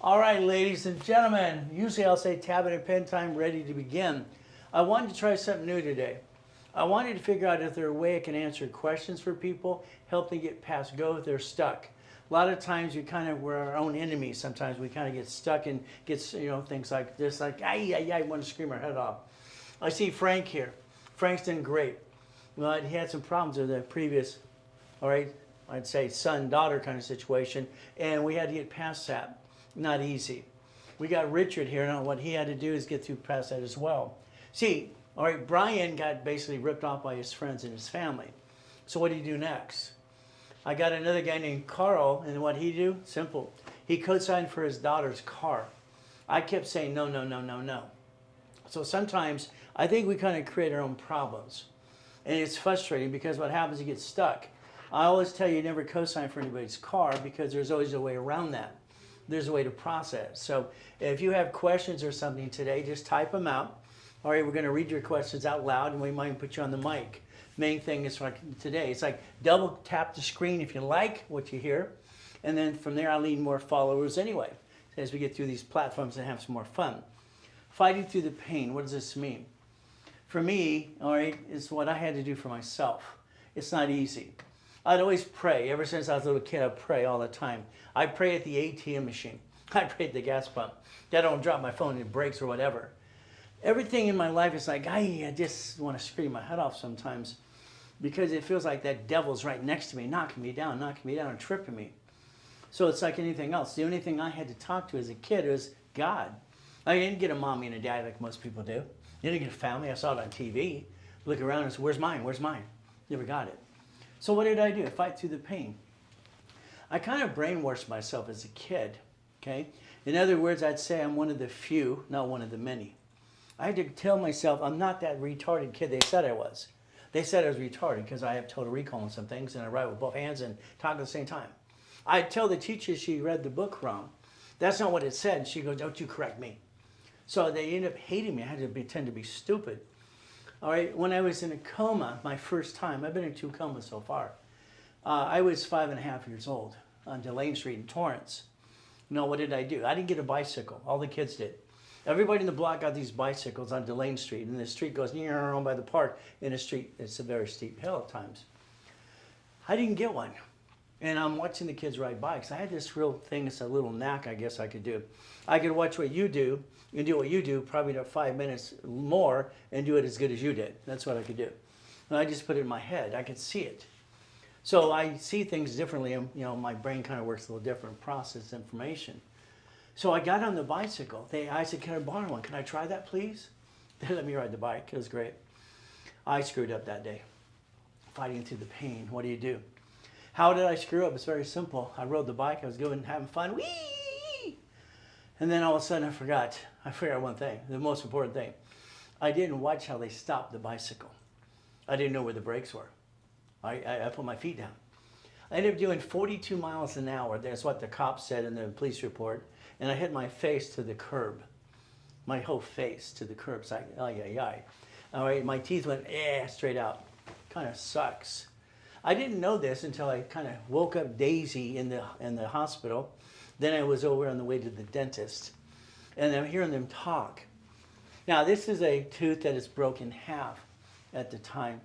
All right, ladies and gentlemen, usually I'll say tablet and pen time, ready to begin. I wanted to try something new today. I wanted to figure out if there's a way I can answer questions for people, help them get past go if they're stuck. A lot of times we're our own enemies. Sometimes we kind of get stuck and get, things like this, like, I want to scream our head off. I see Frank here. Frank's doing great. Well, he had some problems with the previous, all right, I'd say son-daughter kind of situation, and we had to get past that. Not easy. We got Richard here, and what he had to do is get through past that as well. See, all right, Brian got basically ripped off by his friends and his family. So what do you do next? I got another guy named Carl, and what he do? Simple. He co-signed for his daughter's car. I kept saying no, no, no, no, no. So sometimes I think we kind of create our own problems. And it's frustrating because what happens, you get stuck. I always tell you never co-sign for anybody's car because there's always a way around that. There's a way to process. So if you have questions or something today, just type them out. All right, we're going to read your questions out loud, and we might put you on the mic. Main thing is like today, it's like double tap the screen if you like what you hear. And then from there, I'll need more followers anyway, as we get through these platforms and have some more fun. Fighting through the pain, what does this mean? For me, all right, it's what I had to do for myself. It's not easy. I'd always pray. Ever since I was a little kid, I'd pray all the time. I pray at the ATM machine. I pray at the gas pump. I don't drop my phone and it breaks or whatever. Everything in my life is like, I just want to scream my head off sometimes because it feels like that devil's right next to me, knocking me down, and tripping me. So it's like anything else. The only thing I had to talk to as a kid was God. I didn't get a mommy and a dad like most people do. I didn't get a family. I saw it on TV. Look around and say, where's mine? Where's mine? Never got it. So what did I do? Fight through the pain. I kind of brainwashed myself as a kid, okay? In other words, I'd say I'm one of the few, not one of the many. I had to tell myself I'm not that retarded kid they said I was. They said I was retarded because I have total recall on some things and I write with both hands and talk at the same time. I'd tell the teacher she read the book wrong. That's not what it said. She goes, don't you correct me. So they ended up hating me. I had to pretend to be stupid. All right, when I was in a coma, my first time, I've been in 2 comas so far. I was 5.5 years old on Delane Street in Torrance. No, what did I do? I didn't get a bicycle. All the kids did. Everybody in the block got these bicycles on Delane Street, and the street goes near by the park. In the street, it's a very steep hill at times. I didn't get one. And I'm watching the kids ride bikes. I had this real thing, it's a little knack I guess I could do. I could watch what you do, and do what you do, probably in 5 minutes more, and do it as good as you did. That's what I could do. And I just put it in my head. I could see it. So I see things differently, and my brain kind of works a little different, process information. So I got on the bicycle. I said, can I borrow one? Can I try that, please? They let me ride the bike. It was great. I screwed up that day, fighting through the pain. What do you do? How did I screw up? It's very simple. I rode the bike. I was going and having fun. Whee! And then all of a sudden I forgot one thing, the most important thing. I didn't watch how they stopped the bicycle. I didn't know where the brakes were. I put my feet down. I ended up doing 42 miles an hour. That's what the cops said in the police report. And I hit my face to the curb. My whole face to the curb. It's like, ay, ay, ay. All right, my teeth went, straight out. Kind of sucks. I didn't know this until I kind of woke up Daisy in the hospital. Then I was over on the way to the dentist. And I'm hearing them talk. Now, this is a tooth that is broken in half at the time.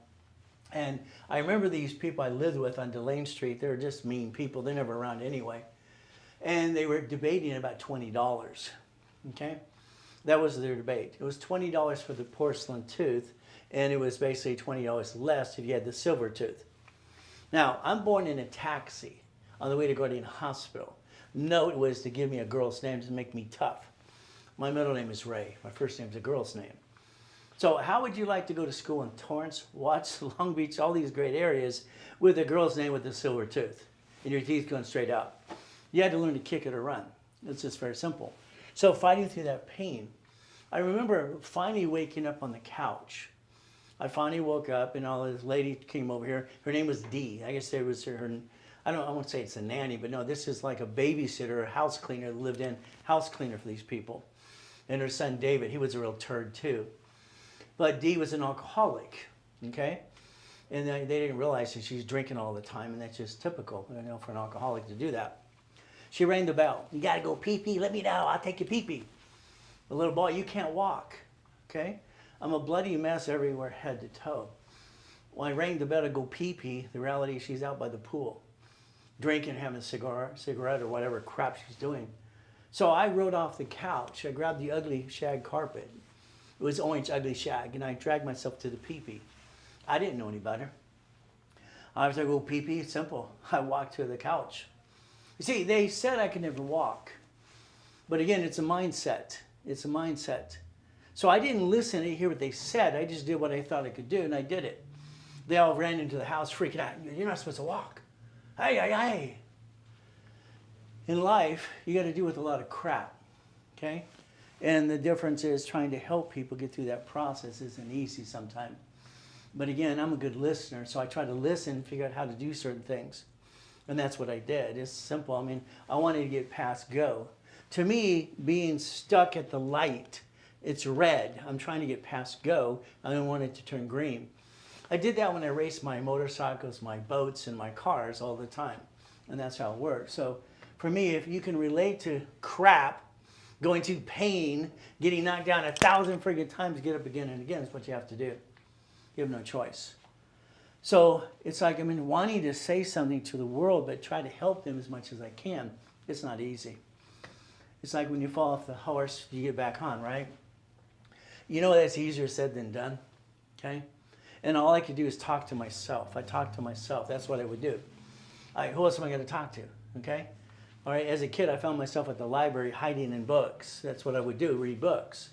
And I remember these people I lived with on Delane Street. They were just mean people. They're never around anyway. And they were debating about $20. Okay? That was their debate. It was $20 for the porcelain tooth, and it was basically $20 less if you had the silver tooth. Now, I'm born in a taxi on the way to Guardian Hospital. Note was to give me a girl's name to make me tough. My middle name is Ray. My first name is a girl's name. So how would you like to go to school in Torrance, Watts, Long Beach, all these great areas with a girl's name with a silver tooth and your teeth going straight out? You had to learn to kick it or run. It's just very simple. So fighting through that pain, I remember finally waking up on the couch. I finally woke up and all this lady came over here. Her name was Dee. I guess it was her, I won't say it's a nanny, but no, this is like a babysitter, a house cleaner that lived in, house cleaner for these people. And her son David, he was a real turd too. But Dee was an alcoholic, okay? And they didn't realize that she's drinking all the time, and that's just typical, for an alcoholic to do that. She rang the bell. You got to go pee-pee? Let me know. I'll take you pee-pee. The little boy, you can't walk, okay? I'm a bloody mess everywhere, head to toe. When I rang the bell to go pee-pee, the reality is she's out by the pool, drinking, having a cigarette or whatever crap she's doing. So I rode off the couch. I grabbed the ugly shag carpet. It was orange ugly shag, and I dragged myself to the pee-pee. I didn't know any better. I was like, go pee-pee, it's simple. I walked to the couch. You see, they said I could never walk. But again, it's a mindset. It's a mindset. So I didn't listen to hear what they said. I just did what I thought I could do, and I did it. They all ran into the house freaking out. You're not supposed to walk. Hey, hey, hey. In life, you got to deal with a lot of crap, okay? And the difference is trying to help people get through that process isn't easy sometimes. But again, I'm a good listener, so I try to listen and figure out how to do certain things. And that's what I did. It's simple. I mean, I wanted to get past go. To me, being stuck at the light, it's red. I'm trying to get past go. I don't want it to turn green. I did that when I raced my motorcycles, my boats, and my cars all the time. And that's how it works. So for me, if you can relate to crap, going through pain, getting knocked down 1,000 friggin' times, get up again and again is what you have to do. You have no choice. So it's like, I mean, wanting to say something to the world, but try to help them as much as I can, it's not easy. It's like when you fall off the horse, you get back on, right? You know that's easier said than done, okay? And all I could do is talk to myself. I talk to myself. That's what I would do. Who else am I going to talk to, okay? All right, as a kid, I found myself at the library hiding in books. That's what I would do, read books,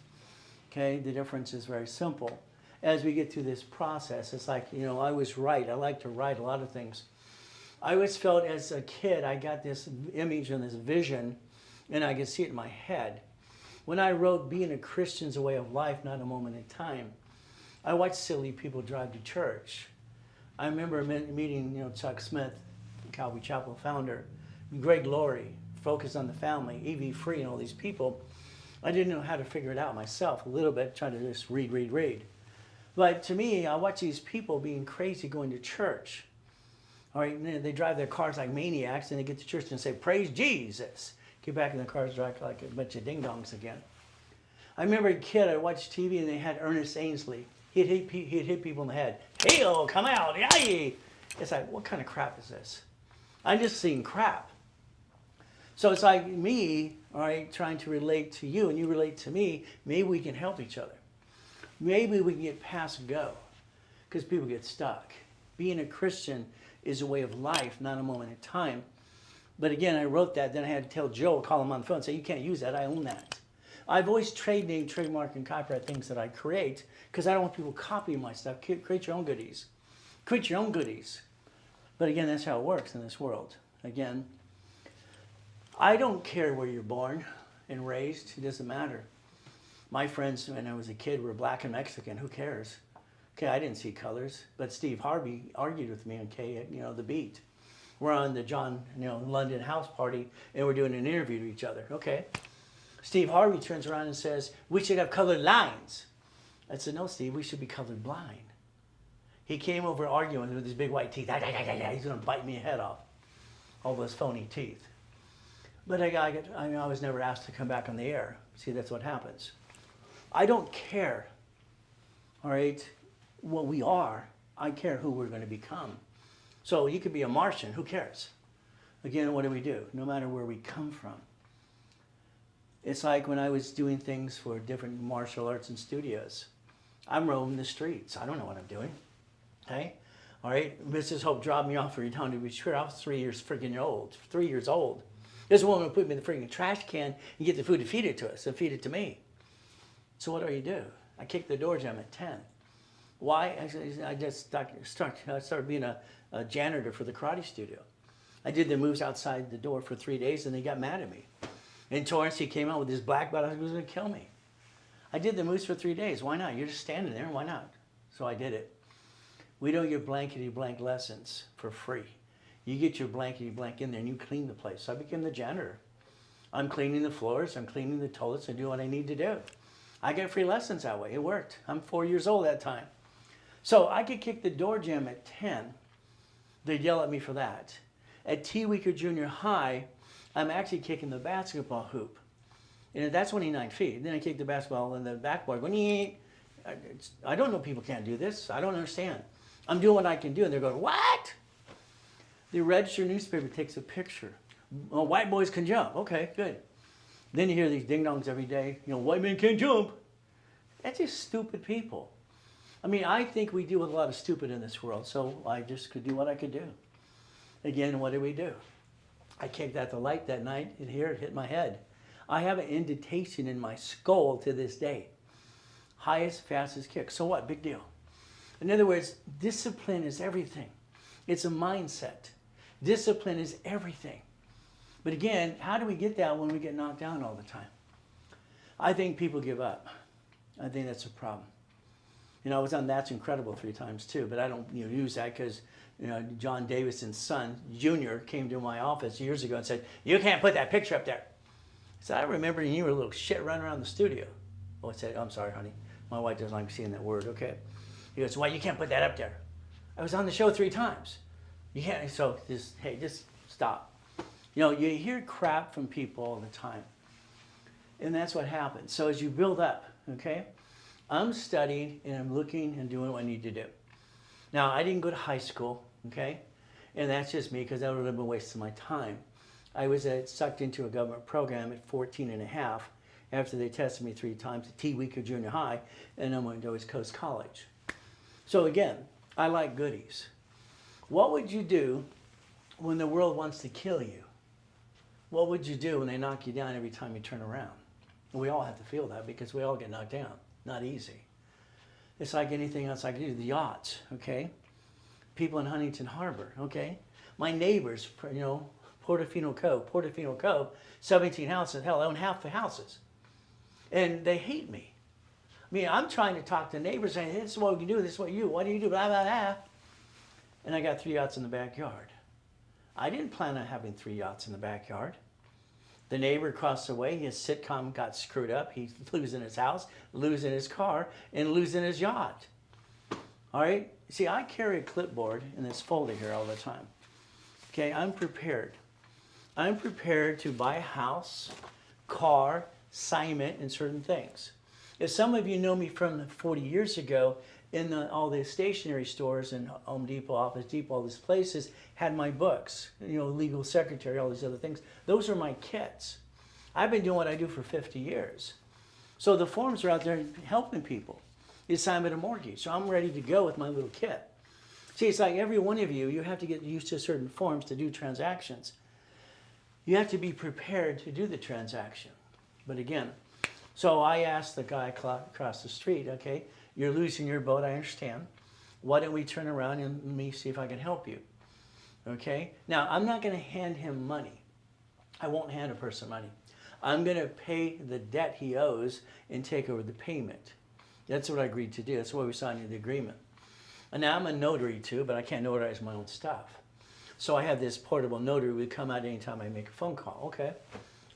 okay? The difference is very simple. As we get through this process, it's like, you know, I was right. I like to write a lot of things. I always felt as a kid, I got this image and this vision, and I could see it in my head. When I wrote, being a Christian is a way of life, not a moment in time, I watched silly people drive to church. I remember meeting, you know, Chuck Smith, Calvary Chapel founder, Greg Laurie, Focus on the Family, E.V. Free, and all these people. I didn't know how to figure it out myself a little bit, trying to just read. But to me, I watch these people being crazy going to church. All right, they drive their cars like maniacs, and they get to church and say, praise Jesus. Get back in the cars, drive like a bunch of ding-dongs again. I remember a kid, I watched TV, and they had Ernest Ainsley. He'd hit people in the head. Hey-oh, come out, yay! It's like, what kind of crap is this? I'm just seeing crap. So it's like me, all right, trying to relate to you, and you relate to me. Maybe we can help each other. Maybe we can get past go, because people get stuck. Being a Christian is a way of life, not a moment in time. But again, I wrote that, then I had to tell Joe, call him on the phone, and say, you can't use that, I own that. I've always trade name, trademark, and copyright things that I create, because I don't want people copying my stuff. Create your own goodies. Create your own goodies. But again, that's how it works in this world. Again, I don't care where you're born and raised, it doesn't matter. My friends, when I was a kid, were black and Mexican. Who cares? Okay, I didn't see colors, but Steve Harvey argued with me on The Beat. We're on the John, London house party, and we're doing an interview to each other. Okay. Steve Harvey turns around and says, we should have colored lines. I said, no, Steve, we should be colored blind. He came over arguing with his big white teeth. He's going to bite me a head off. All those phony teeth. But I was never asked to come back on the air. See, that's what happens. I don't care, all right, what we are. I care who we're going to become. So you could be a Martian. Who cares? Again, what do? No matter where we come from. It's like when I was doing things for different martial arts and studios. I'm roaming the streets. I don't know what I'm doing. Okay? All right? Mrs. Hope dropped me off for Return to Retreat. I was 3 years freaking old. 3 years old. This woman would put me in the freaking trash can and get the food and feed it to us and feed it to me. So what do? I kicked the door jam at 10. Why? I just started being a janitor for the karate studio. I did the moves outside the door for 3 days, and they got mad at me. And Torrance, he came out with his black belt. He was going to kill me. I did the moves for 3 days. Why not? You're just standing there. Why not? So I did it. We don't give blankety blank lessons for free. You get your blankety blank in there, and you clean the place. So I became the janitor. I'm cleaning the floors. I'm cleaning the toilets. I do what I need to do. I get free lessons that way. It worked. I'm 4 years old that time. So I could kick the door jam at 10. They'd yell at me for that. At T. Weaker Junior High, I'm actually kicking the basketball hoop. And that's 29 feet. Then I kick the basketball in the backboard. I don't know people can't do this. I don't understand. I'm doing what I can do. And they're going, what? The registered newspaper takes a picture. Well, white boys can jump. Okay, good. Then you hear these ding-dongs every day. White men can't jump. That's just stupid people. I mean, I think we deal with a lot of stupid in this world. So I just could do what I could do. Again, what did we do? I kicked at the light that night. And here it hit my head. I have an indentation in my skull to this day. Highest, fastest kick. So what? Big deal. In other words, discipline is everything. It's a mindset. Discipline is everything. But again, how do we get that when we get knocked down all the time? I think people give up. I think that's a problem. I was on That's Incredible 3 times too, but I don't use that because John Davison's son, Jr., came to my office years ago and said, you can't put that picture up there. I said, I remember you were a little shit running around the studio. Oh, I said, I'm sorry, honey. My wife doesn't like seeing that word, okay. He goes, well, you can't put that up there. I was on the show 3 times. You can't, so just stop. You hear crap from people all the time. And that's what happens. So as you build up, okay, I'm studying and I'm looking and doing what I need to do. Now, I didn't go to high school, okay, and that's just me because that would have been a waste of my time. I was sucked into a government program at 14 and a half after they tested me 3 times at T-week of junior high, and I went to West Coast College. So again, I like goodies. What would you do when the world wants to kill you? What would you do when they knock you down every time you turn around? We all have to feel that because we all get knocked down. Not easy. It's like anything else I can do. The yachts, okay? People in Huntington Harbor, okay? My neighbors, Portofino Cove, 17 houses, hell, I own half the houses. And they hate me. I mean, I'm trying to talk to neighbors saying, hey, this is what we can do, this is what do you do, blah, blah, blah. And I got 3 yachts in the backyard. I didn't plan on having 3 yachts in the backyard. The neighbor across the way, his sitcom got screwed up. He's losing his house, losing his car, and losing his yacht. All right? See, I carry a clipboard in this folder here all the time. Okay, I'm prepared. I'm prepared to buy a house, car, assignment, and certain things. If some of you know me from 40 years ago, in all the stationery stores and Home Depot, Office Depot, all these places had my books, legal secretary, all these other things. Those are my kits. I've been doing what I do for 50 years. So the forms are out there helping people. The assignment of mortgage. So I'm ready to go with my little kit. See, it's like every one of you have to get used to certain forms to do transactions. You have to be prepared to do the transaction. But again, so I asked the guy across the street, okay, you're losing your boat, I understand. Why don't we turn around and let me see if I can help you? Okay? Now, I'm not going to hand him money. I won't hand a person money. I'm going to pay the debt he owes and take over the payment. That's what I agreed to do. That's why we signed the agreement. And now I'm a notary too, but I can't notarize my own stuff. So I have this portable notary who would come out anytime I make a phone call. Okay?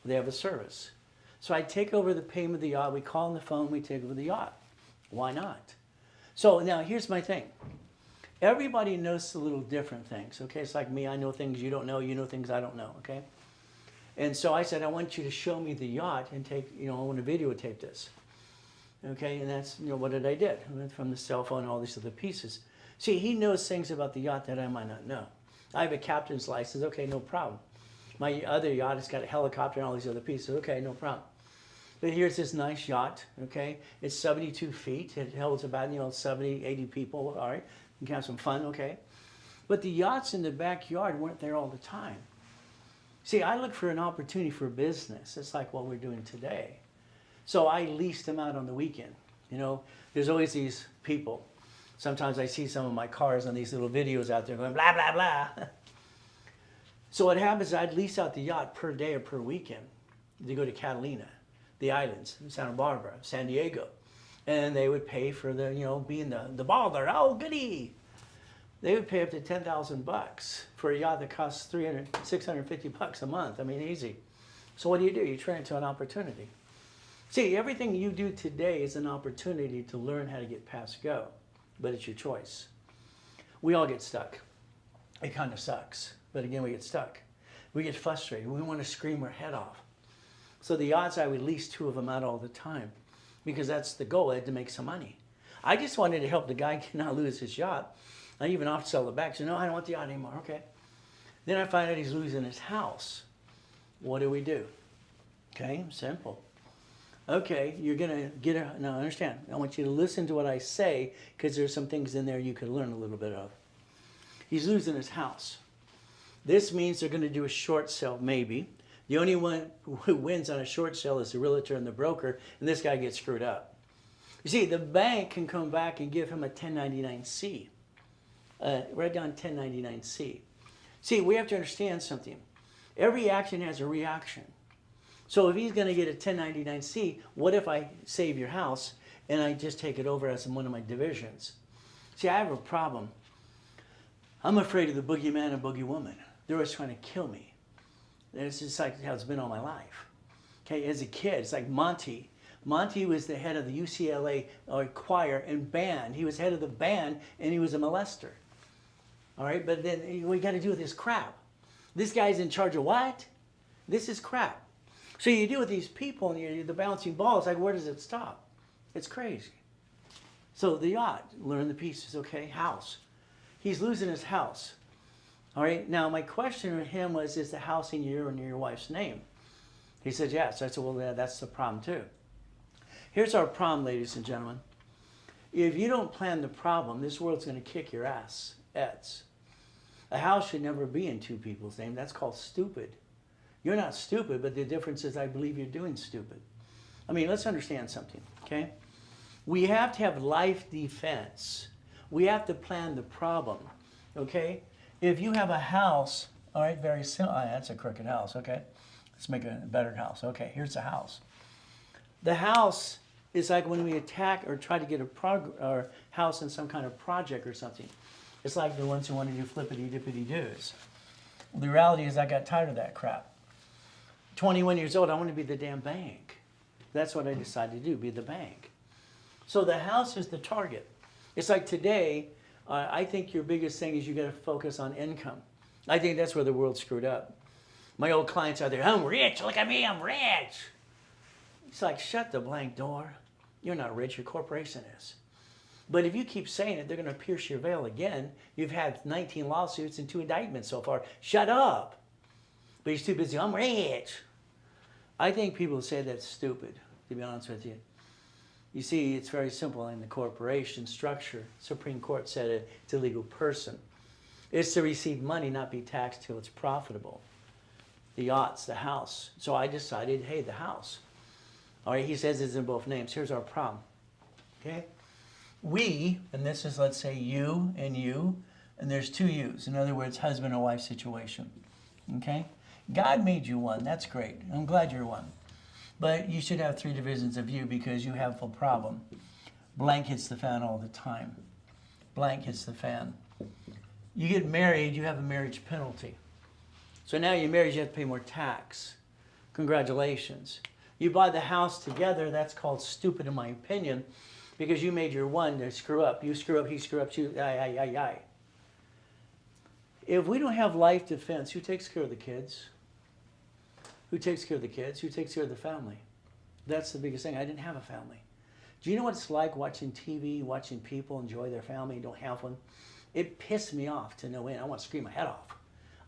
They have a service. So I take over the payment of the yacht. We call on the phone. We take over the yacht. Why not? So now here's my thing. Everybody knows the little different things, okay? It's like me, I know things you don't know, you know things I don't know, okay? And so I said, I want you to show me the yacht and take, I want to videotape this. Okay, and that's, what did I did? I went from the cell phone, all these other pieces. See, he knows things about the yacht that I might not know. I have a captain's license, okay, no problem. My other yacht has got a helicopter and all these other pieces, okay, no problem. But here's this nice yacht, okay? It's 72 feet. It holds about, 70, 80 people, all right? You can have some fun, okay? But the yachts in the backyard weren't there all the time. See, I look for an opportunity for business. It's like what we're doing today. So I leased them out on the weekend. There's always these people. Sometimes I see some of my cars on these little videos out there going blah, blah, blah. So what happens is I'd lease out the yacht per day or per weekend to go to Catalina, the islands, Santa Barbara, San Diego. And they would pay for the, being the baller. Oh, goody. They would pay up to $10,000 for a yacht that costs $300, $650 a month. I mean, easy. So what do? You turn it into an opportunity. See, everything you do today is an opportunity to learn how to get past go, but it's your choice. We all get stuck. It kind of sucks, but again, we get stuck. We get frustrated. We want to scream our head off. So the odds I would lease 2 of them out all the time, because that's the goal, I had to make some money. I just wanted to help the guy not lose his yacht. I even offered to sell it back. So no, I don't want the yacht anymore. Okay. Then I find out he's losing his house. What do we do? Okay, simple. Okay, you're gonna get a, now understand, I want you to listen to what I say, because there's some things in there you can learn a little bit of. He's losing his house. This means they're gonna do a short sale, maybe. The only one who wins on a short sale is the realtor and the broker, and this guy gets screwed up. You see, the bank can come back and give him a 1099-C. Write down 1099-C. See, we have to understand something. Every action has a reaction. So if he's going to get a 1099-C, what if I save your house and I just take it over as one of my divisions? See, I have a problem. I'm afraid of the boogeyman and boogie woman. They're always trying to kill me. It's just like how it's been all my life. Okay, as a kid, it's like Monty. Monty was the head of the UCLA choir and band. He was head of the band, and he was a molester. All right, but then we got to deal with this crap. This guy's in charge of what? This is crap. So you deal with these people, and you're the bouncing ball. It's like, where does it stop? It's crazy. So the yacht, learn the pieces, okay? House. He's losing his house. All right, now my question to him was, is the house in your wife's name? He said, yes. I said, well, that's the problem too. Here's our problem, ladies and gentlemen. If you don't plan the problem, this world's going to kick your ass. A house should never be in 2 people's name. That's called stupid. You're not stupid, but the difference is I believe you're doing stupid. I mean, let's understand something, okay? We have to have life defense. We have to plan the problem, okay? If you have a house, all right, very simple. That's a crooked house, okay? Let's make a better house. Okay, here's the house. The house is like when we attack or try to get a house in some kind of project or something. It's like the ones who want to do flippity-dippity-doos. The reality is I got tired of that crap. 21 years old, I want to be the damn bank. That's what I decided to do, be the bank. So the house is the target. It's like today, I think your biggest thing is you got to focus on income. I think that's where the world's screwed up. My old clients out there, I'm rich, look at me, I'm rich. It's like, shut the blank door. You're not rich, your corporation is. But if you keep saying it, they're going to pierce your veil again. You've had 19 lawsuits and 2 indictments so far. Shut up. But he's too busy, I'm rich. I think people say that's stupid, to be honest with you. You see, it's very simple in the corporation structure. Supreme Court said it's a legal person. It's to receive money, not be taxed till it's profitable. The yachts, the house. So I decided, hey, the house. All right, he says it's in both names. Here's our problem, okay? We, and this is, let's say, you, and there's 2 yous. In other words, husband and wife situation, okay? God made you one. That's great. I'm glad you're one. But you should have 3 divisions of you because you have a problem. Blank hits the fan all the time. Blank hits the fan. You get married, you have a marriage penalty. So now you're married, you have to pay more tax. Congratulations. You buy the house together, that's called stupid in my opinion, because you made your one to screw up. You screw up, he screw up, you, aye. If we don't have life defense, who takes care of the kids? Who takes care of the kids? Who takes care of the family? That's the biggest thing. I didn't have a family. Do you know what it's like watching TV, watching people enjoy their family and don't have one? It pissed me off to no end. I want to scream my head off.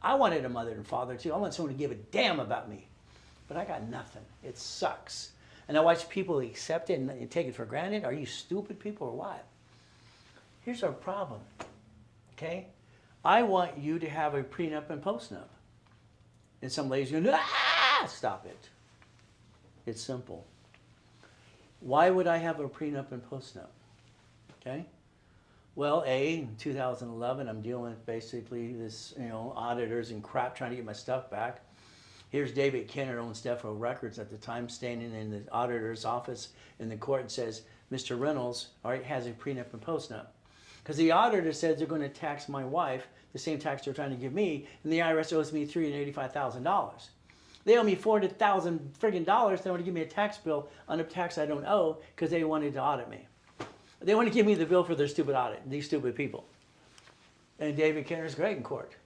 I wanted a mother and father too. I want someone to give a damn about me. But I got nothing. It sucks. And I watch people accept it and take it for granted. Are you stupid people or what? Here's our problem, okay? I want you to have a prenup and postnup. And some ladies go, ah, stop it. It's simple. Why would I have a prenup and postnup? Okay? Well, in 2011, I'm dealing with basically this, auditors and crap trying to get my stuff back. Here's David Kenner, owns Defo Records at the time, standing in the auditor's office in the court and says, Mr. Reynolds, all right, has a prenup and postnup. Because the auditor says they're going to tax my wife, the same tax they're trying to give me, and the IRS owes me $385,000. They owe me $400,000 friggin' dollars. They want to give me a tax bill on a tax I don't owe because they wanted to audit me. They want to give me the bill for their stupid audit, these stupid people. And David Kenner's great in court.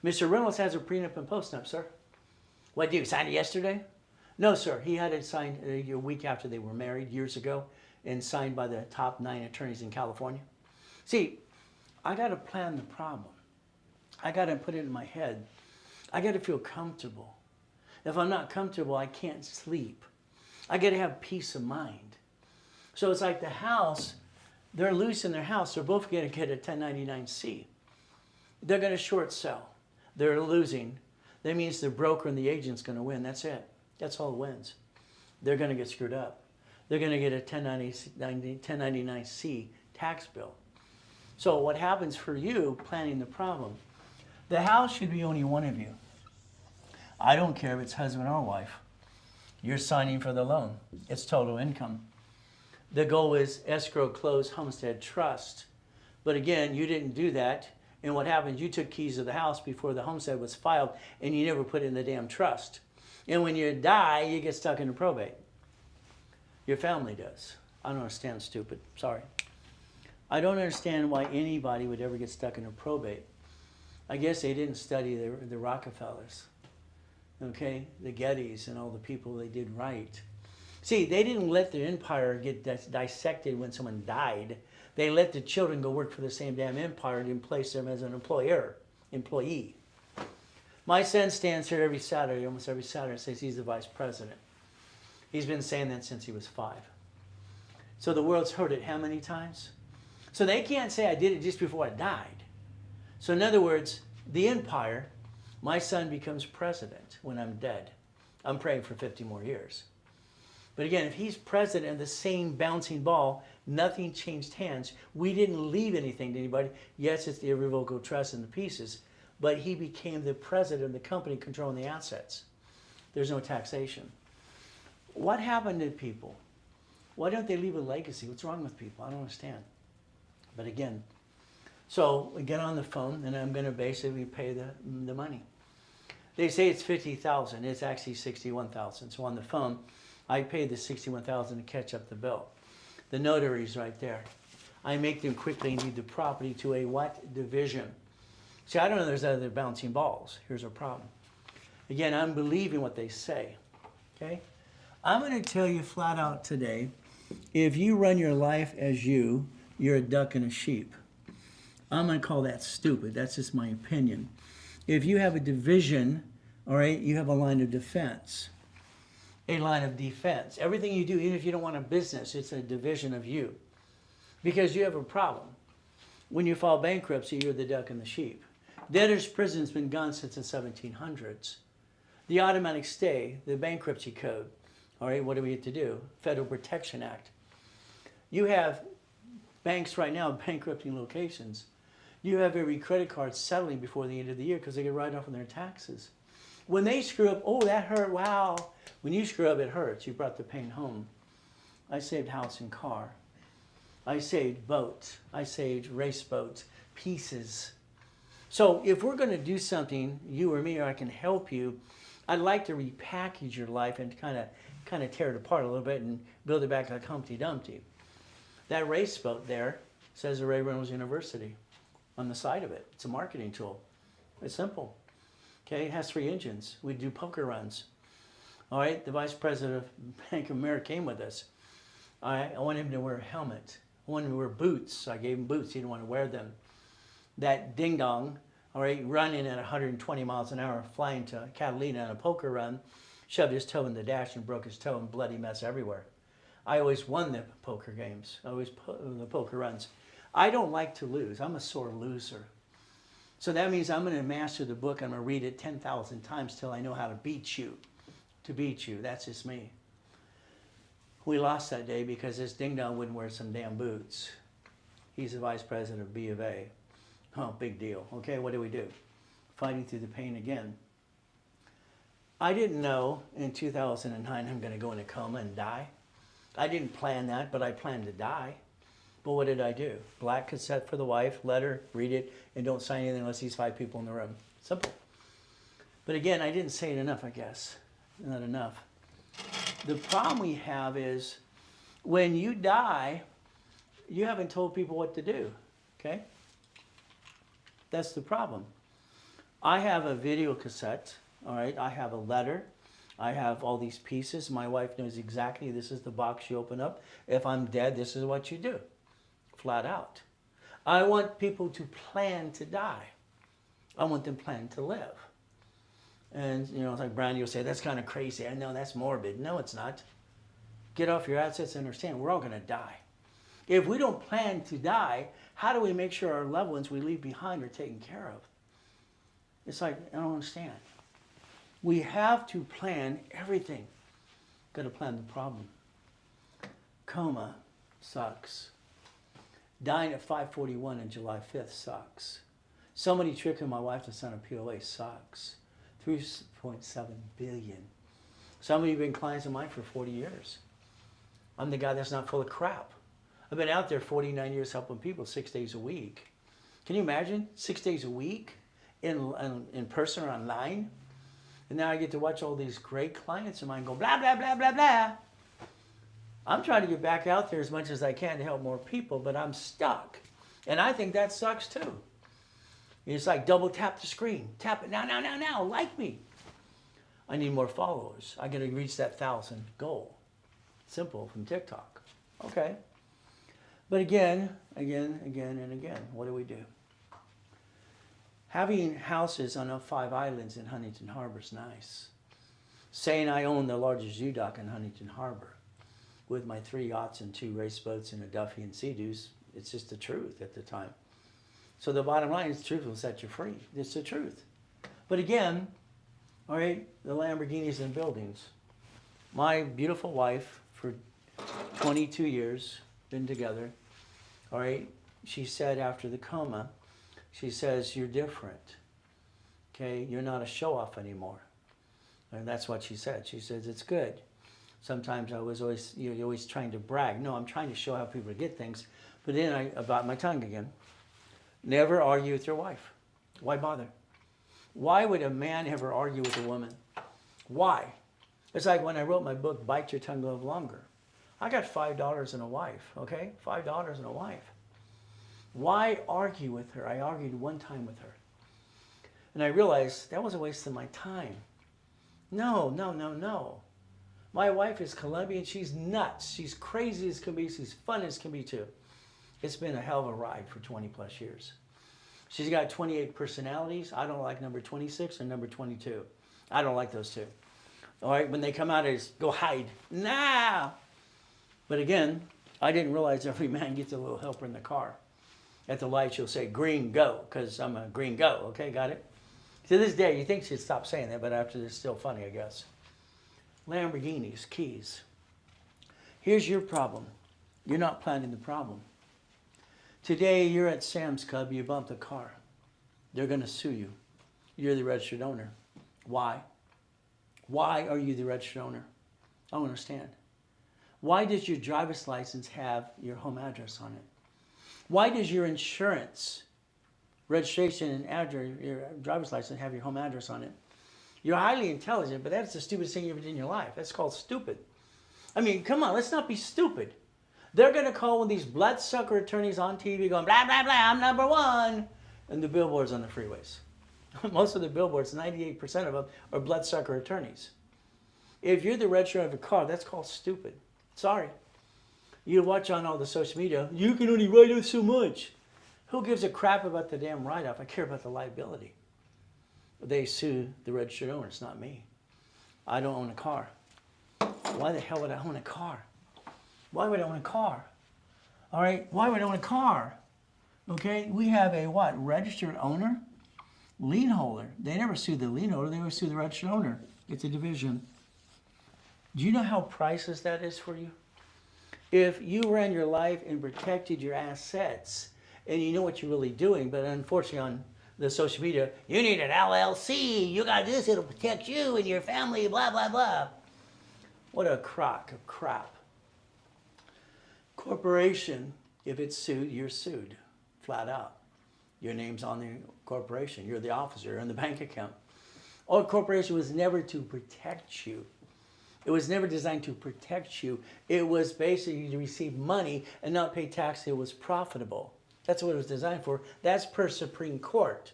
Mr. Reynolds has a prenup and postnup, sir. What, did you sign it yesterday? No, sir. He had it signed a week after they were married years ago and signed by the top 9 attorneys in California. See, I got to plan the problem. I got to put it in my head. I got to feel comfortable. If I'm not comfortable, I can't sleep. I got to have peace of mind. So it's like the house, they're losing their house. They're both going to get a 1099-C. They're going to short sell. They're losing. That means the broker and the agent's going to win. That's it. That's all it wins. They're going to get screwed up. They're going to get a 1099-C tax bill. So what happens for you planning the problem? The house should be only one of you. I don't care if it's husband or wife. You're signing for the loan. It's total income. The goal is escrow, close, homestead, trust. But again, you didn't do that. And what happened, you took keys of the house before the homestead was filed and you never put it in the damn trust. And when you die, you get stuck in a probate. Your family does. I don't understand, stupid. Sorry. I don't understand why anybody would ever get stuck in a probate. I guess they didn't study the Rockefellers, okay, the Gettys and all the people they did right. See, they didn't let their empire get dissected when someone died. They let the children go work for the same damn empire and place them as an employee. My son stands here every Saturday, almost every Saturday, and says he's the vice president. He's been saying that since he was 5. So the world's heard it how many times? So they can't say I did it just before I died. So in other words, the empire, my son becomes president when I'm dead. I'm praying for 50 more years. But again, if he's president of the same bouncing ball, nothing changed hands. We didn't leave anything to anybody. Yes, it's the irrevocable trust and the pieces, but he became the president of the company controlling the assets. There's no taxation. What happened to people? Why don't they leave a legacy? What's wrong with people? I don't understand. But again, so we get on the phone and I'm going to basically pay the money. They say it's $50,000. It's actually $61,000. So on the phone, I pay the $61,000 to catch up the bill. The notary's right there. I make them quickly need the property to a what? Division. See, I don't know there's other bouncing balls. Here's our problem. Again, I'm believing what they say. Okay? I'm going to tell you flat out today, if you run your life as you're a duck and a sheep. I'm going to call that stupid. That's just my opinion. If you have a division, all right, you have a line of defense. A line of defense. Everything you do, even if you don't want a business, it's a division of you. Because you have a problem. When you file bankruptcy, you're the duck and the sheep. Debtor's prison's been gone since the 1700s. The automatic stay, the bankruptcy code. All right, what do we have to do? Federal Protection Act. You have banks right now bankrupting locations. You have every credit card settling before the end of the year because they get right off on their taxes. When they screw up, oh, that hurt, wow. When you screw up, it hurts. You brought the pain home. I saved house and car. I saved boats. I saved race boats, pieces. So if we're going to do something, you or me, or I can help you, I'd like to repackage your life and kind of tear it apart a little bit and build it back like Humpty Dumpty. That race boat there says the Reynolds University on the side of it. It's a marketing tool. It's simple. Okay, it has 3 engines. We do poker runs. All right, the vice president of Bank of America came with us. I wanted him to wear a helmet. I wanted him to wear boots. I gave him boots. He didn't want to wear them. That ding-dong, all right, running at 120 miles an hour, flying to Catalina on a poker run, shoved his toe in the dash and broke his toe and bloody mess everywhere. I always won the poker games, always the poker runs. I don't like to lose. I'm a sore loser. So that means I'm going to master the book. I'm going to read it 10,000 times till I know how to beat you. To beat you. That's just me. We lost that day because this ding-dong wouldn't wear some damn boots. He's the vice president of B of A. Oh, big deal. Okay, what do we do? Fighting through the pain again. I didn't know in 2009 I'm going to go in a coma and die. I didn't plan that, but I planned to die. But what did I do? Black cassette for the wife, let her, read it, and don't sign anything unless these 5 people in the room. Simple. But again, I didn't say it enough, I guess. Not enough. The problem we have is when you die, you haven't told people what to do, okay? That's the problem. I have a video cassette, All right, I have a letter. I have all these pieces. My wife knows exactly this is the box you open up. If I'm dead, this is what you do. Flat out. I want people to plan to die. I want them plan to live. And, you know, it's like Brandy will say, that's kind of crazy. I know that's morbid. No, it's not. Get off your assets and understand we're all going to die. If we don't plan to die, how do we make sure our loved ones we leave behind are taken care of? It's like, I don't understand. We have to plan everything. Got to plan the problem. Coma sucks. Dying at 5:41 on July 5th sucks. Somebody tricking my wife to sign a POA sucks. 3.7 billion. Some of you have been clients of mine for 40 years. I'm the guy that's not full of crap. I've been out there 49 years helping people 6 days a week. Can you imagine? 6 days a week in person or online? And now I get to watch all these great clients of mine go blah, blah, blah, blah, blah. I'm trying to get back out there as much as I can to help more people, but I'm stuck. And I think that sucks too. It's like double tap the screen. Tap it now, like me. I need more followers. I got to reach that 1,000 goal. Simple from TikTok. Okay. But again, and again, what do we do? Having houses on 5 islands in Huntington Harbor is nice. Saying I own the largest U-Dock in Huntington Harbor with my 3 yachts and 2 race boats and a Duffy and Sea-Doos, it's just the truth at the time. So the bottom line is the truth will set you free. It's the truth. But again, all right, the Lamborghinis and buildings. My beautiful wife for 22 years, been together, all right, she said after the coma, she says, you're different, okay? You're not a show-off anymore. And that's what she said. She says, it's good. Sometimes you're always trying to brag. No, I'm trying to show how people get things. But then I bite my tongue again. Never argue with your wife. Why bother? Why would a man ever argue with a woman? Why? It's like when I wrote my book, Bite Your Tongue Live Longer. I got $5 and a wife, okay? $5 and a wife. Why argue with her? I argued one time with her. And I realized that was a waste of my time. No. My wife is Colombian. She's nuts. She's crazy as can be. She's fun as can be too. It's been a hell of a ride for 20 plus years. She's got 28 personalities. I don't like number 26 or number 22. I don't like those two. All right, when they come out, it's go hide. Nah. But again, I didn't realize every man gets a little helper in the car. At the light, she'll say, green, go, because I'm a green, go. Okay, got it? To this day, you think she'd stop saying that, but after this, it's still funny, I guess. Lamborghinis, keys. Here's your problem. You're not planning the problem. Today, you're at Sam's Club, you bumped a car. They're going to sue you. You're the registered owner. Why? Why are you the registered owner? I don't understand. Why does your driver's license have your home address on it? Why does your insurance, registration and address, your driver's license have your home address on it? You're highly intelligent, but that's the stupidest thing you ever did in your life. That's called stupid. I mean, come on, let's not be stupid. They're going to call one of these bloodsucker attorneys on TV going, blah, blah, blah, I'm number one. And the billboards on the freeways. Most of the billboards, 98% of them, are bloodsucker attorneys. If you're the register of a car, that's called stupid. Sorry. You watch on all the social media, you can only write off so much. Who gives a crap about the damn write-off? I care about the liability. They sue the registered owner, it's not me. I don't own a car. Why the hell would I own a car? Why would I own a car? All right, why would I own a car? Okay, we have a what? Registered owner? Lien holder. They never sue the lien holder, they always sue the registered owner. It's a division. Do you know how priceless that is for you? If you ran your life and protected your assets, and you know what you're really doing, but unfortunately on the social media, you need an LLC, you got this, it'll protect you and your family, blah, blah, blah. What a crock of crap. Corporation, if it's sued, you're sued, flat out. Your name's on the corporation, you're the officer, you're in the bank account. Our corporation was never to protect you. It was never designed to protect you. It was basically to receive money and not pay tax. It was profitable. That's what it was designed for. That's per Supreme Court.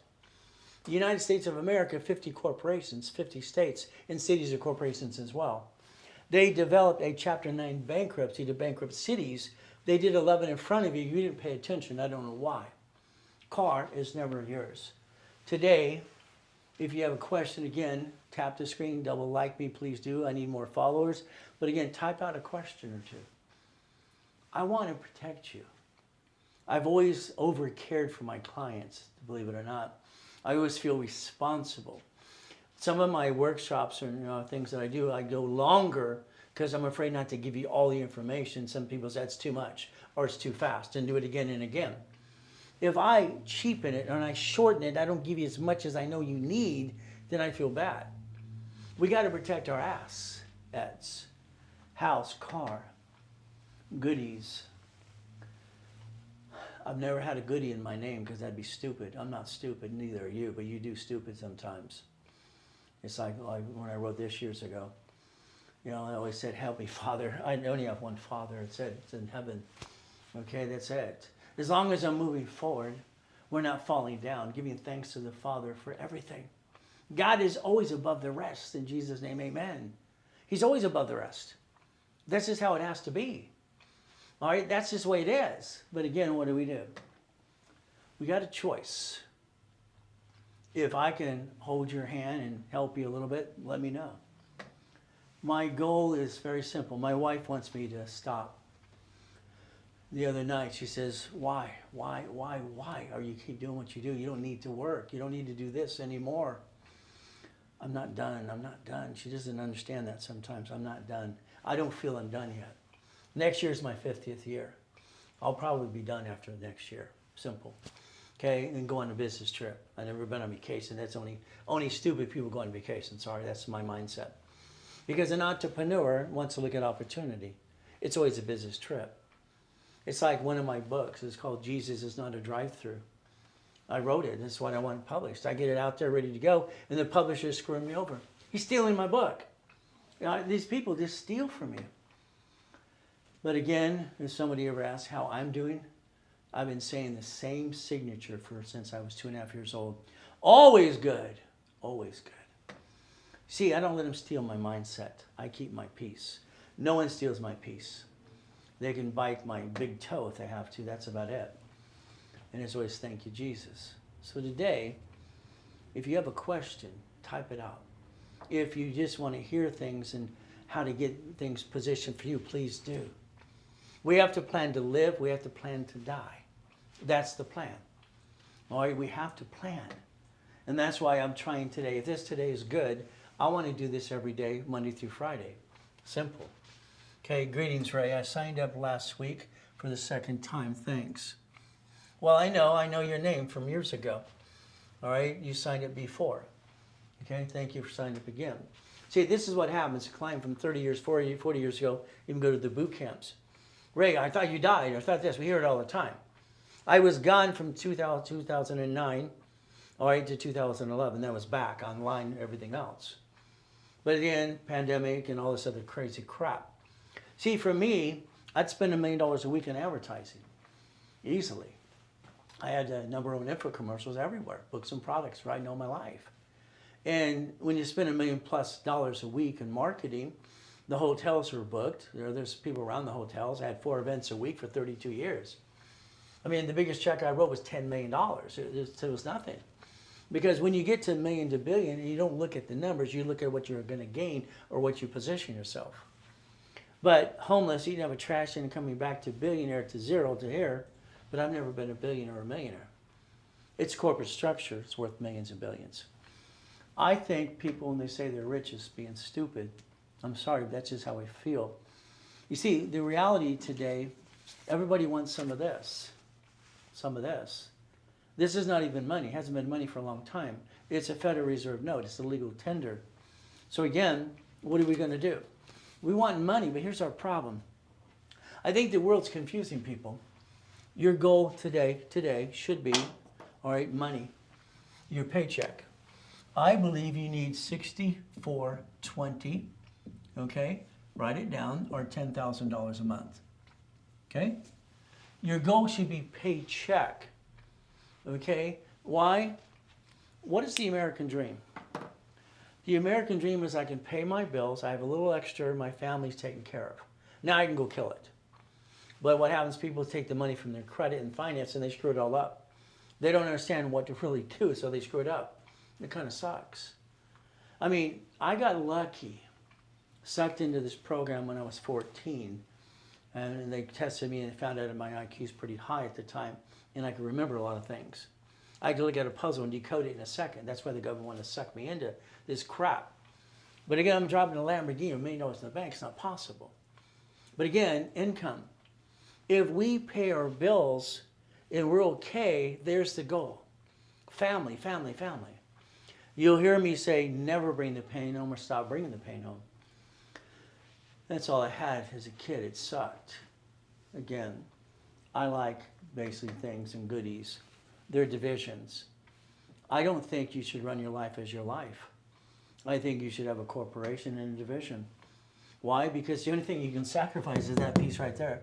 The United States of America, 50 corporations, 50 states, and cities are corporations as well. They developed a Chapter 9 bankruptcy to bankrupt cities. They did 11 in front of you. You didn't pay attention. I don't know why. Car is never yours. Today, if you have a question, again, tap the screen, double like me, please do. I need more followers. But again, type out a question or two. I want to protect you. I've always over-cared for my clients, believe it or not. I always feel responsible. Some of my workshops or things that I do, I go longer because I'm afraid not to give you all the information. Some people say that's too much or it's too fast, and do it again and again. If I cheapen it and I shorten it, I don't give you as much as I know you need, then I feel bad. We got to protect our assets, house, car, goodies. I've never had a goodie in my name because that'd be stupid. I'm not stupid, neither are you, but you do stupid sometimes. It's like when I wrote this years ago. You know, I always said, help me, Father. I only have one Father. It's in heaven. Okay, that's it. As long as I'm moving forward, we're not falling down, giving thanks to the Father for everything. God is always above the rest. In Jesus' name, amen. He's always above the rest. That's just how it has to be. All right, that's just the way it is. But again, what do? We got a choice. If I can hold your hand and help you a little bit, let me know. My goal is very simple. My wife wants me to stop. The other night, she says, why are you keep doing what you do? You don't need to work. You don't need to do this anymore. I'm not done. She doesn't understand that sometimes. I'm not done. I don't feel I'm done yet. Next year is my 50th year. I'll probably be done after next year. Simple. Okay, and go on a business trip. I've never been on vacation. That's only stupid people go on vacation. Sorry, that's my mindset. Because an entrepreneur wants to look at opportunity. It's always a business trip. It's like one of my books. It's called Jesus is Not a Drive-Through. I wrote it. That's what I want published. I get it out there ready to go, and the publisher is screwing me over. He's stealing my book. You know, these people just steal from you. But again, if somebody ever asks how I'm doing, I've been saying the same signature since I was 2.5 years old. Always good. Always good. See, I don't let them steal my mindset. I keep my peace. No one steals my peace. They can bite my big toe if they have to. That's about it. And it's always thank you, Jesus. So today, if you have a question, type it out. If you just want to hear things and how to get things positioned for you, please do. We have to plan to live. We have to plan to die. That's the plan. All right, we have to plan. And that's why I'm trying today. If this today is good, I want to do this every day, Monday through Friday. Simple. Okay, greetings, Ray. I signed up last week for the second time. Thanks. Well, I know your name from years ago. All right, you signed up before. Okay, thank you for signing up again. See, this is what happens. Climb from 30 years, 40 years ago, even go to the boot camps. Ray, I thought you died. I thought this. We hear it all the time. I was gone from 2009, all right, to 2011. That was back online and everything else. But again, pandemic and all this other crazy crap. See, for me, I'd spend $1 million a week in advertising, easily. I had a number of infomercials everywhere, books and products, writing all my life. And when you spend $1 million+ a week in marketing, the hotels were booked. There's people around the hotels. I had 4 events a week for 32 years. I mean, the biggest check I wrote was $10 million. It was nothing. Because when you get to $1 million to $1 billion, you don't look at the numbers. You look at what you're going to gain or what you position yourself. But homeless, eating out of a trash and coming back to billionaire to zero to here, but I've never been a billionaire or a millionaire. It's corporate structure. It's worth millions and billions. I think people, when they say they're rich, is being stupid. I'm sorry, but that's just how I feel. You see, the reality today, everybody wants some of this. Some of this. This is not even money. It hasn't been money for a long time. It's a Federal Reserve note. It's a legal tender. So again, what are we going to do? We want money, but here's our problem. I think the world's confusing people. Your goal today should be, all right, money, your paycheck. I believe you need 6420, okay? Write it down, or $10,000 a month, okay? Your goal should be paycheck, okay? Why? What is the American dream? The American dream is I can pay my bills, I have a little extra, my family's taken care of. Now I can go kill it. But what happens, people take the money from their credit and finance and they screw it all up. They don't understand what to really do, so they screw it up. It kind of sucks. I mean, I got lucky, sucked into this program when I was 14, and they tested me and they found out that my IQ is pretty high at the time, and I could remember a lot of things. I could look at a puzzle and decode it in a second. That's why the government wanted to suck me into this crap. But again, I'm driving a Lamborghini, $1 million in the bank. It's not possible. But again, income. If we pay our bills and we're okay, there's the goal. Family, family, family. You'll hear me say, never bring the pain home or stop bringing the pain home. That's all I had as a kid. It sucked. Again, I like basic things and goodies. They're divisions. I don't think you should run your life as your life. I think you should have a corporation and a division. Why? Because the only thing you can sacrifice is that piece right there.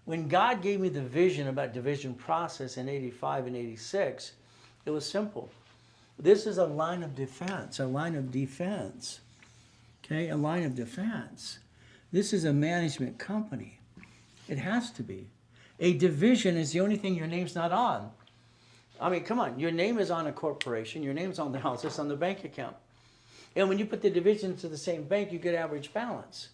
When God gave me the vision about division process in 85 and 86, it was simple. This is a line of defense, a line of defense. Okay, a line of defense. This is a management company. It has to be. A division is the only thing your name's not on. I mean, come on, your name is on a corporation, your name's on the house, it's on the bank account. And when you put the divisions to the same bank, you get average balance.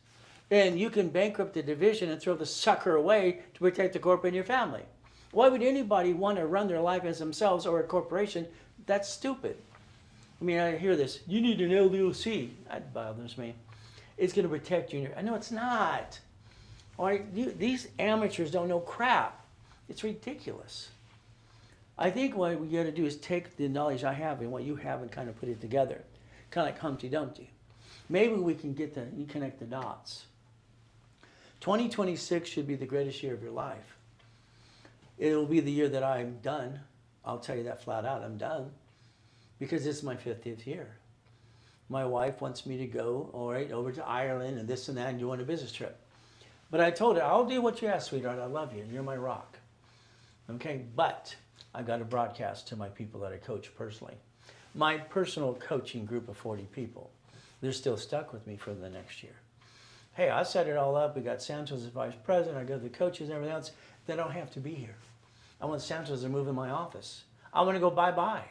And you can bankrupt the division and throw the sucker away to protect the corporate and your family. Why would anybody want to run their life as themselves or a corporation? That's stupid. I mean, I hear this, you need an LLC. That bothers me. It's going to protect you. I know it's not. All right, these amateurs don't know crap. It's ridiculous. I think what we got to do is take the knowledge I have and what you have and kind of put it together. Kind of like Humpty Dumpty. Maybe we can connect the dots. 2026 should be the greatest year of your life. It'll be the year that I'm done. I'll tell you that flat out, I'm done. Because this is my 50th year. My wife wants me to go, all right, over to Ireland and this and that and go on a business trip. But I told her, I'll do what you ask, sweetheart. I love you. You're my rock. Okay, but I've got to broadcast to my people that I coach personally. My personal coaching group of 40 people, they're still stuck with me for the next year. Hey, I set it all up. We got Santos as vice president. I got the coaches and everything else. They don't have to be here. I want Santos to move in my office. I want to go bye-bye.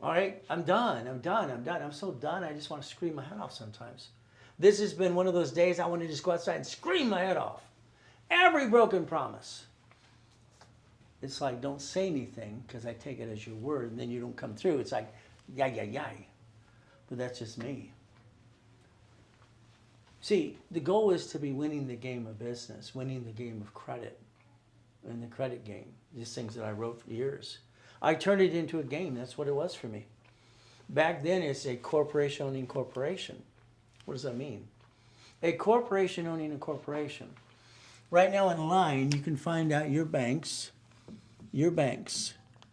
All right, I'm done. I'm so done. I just want to scream my head off sometimes. This has been one of those days I want to just go outside and scream my head off. Every broken promise. It's like, don't say anything because I take it as your word and then you don't come through. It's like, yay. But that's just me. See, the goal is to be winning the game of business, winning the game of credit, in the credit game. These things that I wrote for years. I turned it into a game. That's what it was for me. Back then, it's a corporation owning corporation. What does that mean? A corporation owning a corporation. Right now online, you can find out your banks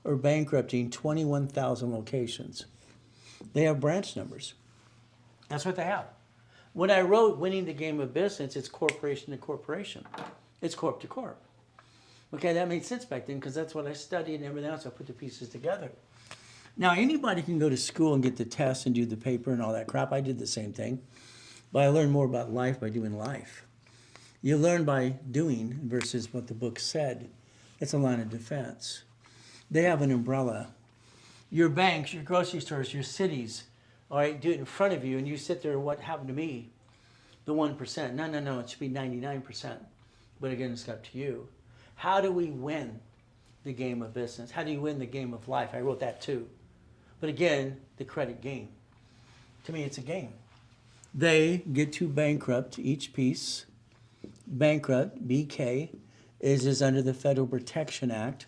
are bankrupting 21,000 locations. They have branch numbers. That's what they have. When I wrote Winning the Game of Business, it's corporation to corporation. It's corp to corp. Okay, that made sense back then because that's what I studied and everything else. I put the pieces together. Now, anybody can go to school and get the tests and do the paper and all that crap. I did the same thing. But I learned more about life by doing life. You learn by doing versus what the book said. It's a line of defense. They have an umbrella. Your banks, your grocery stores, your cities, all right, do it in front of you and you sit there, what happened to me? The 1%. No, it should be 99%. But again, it's up to you. How do we win the game of business? How do you win the game of life? I wrote that too. But again, the credit game. To me, it's a game. They get to bankrupt each piece. Bankrupt, BK, is under the Federal Protection Act,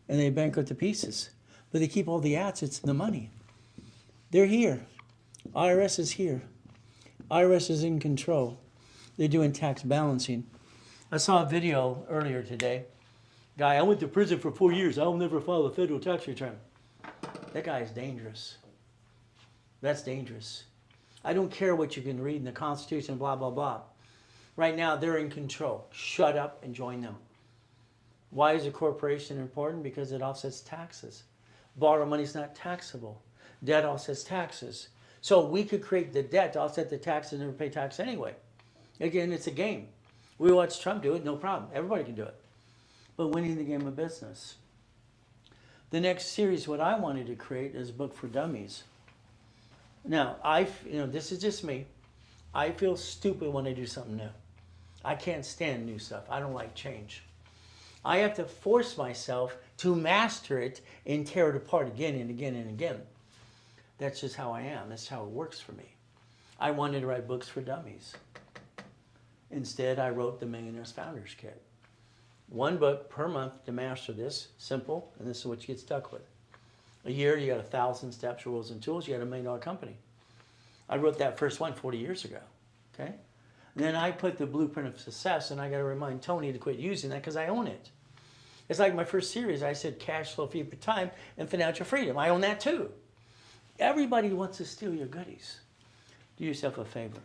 and they bankrupt the pieces. But they keep all the assets and the money. They're here. IRS is here. IRS is in control. They're doing tax balancing. I saw a video earlier today. Guy, I went to prison for 4 years. I'll never file a federal tax return. That guy is dangerous. That's dangerous. I don't care what you can read in the Constitution, blah, blah, blah. Right now, they're in control. Shut up and join them. Why is a corporation important? Because it offsets taxes. Borrow money is not taxable. Debt offsets taxes. So we could create the debt to offset the taxes and never pay tax anyway. Again, it's a game. We watch Trump do it, no problem. Everybody can do it. But winning the game of business. The next series, what I wanted to create is a book for dummies. Now, this is just me. I feel stupid when I do something new. I can't stand new stuff. I don't like change. I have to force myself to master it and tear it apart again and again and again. That's just how I am. That's how it works for me. I wanted to write books for dummies. Instead, I wrote the Millionaire's Founders Kit. One book per month to master this, simple, and this is what you get stuck with. A year, you got 1,000 steps, rules, and tools, you got $1 million company. I wrote that first one 40 years ago, okay? Then I put the blueprint of success, and I got to remind Tony to quit using that because I own it. It's like my first series, I said cash flow, fee per time, and financial freedom. I own that too. Everybody wants to steal your goodies. Do yourself a favor.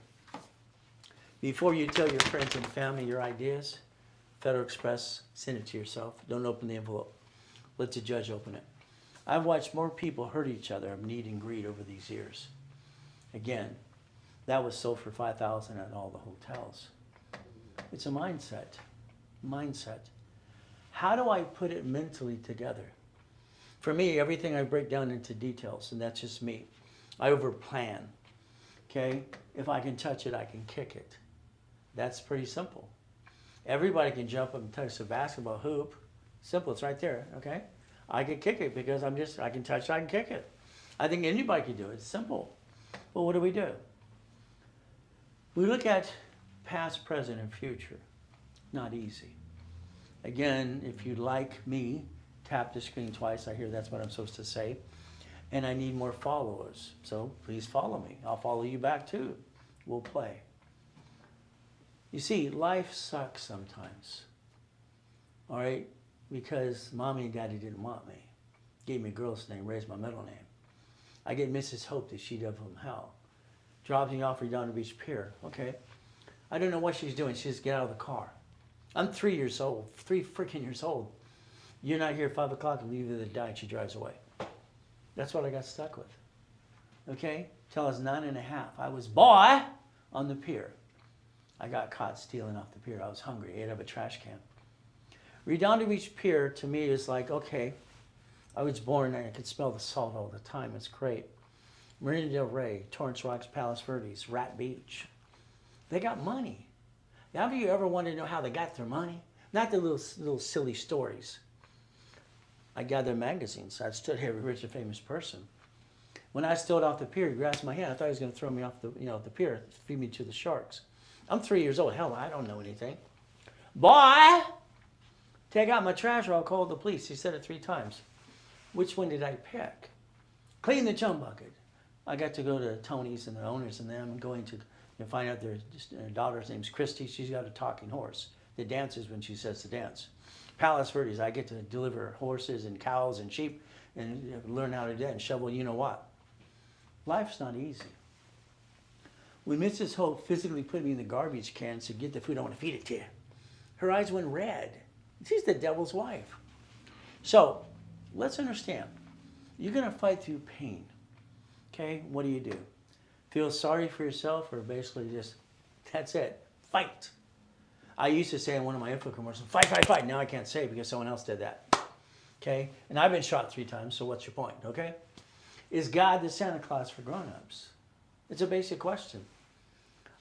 Before you tell your friends and family your ideas, Federal Express, send it to yourself. Don't open the envelope. Let the judge open it. I've watched more people hurt each other of need and greed over these years. Again, that was sold for $5,000 at all the hotels. It's a mindset. Mindset. How do I put it mentally together? For me, everything I break down into details, and that's just me. I overplan. Okay? If I can touch it, I can kick it. That's pretty simple. Everybody can jump up and touch the basketball hoop. Simple, it's right there, okay? I can kick it because I can touch it, I can kick it. I think anybody can do it, it's simple. But what do? We look at past, present, and future. Not easy. Again, if you'd like me, tap the screen twice. I hear that's what I'm supposed to say. And I need more followers. So please follow me. I'll follow you back too. We'll play. You see, life sucks sometimes. All right? Because mommy and daddy didn't want me. Gave me a girl's name, raised my middle name. I get Mrs. Hope, the sheet of from hell. Drops me off Redondo Beach Pier. Okay. I don't know what she's doing. She just get out of the car. I'm 3 years old. 3 freaking years old. You're not here at 5 o'clock and leave her to die and she drives away. That's what I got stuck with. Okay? Till I was 9.5. I was boy on the pier. I got caught stealing off the pier. I was hungry. I ate up a trash can. Redondo Beach Pier to me is like, okay, I was born and I could smell the salt all the time. It's great. Marina del Rey, Torrance Rocks, Palos Verdes, Rat Beach. They got money. Now, have you ever wanted to know how they got their money? Not the little silly stories. I gather magazines. I've stood here with a rich and famous person. When I stood off the pier, he grasped my hand. I thought he was going to throw me off the pier, feed me to the sharks. I'm 3 years old. Hell, I don't know anything. Boy, take out my trash or I'll call the police. He said it 3 times. Which one did I pick? Clean the chum bucket. I got to go to Tony's and the owners and them and going to find out their daughter's name's Christy. She's got a talking horse that dances when she says to dance. Palos Verdes, I get to deliver horses and cows and sheep and learn how to do that and shovel you know what. Life's not easy. When Mrs. Hope physically put me in the garbage can and said, get the food, I want to feed it to you. Her eyes went red. She's the devil's wife. So, let's understand. You're going to fight through pain. Okay, what do? Feel sorry for yourself or basically just, that's it, fight. I used to say in one of my info commercials, fight, fight, fight. Now I can't say it because someone else did that. Okay, and I've been shot 3 times, so what's your point, okay? Is God the Santa Claus for grown-ups? It's a basic question.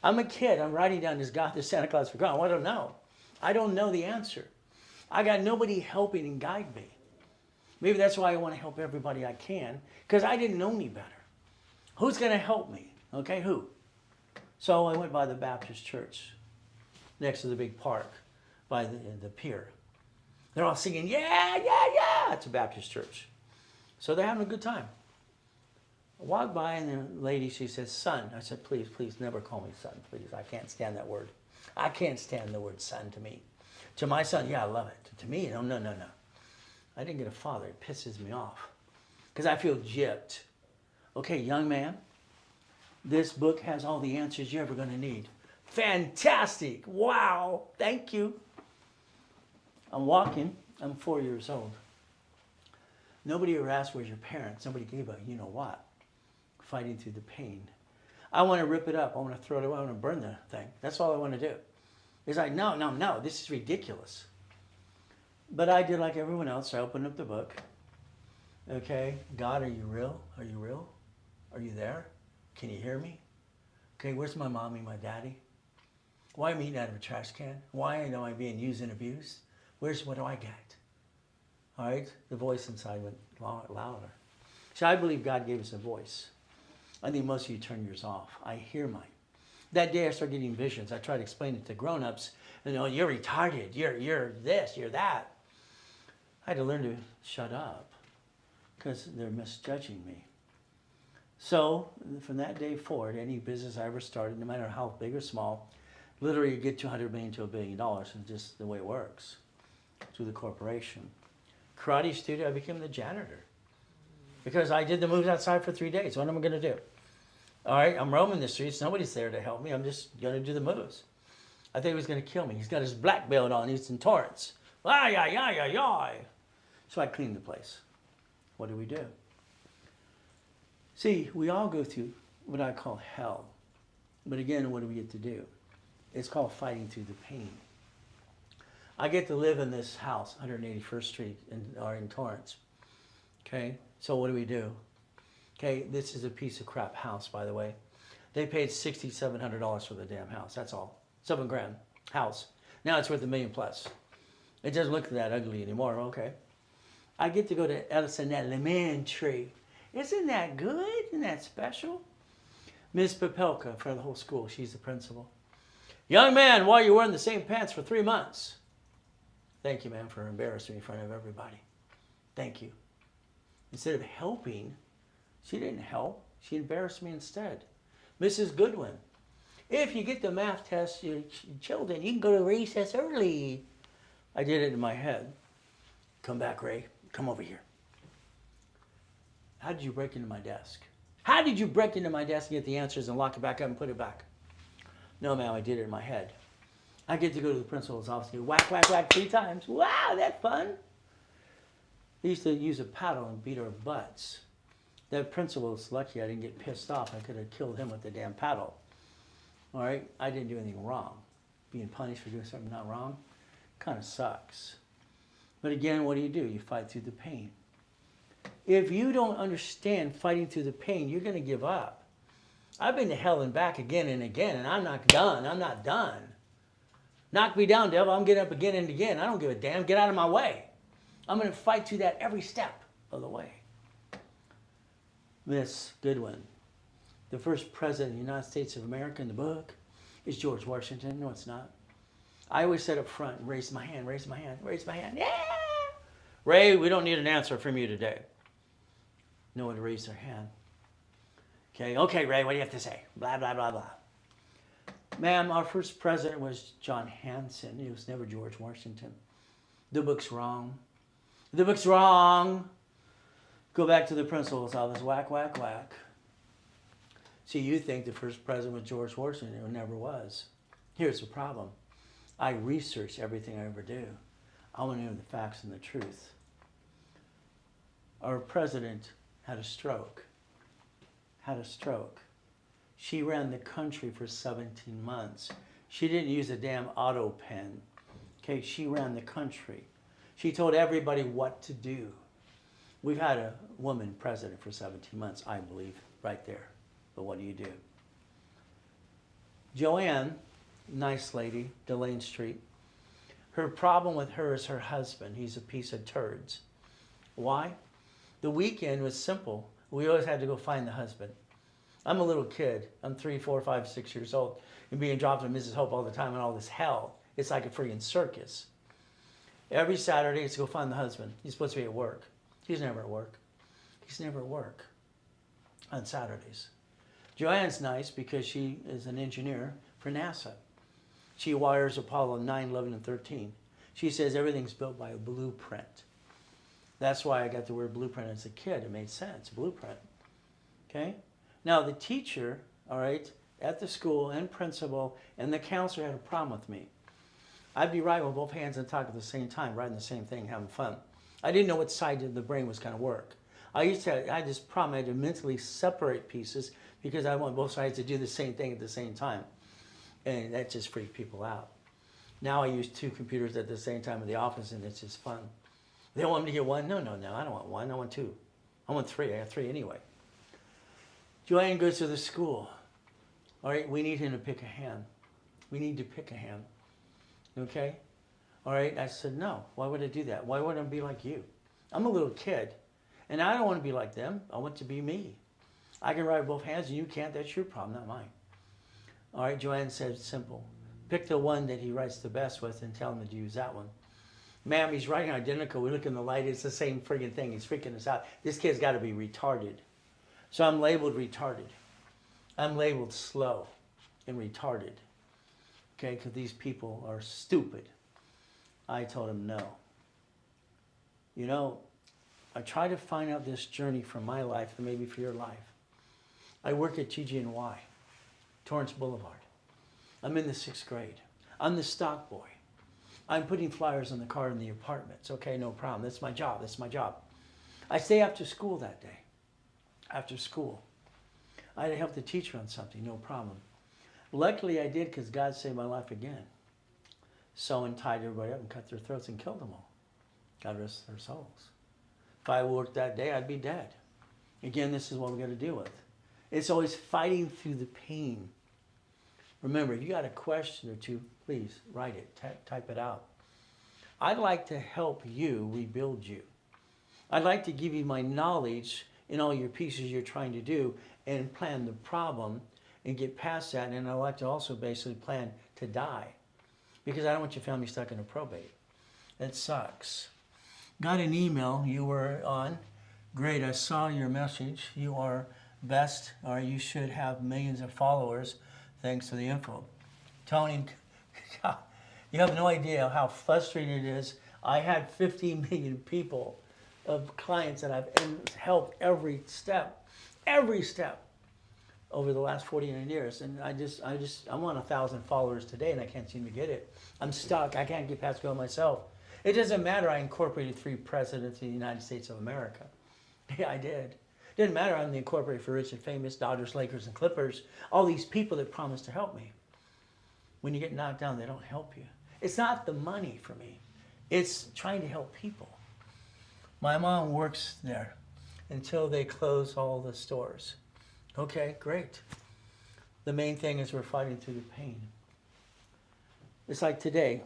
I'm a kid, I'm writing down, is God the Santa Claus for grown-ups? Well, I don't know. I don't know the answer. I got nobody helping and guide me. Maybe that's why I want to help everybody I can, because I didn't know any better. Who's going to help me? Okay, who? So I went by the Baptist church next to the big park by the pier. They're all singing, yeah, yeah, yeah. It's a Baptist church. So they're having a good time. I walked by and the lady, she says, son. I said, please, please never call me son, please. I can't stand that word. I can't stand the word son to me. To my son, yeah, I love it. To me, no, no, no, no. I didn't get a father. It pisses me off because I feel gypped. Okay, young man, this book has all the answers you're ever going to need. Fantastic. Wow. Thank you. I'm walking. I'm 4 years old. Nobody ever asked where's your parents. Nobody gave a you know what. Fighting through the pain. I want to rip it up. I want to throw it away. I want to burn the thing. That's all I want to do. It's like, no, this is ridiculous. But I did like everyone else. I opened up the book. Okay, God, are you real? Are you real? Are you there? Can you hear me? Okay, where's my mommy, my daddy? Why am I eating out of a trash can? Why am I being used and abused? What do I get? All right, the voice inside went louder. So I believe God gave us a voice. I think most of you turn yours off. I hear mine. That day I started getting visions. I tried to explain it to grown-ups. And, oh, you're retarded. You're this, you're that. I had to learn to shut up because they're misjudging me. So from that day forward, any business I ever started, no matter how big or small, literally you get $200 million to $1 billion. It's just the way it works through the corporation. Karate studio, I became the janitor because I did the moves outside for 3 days. What am I going to do? All right, I'm roaming the streets. Nobody's there to help me. I'm just going to do the moves. I think he was going to kill me. He's got his black belt on. He's in Torrance. Ay, ay, ay, ay, ay. So I cleaned the place. What do? See, we all go through what I call hell. But again, what do we get to do? It's called fighting through the pain. I get to live in this house, 181st Street in Torrance. Okay, so what do? Okay, this is a piece of crap house, by the way. They paid $6,700 for the damn house. That's all. $7,000 house. Now it's worth $1 million plus. It doesn't look that ugly anymore. Okay. I get to go to Edison Elementary. Isn't that good? Isn't that special? Miss Popelka for the whole school. She's the principal. Young man, why are you wearing the same pants for 3 months? Thank you, ma'am, for embarrassing me in front of everybody. Thank you. Instead of helping, she didn't help. She embarrassed me instead. Mrs. Goodwin, if you get the math test, your children, you can go to recess early. I did it in my head. Come back, Ray. Come over here. How did you break into my desk? How did you break into my desk and get the answers and lock it back up and put it back? No, ma'am, I did it in my head. I get to go to the principal's office and whack, whack, whack 3 times. Wow, that's fun. They used to use a paddle and beat our butts. That principal was lucky I didn't get pissed off. I could have killed him with the damn paddle. All right, I didn't do anything wrong. Being punished for doing something not wrong kind of sucks. But again, what do? You fight through the pain. If you don't understand fighting through the pain, you're going to give up. I've been to hell and back again and again, and I'm not done. I'm not done. Knock me down, devil. I'm getting up again and again. I don't give a damn. Get out of my way. I'm going to fight through that every step of the way. Miss Goodwin, the first president of the United States of America in the book is George Washington. No, it's not. I always sit up front and raise my hand, raise my hand, raise my hand. Yeah! Ray, we don't need an answer from you today. No one to raise their hand. Okay, Ray, what do you have to say? Blah, blah, blah, blah. Ma'am, our first president was John Hanson. It was never George Washington. The book's wrong. The book's wrong. Go back to the principal's office. Whack, whack, whack. See, you think the first president was George Washington. It never was. Here's the problem. I research everything I ever do. I want to know the facts and the truth. Our president had a stroke. She ran the country for 17 months. She didn't use a damn auto pen. Okay, she ran the country. She told everybody what to do. We've had a woman president for 17 months, I believe, right there. But what do? Joanne, nice lady, Delane Street. Her problem with her is her husband. He's a piece of turds. Why? The weekend was simple. We always had to go find the husband. I'm a little kid. I'm 3, 4, 5, 6 years old. And being dropped in Mrs. Hope all the time and all this hell. It's like a freaking circus. Every Saturday, it's to go find the husband. He's supposed to be at work. He's never at work. He's never at work on Saturdays. Joanne's nice because she is an engineer for NASA. She wires Apollo 9, 11, and 13. She says everything's built by a blueprint. That's why I got the word blueprint as a kid. It made sense, blueprint. Okay? Now, the teacher, all right, at the school and principal and the counselor had a problem with me. I'd be writing with both hands and talking at the same time, writing the same thing, having fun. I didn't know what side of the brain was going to work. I had this problem. I had to mentally separate pieces because I want both sides to do the same thing at the same time. And that just freaked people out. Now I use 2 computers at the same time in the office, and it's just fun. They want me to get 1? No, I don't want 1. I want 2. I want 3. I have 3 anyway. Joanne goes to the school. All right, we need him to pick a hand. We need to pick a hand. Okay? All right, I said, no. Why would I do that? Why wouldn't I be like you? I'm a little kid, and I don't want to be like them. I want to be me. I can write with both hands, and you can't. That's your problem, not mine. All right, Joanne said, simple. Pick the one that he writes the best with and tell him to use that one. Ma'am, he's writing identical. We look in the light. It's the same friggin' thing. He's freaking us out. This kid's got to be retarded. So I'm labeled retarded. I'm labeled slow and retarded. Okay, because these people are stupid. I told him no. You know, I try to find out this journey from my life and maybe for your life. I work at TG&Y, Torrance Boulevard. I'm in the 6th grade. I'm the stock boy. I'm putting flyers on the car in the apartments. Okay, no problem. That's my job. That's my job. I stay after school that day. After school. I had to help the teacher on something. No problem. Luckily, I did because God saved my life again. So and tied everybody up and cut their throats and killed them all. God rest their souls. If I worked that day, I'd be dead. Again, this is what we're going to deal with. It's always fighting through the pain. Remember, if you got a question or two, please write it, type it out. I'd like to help you rebuild you. I'd like to give you my knowledge in all your pieces you're trying to do and plan the problem and get past that. And I'd like to also basically plan to die because I don't want your family stuck in a probate. That sucks. Got an email you were on. Great, I saw your message. You are best, or you should have millions of followers. Thanks for the info. Tony, you have no idea how frustrating it is. I had 15 million people of clients that I've helped every step over the last 49 years. And I'm on 1,000 followers today and I can't seem to get it. I'm stuck. I can't get past going myself. It doesn't matter. I incorporated 3 presidents of the United States of America. Yeah, I did. Didn't matter. I'm the incorporated for rich and famous, Dodgers, Lakers, and Clippers. All these people that promised to help me. When you get knocked down, they don't help you. It's not the money for me. It's trying to help people. My mom works there until they close all the stores. Okay, great. The main thing is we're fighting through the pain. It's like today.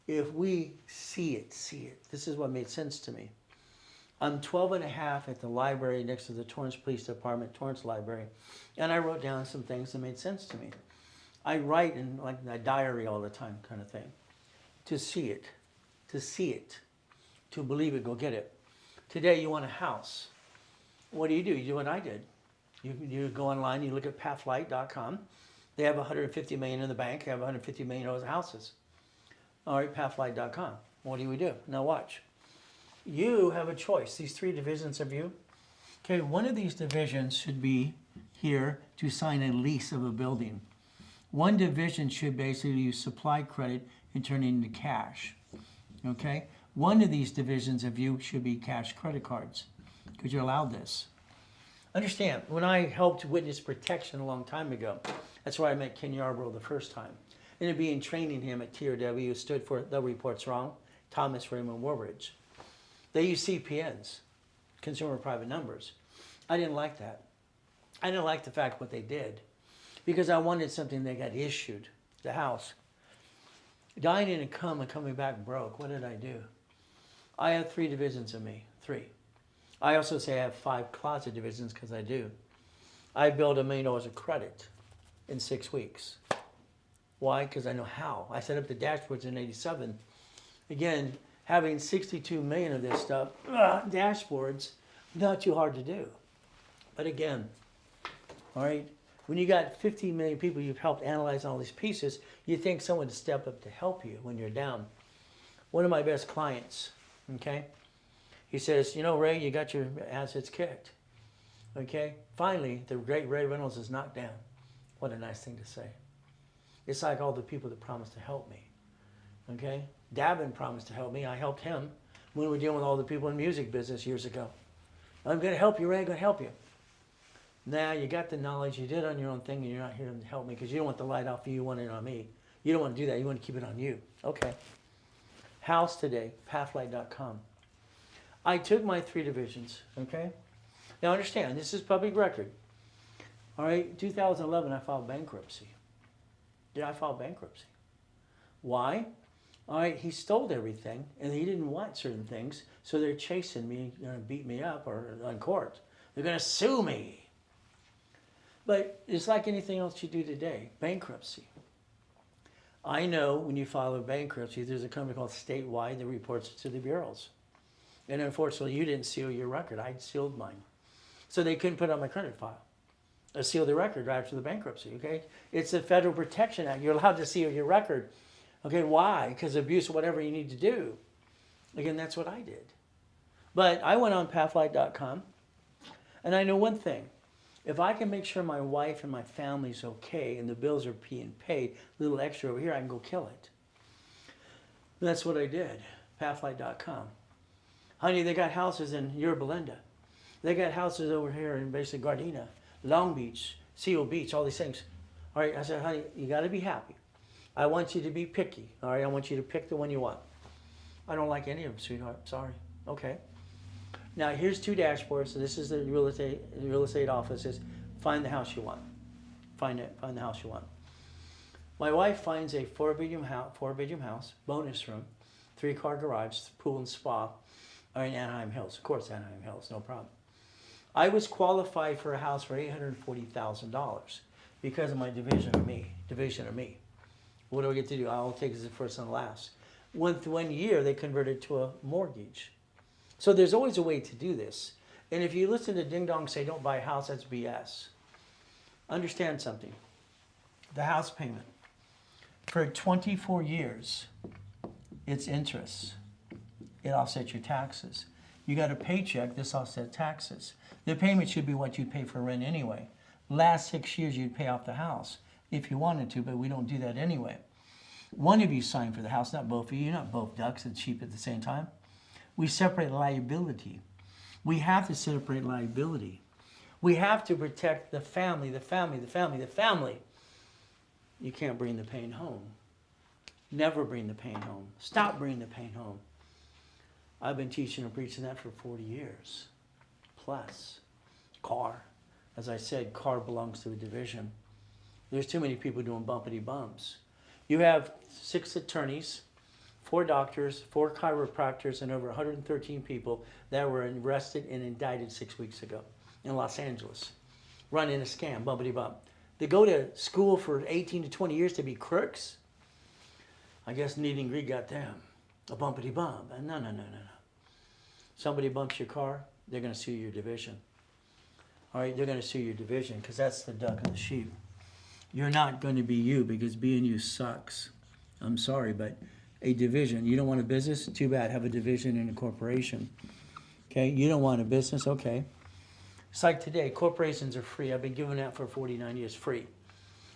If we see it. This is what made sense to me. I'm 12 and a half at the library next to the Torrance Police Department, Torrance Library, and I wrote down some things that made sense to me. I write in like a diary all the time kind of thing. To see it, to believe it, go get it. Today you want a house. What do? You do what I did. You go online, you look at pathlight.com. They have 150 million in the bank, they have 150 million of houses. All right, pathlight.com. What do we do? Now watch. You have a choice. These 3 divisions of you. Okay, one of these divisions should be here to sign a lease of a building. One division should basically use supply credit and turn it into cash. Okay? One of these divisions of you should be cash credit cards because you're allowed this. Understand, when I helped witness protection a long time ago, that's where I met Ken Yarbrough the first time. Ended up being training him at TRW, stood for The Report's Wrong, Thomas Raymond Woolridge. They use CPNs, consumer private numbers. I didn't like that. I didn't like the fact what they did because I wanted something that got issued, the house. Dying in a coma and coming back broke, what did I do? I have 3 divisions of me, 3. I also say I have 5 closet divisions because I do. I built $1 million of credit in 6 weeks. Why? Because I know how. I set up the dashboards in '87. Again, having 62 million of this stuff, dashboards, not too hard to do. But again, all right, when you got 15 million people you've helped analyze all these pieces, you think someone to step up to help you when you're down. One of my best clients, okay, he says, you know, Ray, you got your assets kicked. Okay, finally, the great Ray Reynolds is knocked down. What a nice thing to say. It's like all the people that promised to help me. Okay, Davin promised to help me. I helped him. when we were dealing with all the people in the music business years ago. I'm going to help you, Ray, I'm going to help you. Now you got the knowledge, you did on your own thing, and you're not here to help me because you don't want the light off you, you want it on me. You don't want to do that, you want to keep it on you. Okay. House today, pathlight.com. I took my 3 divisions, okay? Now understand, this is public record. All right, 2011, I filed bankruptcy. Yeah, I filed bankruptcy. Why? All right, he stole everything, and he didn't want certain things, so they're chasing me, going to beat me up or on court. They're going to sue me. But it's like anything else you do today, bankruptcy. I know when you file a bankruptcy, there's a company called Statewide that reports it to the bureaus. And unfortunately, you didn't seal your record. I'd sealed mine. So they couldn't put it on my credit file. I sealed the record right after the bankruptcy, okay? It's the Federal Protection Act. You're allowed to seal your record. Okay, why? Because abuse, whatever you need to do. Again, that's what I did. But I went on pathlight.com, and I know one thing. If I can make sure my wife and my family's okay and the bills are being paid, a little extra over here, I can go kill it. And that's what I did, pathlight.com. Honey, they got houses in Yorba Linda. They got houses over here in basically Gardena, Long Beach, Seal Beach, all these things. All right, I said, honey, you got to be happy. I want you to be picky. All right, I want you to pick the one you want. I don't like any of them, sweetheart. Sorry. Okay. Now here's 2 dashboards. So this is the real estate offices. Find the house you want. Find the house you want. My wife finds a 4-bedroom house, bonus room, 3-car garage, pool and spa, in Anaheim Hills. Of course, Anaheim Hills, no problem. I was qualified for a house for $840,000 because of my division of me. What do I get to do? I'll take it as the first and last. 1 year, they converted to a mortgage. So there's always a way to do this. And if you listen to Ding Dong say, don't buy a house, that's BS. Understand something. The house payment. For 24 years, it's interest. It offsets your taxes. You got a paycheck, this offsets taxes. The payment should be what you'd pay for rent anyway. Last 6 years, you'd pay off the house if you wanted to, but we don't do that anyway. One of you signed for the house, not both of you. You're not both ducks and sheep at the same time. We separate liability. We have to separate liability. We have to protect the family, the family, the family, the family. You can't bring the pain home. Never bring the pain home. Stop bringing the pain home. I've been teaching and preaching that for 40 years plus. Car. As I said, car belongs to a division. There's too many people doing bumpity bumps. You have 6 attorneys, 4 doctors, 4 chiropractors, and over 113 people that were arrested and indicted 6 weeks ago in Los Angeles. Running a scam, bumpity bump. They go to school for 18 to 20 years to be crooks. I guess Need and Greed got them. A bumpity bump. No. Somebody bumps your car, they're going to sue your division. All right, they're going to sue your division because that's the duck and the sheep. You're not going to be you because being you sucks. I'm sorry, but a division. You don't want a business? Too bad. Have a division in a corporation. Okay, you don't want a business? Okay. It's like today, corporations are free. I've been giving that for 49 years, free.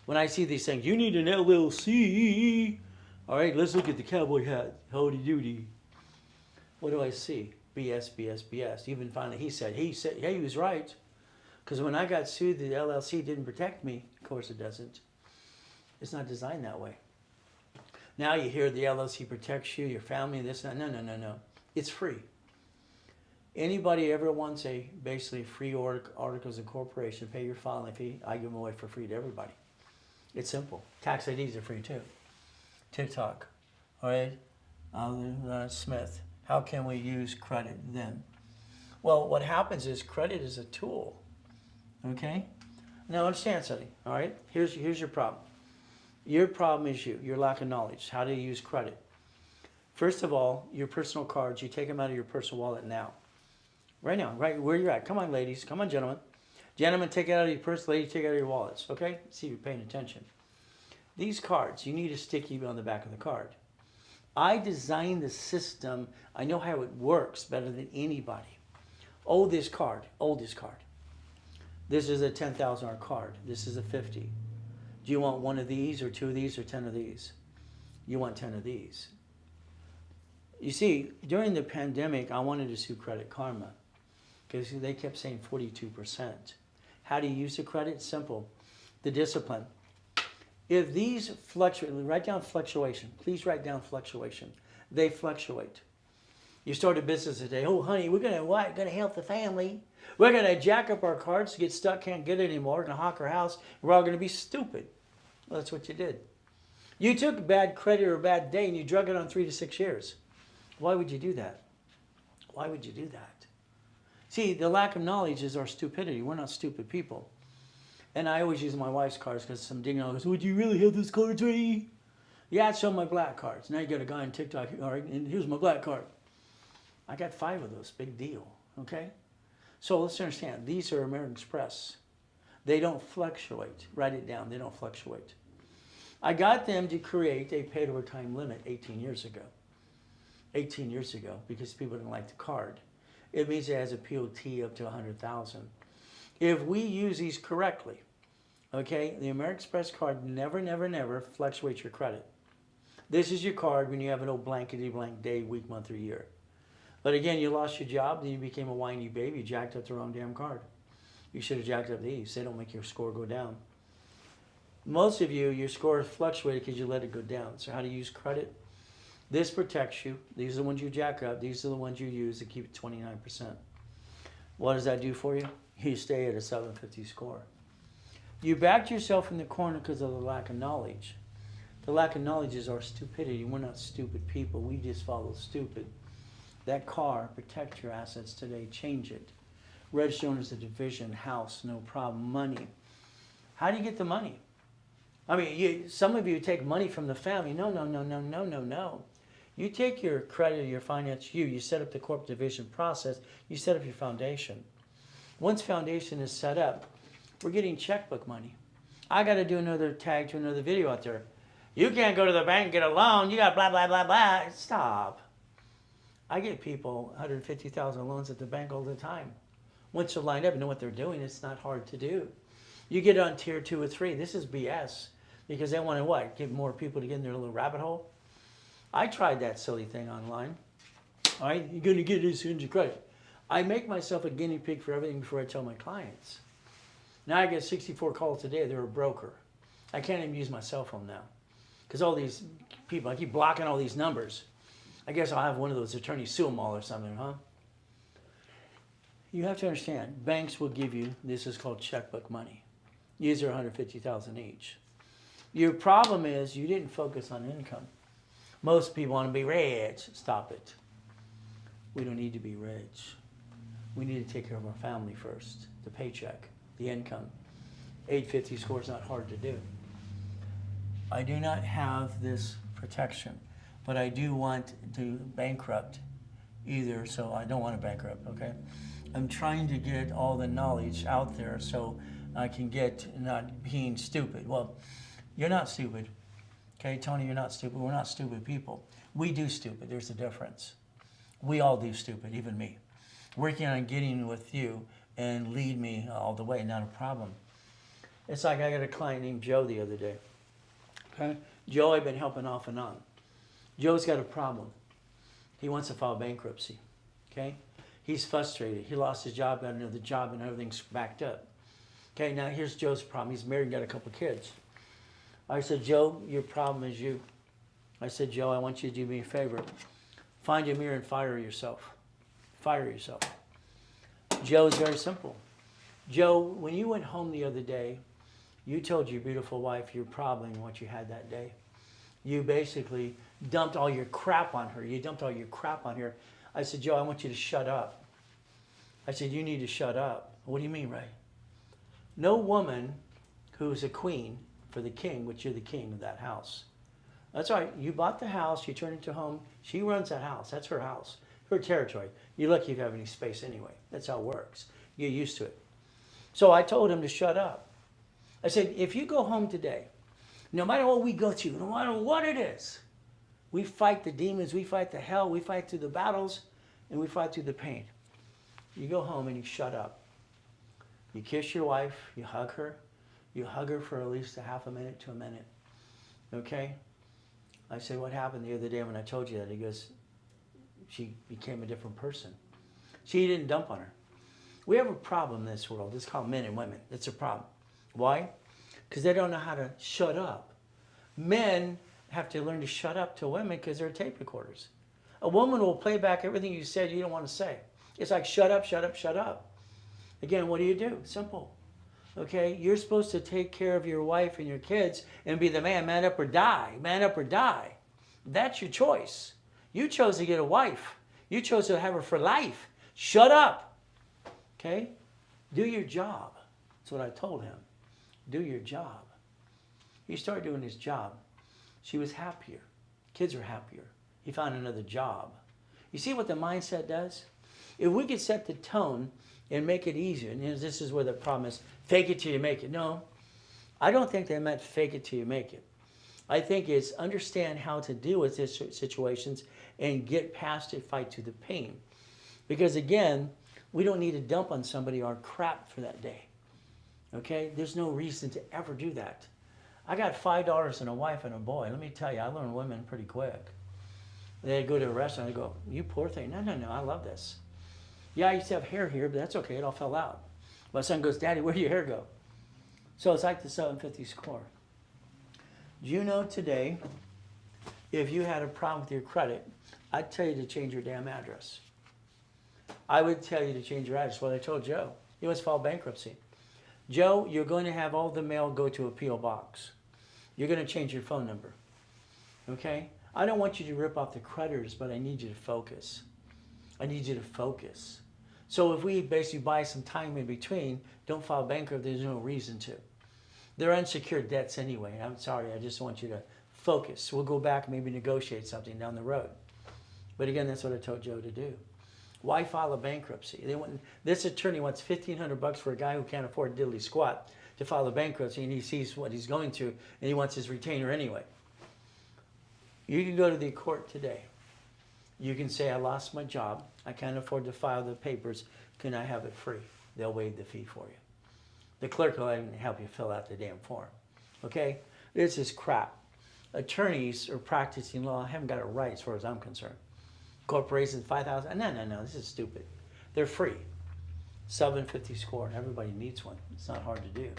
When I see these things, you need an LLC. All right, let's look at the cowboy hat. Howdy doody. What do I see? BS, BS, BS. Even finally he said, yeah, he was right. Because when I got sued, the LLC didn't protect me. Of course it doesn't. It's not designed that way. Now you hear the LLC protects you, your family, this, no. It's free. Anybody ever wants basically free articles of incorporation, pay your filing fee, I give them away for free to everybody. It's simple. Tax IDs are free too. TikTok, all right? Smith, how can we use credit then? Well, what happens is credit is a tool, okay? Now understand something, all right? Here's your problem. Your problem is your lack of knowledge, how to use credit. First of all, your personal cards, you take them out of your personal wallet now. Right now, right where you're at. Come on, ladies. Come on, gentlemen. Gentlemen, take it out of your purse. Ladies, take it out of your wallets, okay? See if you're paying attention. These cards, you need a sticky on the back of the card. I designed the system. I know how it works better than anybody. Oldest card. This is a $10,000 card. This is a 50. Do you want one of these or 2 of these or 10 of these? You want 10 of these. You see, during the pandemic, I wanted to sue Credit Karma because they kept saying 42%. How do you use the credit? Simple. The discipline. If these fluctuate, write down fluctuation. Please write down fluctuation. They fluctuate. You start a business today. Oh, honey, we're gonna help the family. We're gonna jack up our cards, get stuck, can't get it anymore. We're gonna hawk our house. We're all gonna be stupid. Well, that's what you did. You took bad credit or a bad day and you drug it on 3 to 6 years. Why would you do that? Why would you do that? See, the lack of knowledge is our stupidity. We're not stupid people. And I always use my wife's cards because some ding-dong goes, would you really have those cards, Ray? Yeah, I'd show my black cards. Now you got a guy on TikTok, all right, and here's my black card. I got 5 of those, big deal, okay? So let's understand, these are American Express. They don't fluctuate. Write it down, they don't fluctuate. I got them to create a paid overtime limit 18 years ago. 18 years ago, because people didn't like the card. It means it has a POT up to 100,000. If we use these correctly, okay, the American Express card never, never, never fluctuates your credit. This is your card when you have an old blankety blank day, week, month, or year. But again, you lost your job, then you became a whiny baby, you jacked up the wrong damn card. You should have jacked up these. They don't make your score go down. Most of you, your score fluctuated because you let it go down. So how do you use credit? This protects you. These are the ones you jack up. These are the ones you use to keep it 29%. What does that do for you? You stay at a 750 score. You backed yourself in the corner because of the lack of knowledge. The lack of knowledge is our stupidity. We're not stupid people. We just follow stupid. That car, protect your assets today. Change it. Register owners, a division, house, no problem. Money. How do you get the money? I mean, some of you take money from the family. No, no, no, no, no, no, no. You take your credit, your finance, you set up the corporate division process, you set up your foundation. Once foundation is set up, we're getting checkbook money. I got to do another tag to another video out there. You can't go to the bank and get a loan. You got blah, blah, blah, blah. Stop. I get people 150,000 loans at the bank all the time. Once you're lined up and know what they're doing, it's not hard to do. You get on tier 2 or 3. This is BS because they want to what? Get more people to get in their little rabbit hole? I tried that silly thing online. All right, you're going to get this into credit. I make myself a guinea pig for everything before I tell my clients. Now I get 64 calls a day. They're a broker. I can't even use my cell phone now because all these people, I keep blocking all these numbers. I guess I'll have one of those attorneys sue them all or something, huh? You have to understand, banks will give you, this is called checkbook money. These are 150,000 each. Your problem is you didn't focus on income. Most people want to be rich. Stop it. We don't need to be rich. We need to take care of our family first. The paycheck, the income. 850 score is not hard to do. I do not have this protection, but I do want to bankrupt either, so I don't want to bankrupt, okay? I'm trying to get all the knowledge out there so I can get not being stupid. Well, you're not stupid. Okay, Tony, you're not stupid. We're not stupid people. We do stupid. There's a difference. We all do stupid, even me. Working on getting with you and lead me all the way, not a problem. It's like I got a client named Joe the other day. Okay? Joe, I've been helping off and on. Joe's got a problem. He wants to file bankruptcy. Okay? He's frustrated. He lost his job, got another job, and everything's backed up. Okay, now here's Joe's problem. He's married and got a couple kids. I said, Joe, your problem is you. I said, Joe, I want you to do me a favor. Find a mirror and fire yourself. Fire yourself. Joe is very simple. Joe, when you went home the other day, you told your beautiful wife your problem and what you had that day. You basically dumped all your crap on her. You dumped all your crap on her. I said, Joe, I want you to shut up. I said, you need to shut up. What do you mean, Ray? No woman who is a queen for the king, which you're the king of that house. That's right. You bought the house. You turned it into a home. She runs that house. That's her house, her territory. You're lucky if you have any space anyway. That's how it works. You're used to it. So I told him to shut up. I said, if you go home today, no matter what we go through, no matter what it is, we fight the demons, we fight the hell, we fight through the battles, and we fight through the pain. You go home and you shut up. You kiss your wife, you hug her for at least a half a minute to a minute. Okay? I said, what happened the other day when I told you that? He goes, she became a different person. She didn't dump on her. We have a problem in this world. It's called men and women. It's a problem. Why? Because they don't know how to shut up. Men have to learn to shut up to women because they're tape recorders. A woman will play back everything you said you don't want to say. It's like, shut up, shut up, shut up. Again, what do? Simple. Okay, you're supposed to take care of your wife and your kids and be the man, man up or die, man up or die. That's your choice. You chose to get a wife. You chose to have her for life. Shut up. Okay? Do your job. That's what I told him. Do your job. He started doing his job. She was happier. Kids are happier. He found another job. You see what the mindset does? If we could set the tone and make it easier, and this is where the problem is, fake it till you make it. No, I don't think they meant fake it till you make it. I think it's understand how to deal with these situations and get past it, fight through the pain. Because again, we don't need to dump on somebody our crap for that day. Okay? There's no reason to ever do that. I got $5 and a wife and a boy. Let me tell you, I learned women pretty quick. They go to a restaurant and they go, you poor thing. No, I love this. Yeah, I used to have hair here, but that's okay. It all fell out. My son goes, Daddy, where did your hair go? So it's like the 750 score. Do you know today, if you had a problem with your credit, I'd tell you to change your damn address. I would tell you to change your address. Well, I told Joe. He wants to file bankruptcy. Joe, you're going to have all the mail go to a P.O. box. You're going to change your phone number. Okay? I don't want you to rip off the creditors, but I need you to focus. I need you to focus. So if we basically buy some time in between, don't file bankruptcy, there's no reason to. They're unsecured debts anyway. I'm sorry, I just want you to focus. We'll go back and maybe negotiate something down the road. But again, that's what I told Joe to do. Why file a bankruptcy? This attorney wants $1,500 for a guy who can't afford diddly squat to file a bankruptcy, and he sees what he's going to, and he wants his retainer anyway. You can go to the court today. You can say, I lost my job. I can't afford to file the papers. Can I have it free? They'll waive the fee for you. The clerk will even help you fill out the damn form. Okay? This is crap. Attorneys are practicing law. Haven't got it right as far as I'm concerned. Corporations, 5,000. No. This is stupid. They're free. 750 score. Everybody needs one. It's not hard to do.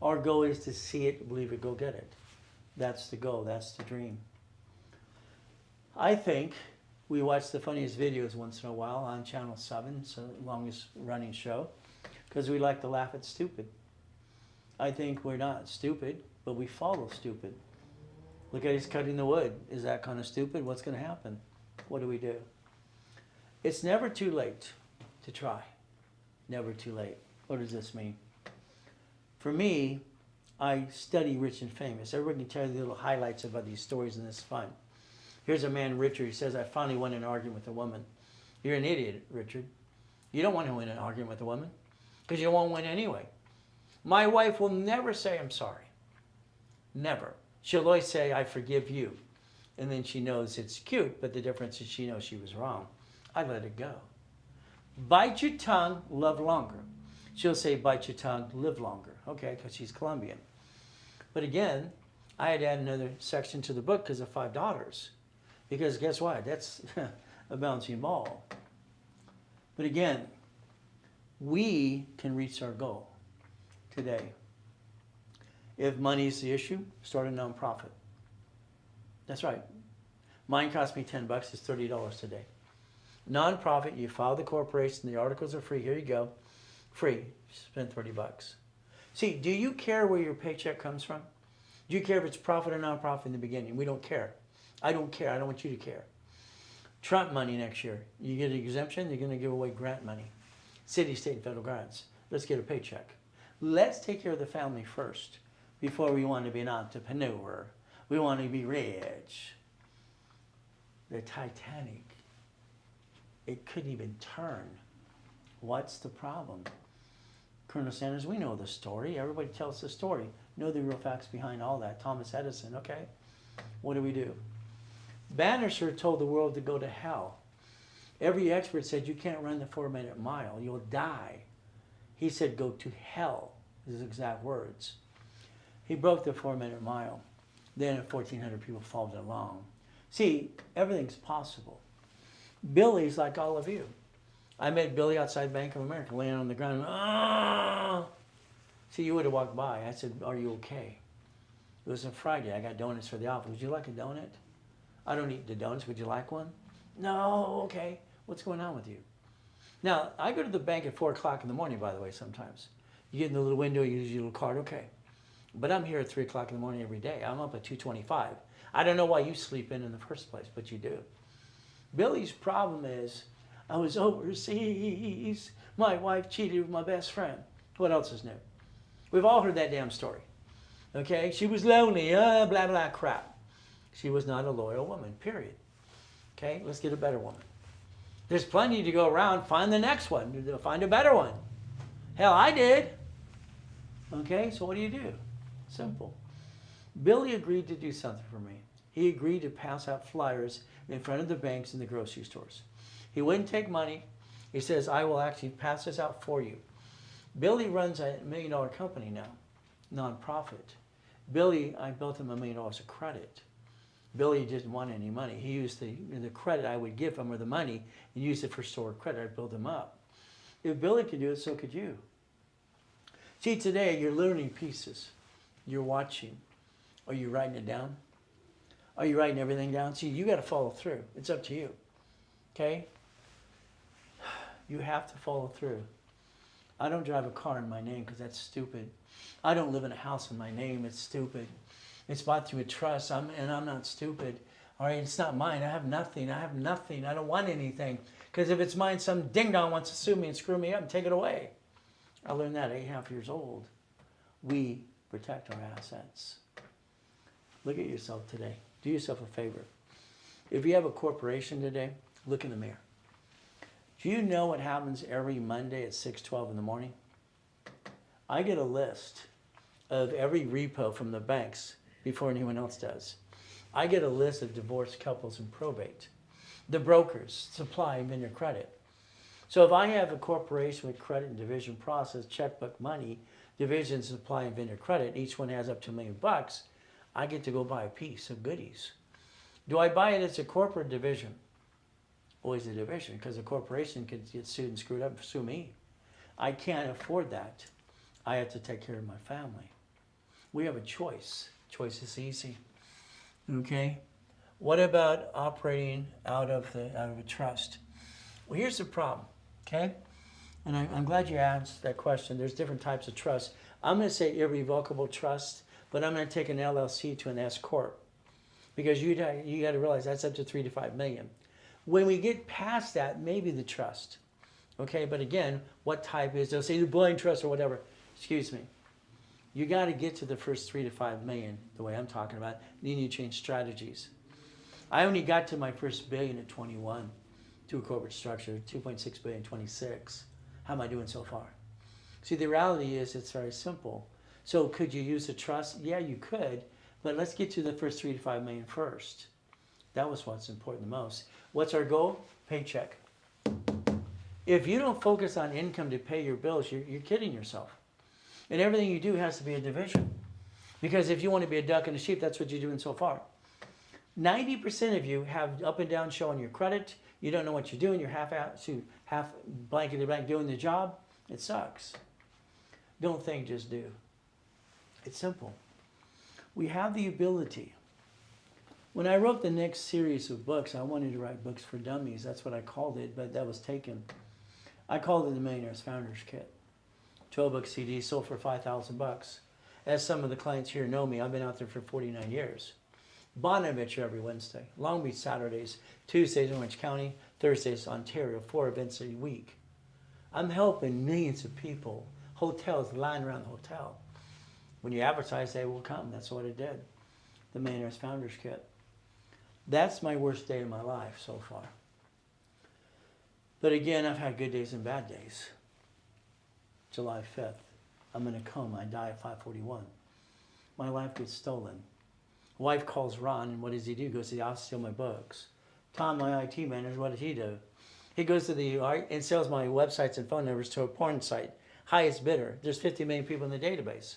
Our goal is to see it, believe it, go get it. That's the goal. That's the dream. I think we watch the funniest videos once in a while on Channel 7. It's the longest running show. Because we like to laugh at stupid. I think we're not stupid, but we follow stupid. Look at us cutting the wood. Is that kind of stupid? What's going to happen? What do we do? It's never too late to try. Never too late. What does this mean? For me, I study Rich and Famous. Everybody can tell you the little highlights about these stories, and it's fun. Here's a man, Richard. He says, I finally won an argument with a woman. You're an idiot, Richard. You don't want to win an argument with a woman because you won't win anyway. My wife will never say, I'm sorry. Never. She'll always say, I forgive you. And then she knows it's cute, but the difference is she knows she was wrong. I let it go. Bite your tongue, love longer. She'll say, bite your tongue, live longer. Okay, because she's Colombian. But again, I had to add another section to the book because of 5 daughters. Because guess what? That's a bouncing ball. But again, we can reach our goal today. If money is the issue, start a nonprofit. That's right. Mine cost me $10. It's $30 today. Nonprofit, you file the corporation, the articles are free. Here you go. Free. Spend $30. See, do you care where your paycheck comes from? Do you care if it's profit or nonprofit in the beginning? We don't care. I don't care. I don't want you to care. Trump money next year. You get an exemption, they're going to give away grant money. City, state, and federal grants. Let's get a paycheck. Let's take care of the family first before we want to be an entrepreneur. We want to be rich. The Titanic, it couldn't even turn. What's the problem? Colonel Sanders, we know the story. Everybody tells the story. Know the real facts behind all that. Thomas Edison, okay? What do? Bannister told the world to go to hell. Every expert said you can't run the 4-minute mile. You'll die. He said go to hell, his exact words. He broke the 4-minute mile. Then 1,400 people followed along. See, everything's possible. Billy's like all of you. I met Billy outside Bank of America, laying on the ground. Oh! See, you would have walked by. I said, are you okay? It was a Friday. I got donuts for the office. Would you like a donut? I don't eat the donuts. Would you like one? No, okay. What's going on with you? Now, I go to the bank at 4 o'clock in the morning, by the way, sometimes. You get in the little window, you use your little card, okay. But I'm here at 3 o'clock in the morning every day. I'm up at 2:25. I don't know why you sleep in the first place, but you do. Billy's problem is, I was overseas. My wife cheated with my best friend. What else is new? We've all heard that damn story. Okay? She was lonely, blah, blah, crap. She was not a loyal woman, period. Okay? Let's get a better woman. There's plenty to go around. Find the next one. Find a better one. Hell, I did. Okay? So what do? Simple. Billy agreed to do something for me. He agreed to pass out flyers in front of the banks and the grocery stores. He wouldn't take money. He says, I will actually pass this out for you. Billy runs a $1 million company now, nonprofit. Billy, I built him $1 million of credit. Billy didn't want any money. He used the credit I would give him, or the money, and used it for store credit. I built him up. If Billy could do it, so could you. See, today you're learning pieces. You're watching. Are you writing it down? Are you writing everything down? See, you got to follow through. It's up to you. Okay? You have to follow through. I don't drive a car in my name because that's stupid. I don't live in a house in my name. It's stupid. It's bought through a trust, and I'm not stupid. All right, it's not mine. I have nothing. I have nothing. I don't want anything. Because if it's mine, some ding-dong wants to sue me and screw me up and take it away. I learned that at 8.5 years old. We protect our assets. Look at yourself today. Do yourself a favor. If you have a corporation today, look in the mirror. Do you know what happens every Monday at 6:12 in the morning? I get a list of every repo from the banks before anyone else does. I get a list of divorced couples in probate. The brokers, supply, and vendor credit. So if I have a corporation with credit and division process, checkbook money, division, supply, and vendor credit, each one has up to $1 million, I get to go buy a piece of goodies. Do I buy it as a corporate division? Always a division, because a corporation could get sued and screwed up and sue me. I can't afford that. I have to take care of my family. We have a choice. Choice is easy. Okay? What about operating out of a trust? Well, here's the problem, okay? And I'm glad you asked that question. There's different types of trust. I'm going to say irrevocable trust, but I'm going to take an LLC to an S corp, because you got to realize that's up to 3 to 5 million. When we get past that, maybe the trust. Okay, but again, what type is? They'll say the blind trust or whatever. Excuse me. You got to get to the first 3 to 5 million, the way I'm talking about. Then you change strategies. I only got to my first billion at 21 to a corporate structure, 2.6 billion, 26. How am I doing so far? See, the reality is it's very simple. So could you use a trust? Yeah, you could, but let's get to the first 3 to 5 million first. That was what's important the most. What's our goal? Paycheck. If you don't focus on income to pay your bills, you're kidding yourself. And everything you do has to be a division. Because if you want to be a duck and a sheep, that's what you're doing so far. 90% of you have up and down show on your credit. You don't know what you're doing. You're half blankety blank doing the job. It sucks. Don't think, just do. It's simple. We have the ability. When I wrote the next series of books, I wanted to write books for dummies. That's what I called it, but that was taken. I called it the Millionaire's Founders Kit. 12-book CD, sold for $5,000. As some of the clients here know me, I've been out there for 49 years. Bonaventure every Wednesday. Long Beach Saturdays. Tuesdays in Orange County. Thursdays Ontario. 4 events a week. I'm helping millions of people. Hotels, lying around the hotel. When you advertise, they will come. That's what it did. The Millionaire's Founders Kit. That's my worst day of my life so far. But again, I've had good days and bad days. July 5th, I'm in a coma. I die at 5:41. My life gets stolen. Wife calls Ron, and what does he do? Goes to the office to steal my books. Tom, my IT manager, what does he do? He goes to the and sells my websites and phone numbers to a porn site. Highest bidder. There's 50 million people in the database.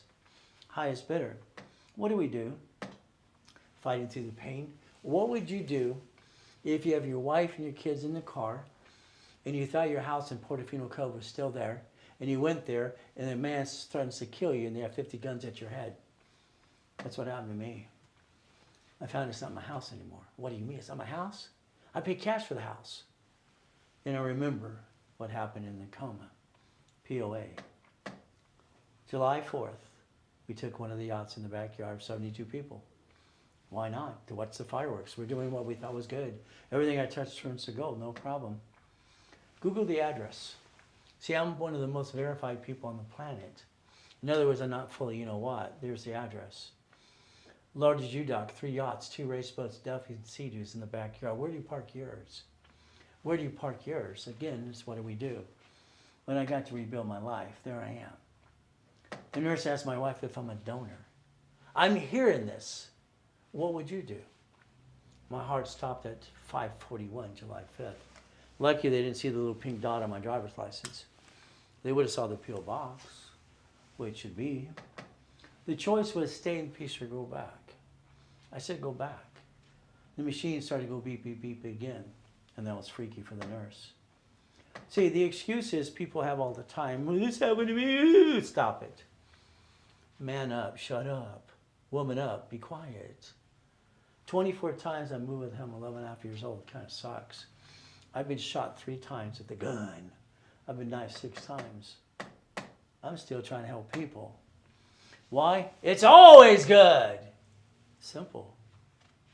Highest bidder. What do? Fighting through the pain. What would you do If you have your wife and your kids in the car, and you thought your house in Portofino Cove was still there, and you went there, and a man threatens to kill you, and they have 50 guns at your head. That's what happened to me. I found it's not my house anymore. What do you mean? It's not my house? I paid cash for the house. And I remember what happened in the coma. POA. July 4th, we took one of the yachts in the backyard of 72 people. Why not? To watch the fireworks. We're doing what we thought was good. Everything I touched turns to gold, no problem. Google the address. See, I'm one of the most verified people on the planet. In other words, I'm not fully, you know what. There's the address. Largest U-Dock, 3 yachts, 2 race boats, Duffy and Sea-Doos in the backyard. Where do you park yours? Where do you park yours? Again, it's what do we do? When I got to rebuild my life, there I am. The nurse asked my wife if I'm a donor. I'm hearing this. What would you do? My heart stopped at 5:41, July 5th. Lucky they didn't see the little pink dot on my driver's license. They would have saw the P.O. box, where it should be. The choice was stay in peace or go back. I said go back. The machine started to go beep, beep, beep again. And that was freaky for the nurse. See, the excuse is people have all the time. Well, this happened to me. Stop it. Man up, shut up. Woman up, be quiet. 24 times I moved with him, 11 and a half years old. It kind of sucks. I've been shot 3 times with a gun. I've been knifed 6 times. I'm still trying to help people. Why? It's always good. Simple.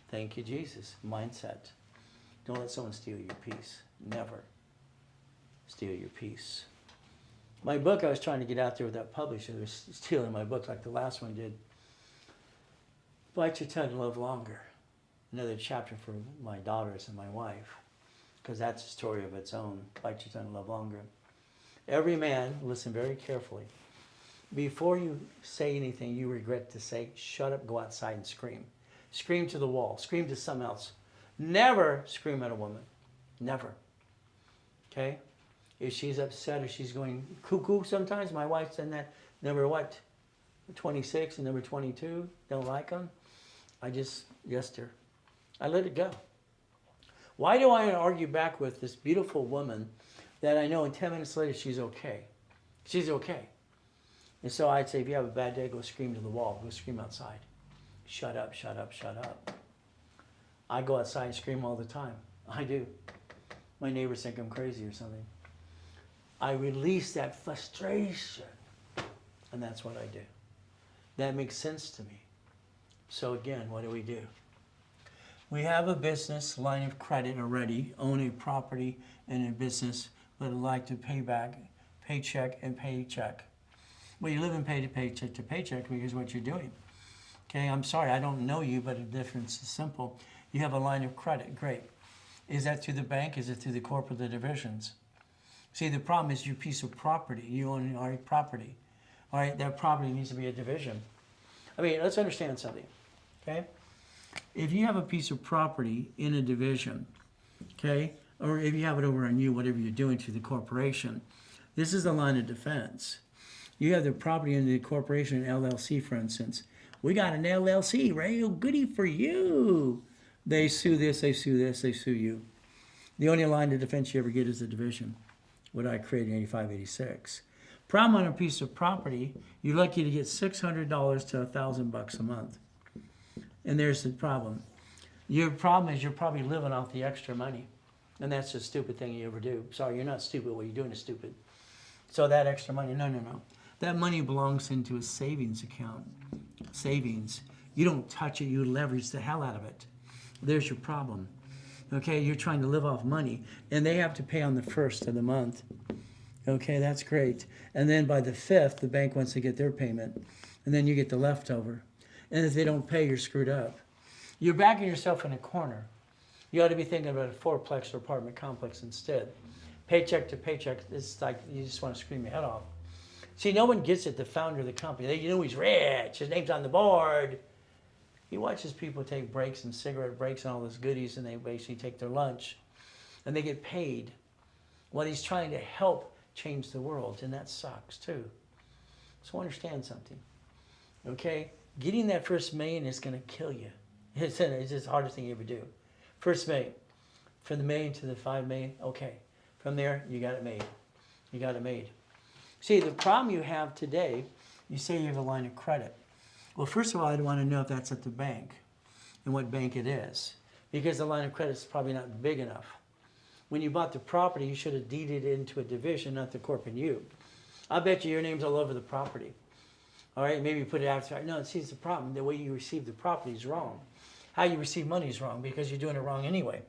Thank you, Jesus. Mindset. Don't let someone steal your peace. Never steal your peace. My book, I was trying to get out there with that publisher. They were stealing my book like the last one did. Bite Your Tongue and Love Longer. Another chapter for my daughters and my wife, because that's a story of its own. Bite Your Tongue and Love Longer. Every man, listen very carefully. Before you say anything you regret to say, shut up, go outside and scream. Scream to the wall. Scream to someone else. Never scream at a woman. Never. Okay? If she's upset or she's going cuckoo sometimes, my wife's done that. Number what? 26 and number 22. Don't like them. I just yesed her. I let it go. Why do I argue back with this beautiful woman that I know in 10 minutes later she's okay? She's okay. And so I'd say, if you have a bad day, go scream to the wall. Go scream outside. Shut up, shut up, shut up. I go outside and scream all the time. I do. My neighbors think I'm crazy or something. I release that frustration. And that's what I do. That makes sense to me. So again, what do? We have a business line of credit already, own a property and a business, but would like to pay back paycheck and paycheck. Well, you live in paycheck to paycheck because what you're doing. Okay, I'm sorry, I don't know you, but the difference is simple. You have a line of credit, great. Is that through the bank? Is it through the corporate or the divisions? See, the problem is your piece of property. You own our property. All right, that property needs to be a division. I mean, let's understand something, okay? If you have a piece of property in a division, okay, or if you have it over on you, whatever you're doing to the corporation, this is the line of defense. You have the property in the corporation, LLC, for instance. We got an LLC, right? Oh, goody for you. They sue this, they sue this, they sue you. The only line of defense you ever get is the division, what I created in 85, 86. Problem on a piece of property, you're lucky to get $600 to $1,000 a month. And there's the problem. Your problem is you're probably living off the extra money. And that's the stupid thing you ever do. Sorry, you're not stupid. What you're doing is stupid. So that extra money, no. That money belongs into a savings account. Savings. You don't touch it. You leverage the hell out of it. There's your problem. Okay, you're trying to live off money. And they have to pay on the 1st of the month. Okay, that's great. And then by the 5th, the bank wants to get their payment. And then you get the leftover. And if they don't pay, you're screwed up. You're backing yourself in a corner. You ought to be thinking about a fourplex or apartment complex instead. Paycheck to paycheck, it's like you just want to scream your head off. See, no one gets it, the founder of the company. You know he's rich, his name's on the board. He watches people take breaks and cigarette breaks and all those goodies, and they basically take their lunch. And they get paid while he's trying to help change the world, and that sucks too. So understand something, okay? Getting that first $1 million is going to kill you. It's the hardest thing you ever do. First $1 million. From the million to the 5 million, okay. From there, you got it made. You got it made. See, the problem you have today, you say you have a line of credit. Well, first of all, I'd want to know if that's at the bank and what bank it is, because the line of credit is probably not big enough. When you bought the property, you should have deeded it into a division, not the corporate you. I bet you your name's all over the property. All right, maybe you put it outside. No, see, it's the problem. The way you receive the property is wrong. How you receive money is wrong because you're doing it wrong anyway.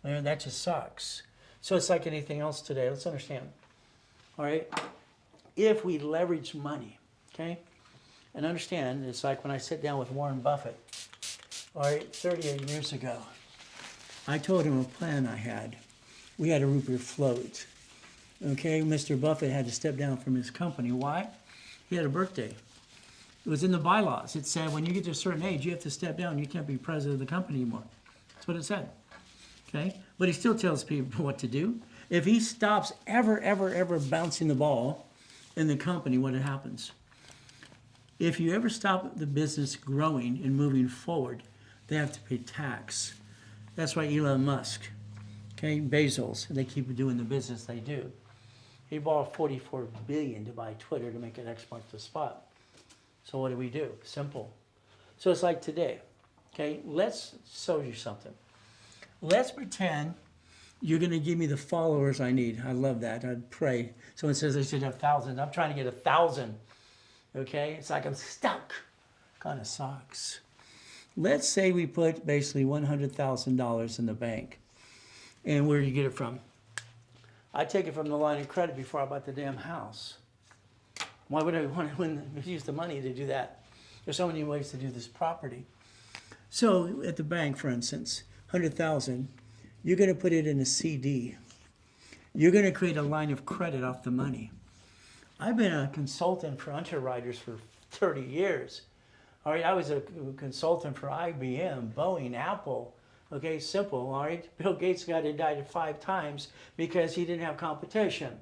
And that just sucks. So it's like anything else today. Let's understand. All right, if we leverage money, okay, and understand, it's like when I sit down with Warren Buffett, all right, 38 years ago, I told him a plan I had. We had a root beer float. Okay, Mr. Buffett had to step down from his company. Why? He had a birthday. It was in the bylaws. It said when you get to a certain age, you have to step down. You can't be president of the company anymore. That's what it said. Okay, but he still tells people what to do. If he stops ever bouncing the ball in the company, what happens? If you ever stop the business growing and moving forward, they have to pay tax. That's why Elon Musk, okay, Bezos, they keep doing the business they do. He borrowed $44 billion to buy Twitter to make it X marks the spot. So what do? Simple. So it's like today, okay, let's show you something. Let's pretend you're going to give me the followers I need. I love that. I'd pray. Someone says they should have 1,000. I'm trying to get 1,000. Okay? It's like I'm stuck. Kind of sucks. Let's say we put basically $100,000 in the bank. And where do you get it from? I take it from the line of credit before I bought the damn house. Why would I want to use the money to do that? There's so many ways to do this property. So at the bank, for instance, 100,000, you're going to put it in a CD. You're going to create a line of credit off the money. I've been a consultant for underwriters for 30 years. All right, I was a consultant for IBM, Boeing, Apple. Okay, simple, all right? Bill Gates got indicted 5 times because he didn't have competition.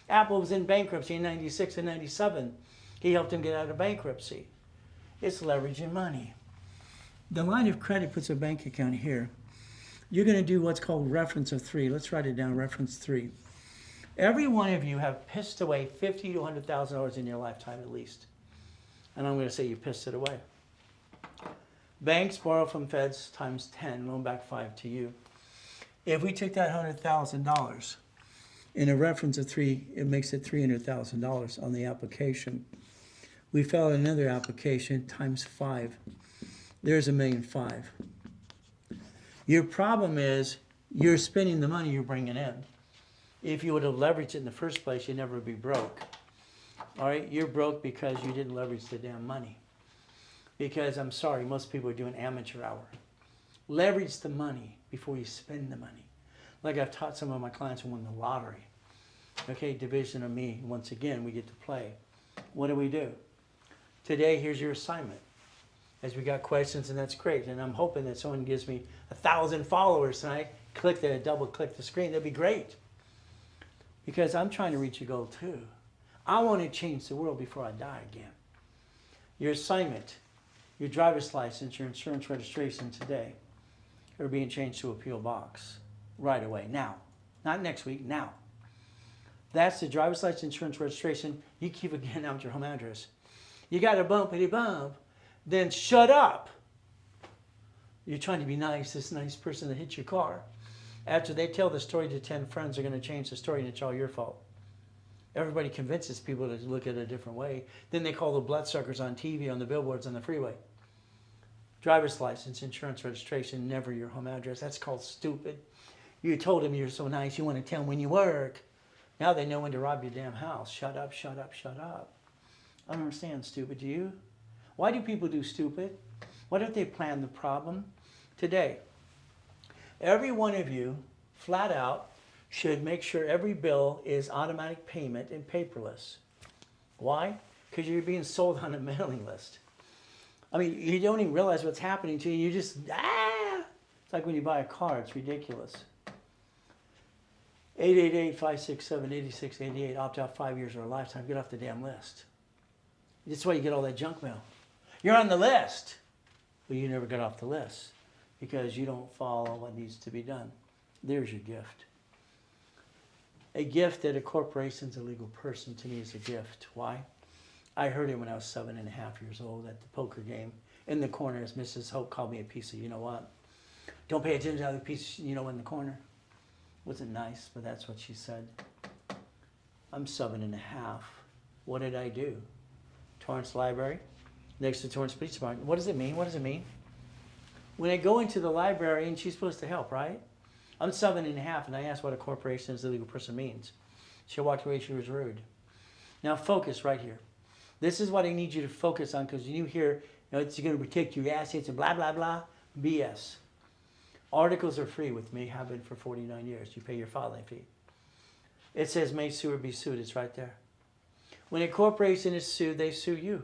Apple was in bankruptcy in 96 and 97. He helped him get out of bankruptcy. It's leveraging money. The line of credit puts a bank account here. You're going to do what's called reference of 3. Let's write it down, reference 3. Every one of you have pissed away $50,000 to $100,000 in your lifetime at least. And I'm going to say you pissed it away. Banks borrow from feds times 10, loan back 5 to you. If we took that $100,000 in a reference of 3, it makes it $300,000 on the application. We fill out another application times 5. There's $1,000,005. Your problem is you're spending the money you're bringing in. If you would have leveraged it in the first place, you'd never be broke. All right, you're broke because you didn't leverage the damn money. Because I'm sorry, most people are doing amateur hour. Leverage the money before you spend the money. Like I've taught some of my clients who won the lottery. Okay, division of me. Once again, we get to play. What do? Today, here's your assignment. As we got questions, and that's great. And I'm hoping that someone gives me 1,000 followers tonight. Double click the screen. That'd be great. Because I'm trying to reach a goal too. I want to change the world before I die again. Your assignment, your driver's license, your insurance registration today are being changed to a P.O. box right away, now. Not next week, now. That's the driver's license, insurance registration. You keep getting out your home address. You got a bumpity bump, then shut up. You're trying to be nice, this nice person that hit your car. After they tell the story to 10 friends, they're going to change the story and it's all your fault. Everybody convinces people to look at it a different way. Then they call the bloodsuckers on TV, on the billboards, on the freeway. Driver's license, insurance registration, never your home address. That's called stupid. You told them you're so nice, you want to tell them when you work. Now they know when to rob your damn house. Shut up, shut up, shut up. I don't understand stupid, do you? Why do people do stupid? Why don't they plan the problem? Today, every one of you, flat out, should make sure every bill is automatic payment and paperless. Why? Because you're being sold on a mailing list. I mean, you don't even realize what's happening to you. You just, It's like when you buy a car, it's ridiculous. 888-567-8688, opt out 5 years or a lifetime. Get off the damn list. That's why you get all that junk mail. You're on the list. But you never got off the list because you don't follow what needs to be done. There's your gift. A gift that a corporation's a legal person to me is a gift. Why? I heard it when I was 7.5 years old at the poker game. In the corner, as Mrs. Hope called me a piece of, you know what? Don't pay attention to the piece, you know, in the corner. Wasn't nice, but that's what she said. I'm 7.5. What did I do? Torrance Library, next to Torrance Police Department. What does it mean? What does it mean? When I go into the library, and she's supposed to help, right? I'm 7.5, and I asked what a corporation as a legal person means. She walked away, she was rude. Now focus right here. This is what I need you to focus on, because you hear, you know, it's going to protect your assets and blah, blah, blah. BS. Articles are free with me, have been for 49 years. You pay your filing fee. It says may sue or be sued. It's right there. When a corporation is sued, they sue you.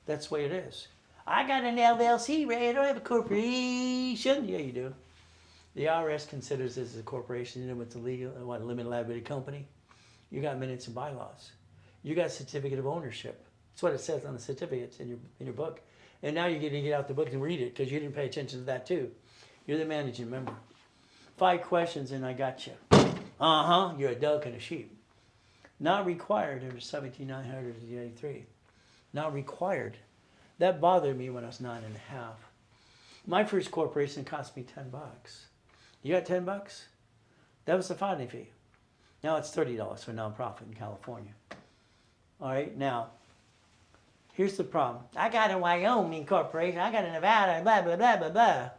That's the way it is. I got an LLC, Ray. I don't have a corporation. Yeah, you do. The IRS considers this as a corporation. You know what's a legal, what, limited liability company? You got minutes and bylaws. You got certificate of ownership. That's what it says on the certificates in your book. And now you're going to get out the book and read it because you didn't pay attention to that too. You're the managing member. 5 questions and I got you. You're a duck and a sheep. Not required under 17,983. Not required. That bothered me when I was 9.5. My first corporation cost me $10. You got $10? That was the filing fee. Now it's $30 for a nonprofit in California. All right, now, here's the problem. I got a Wyoming corporation. I got a Nevada, blah, blah, blah, blah, blah.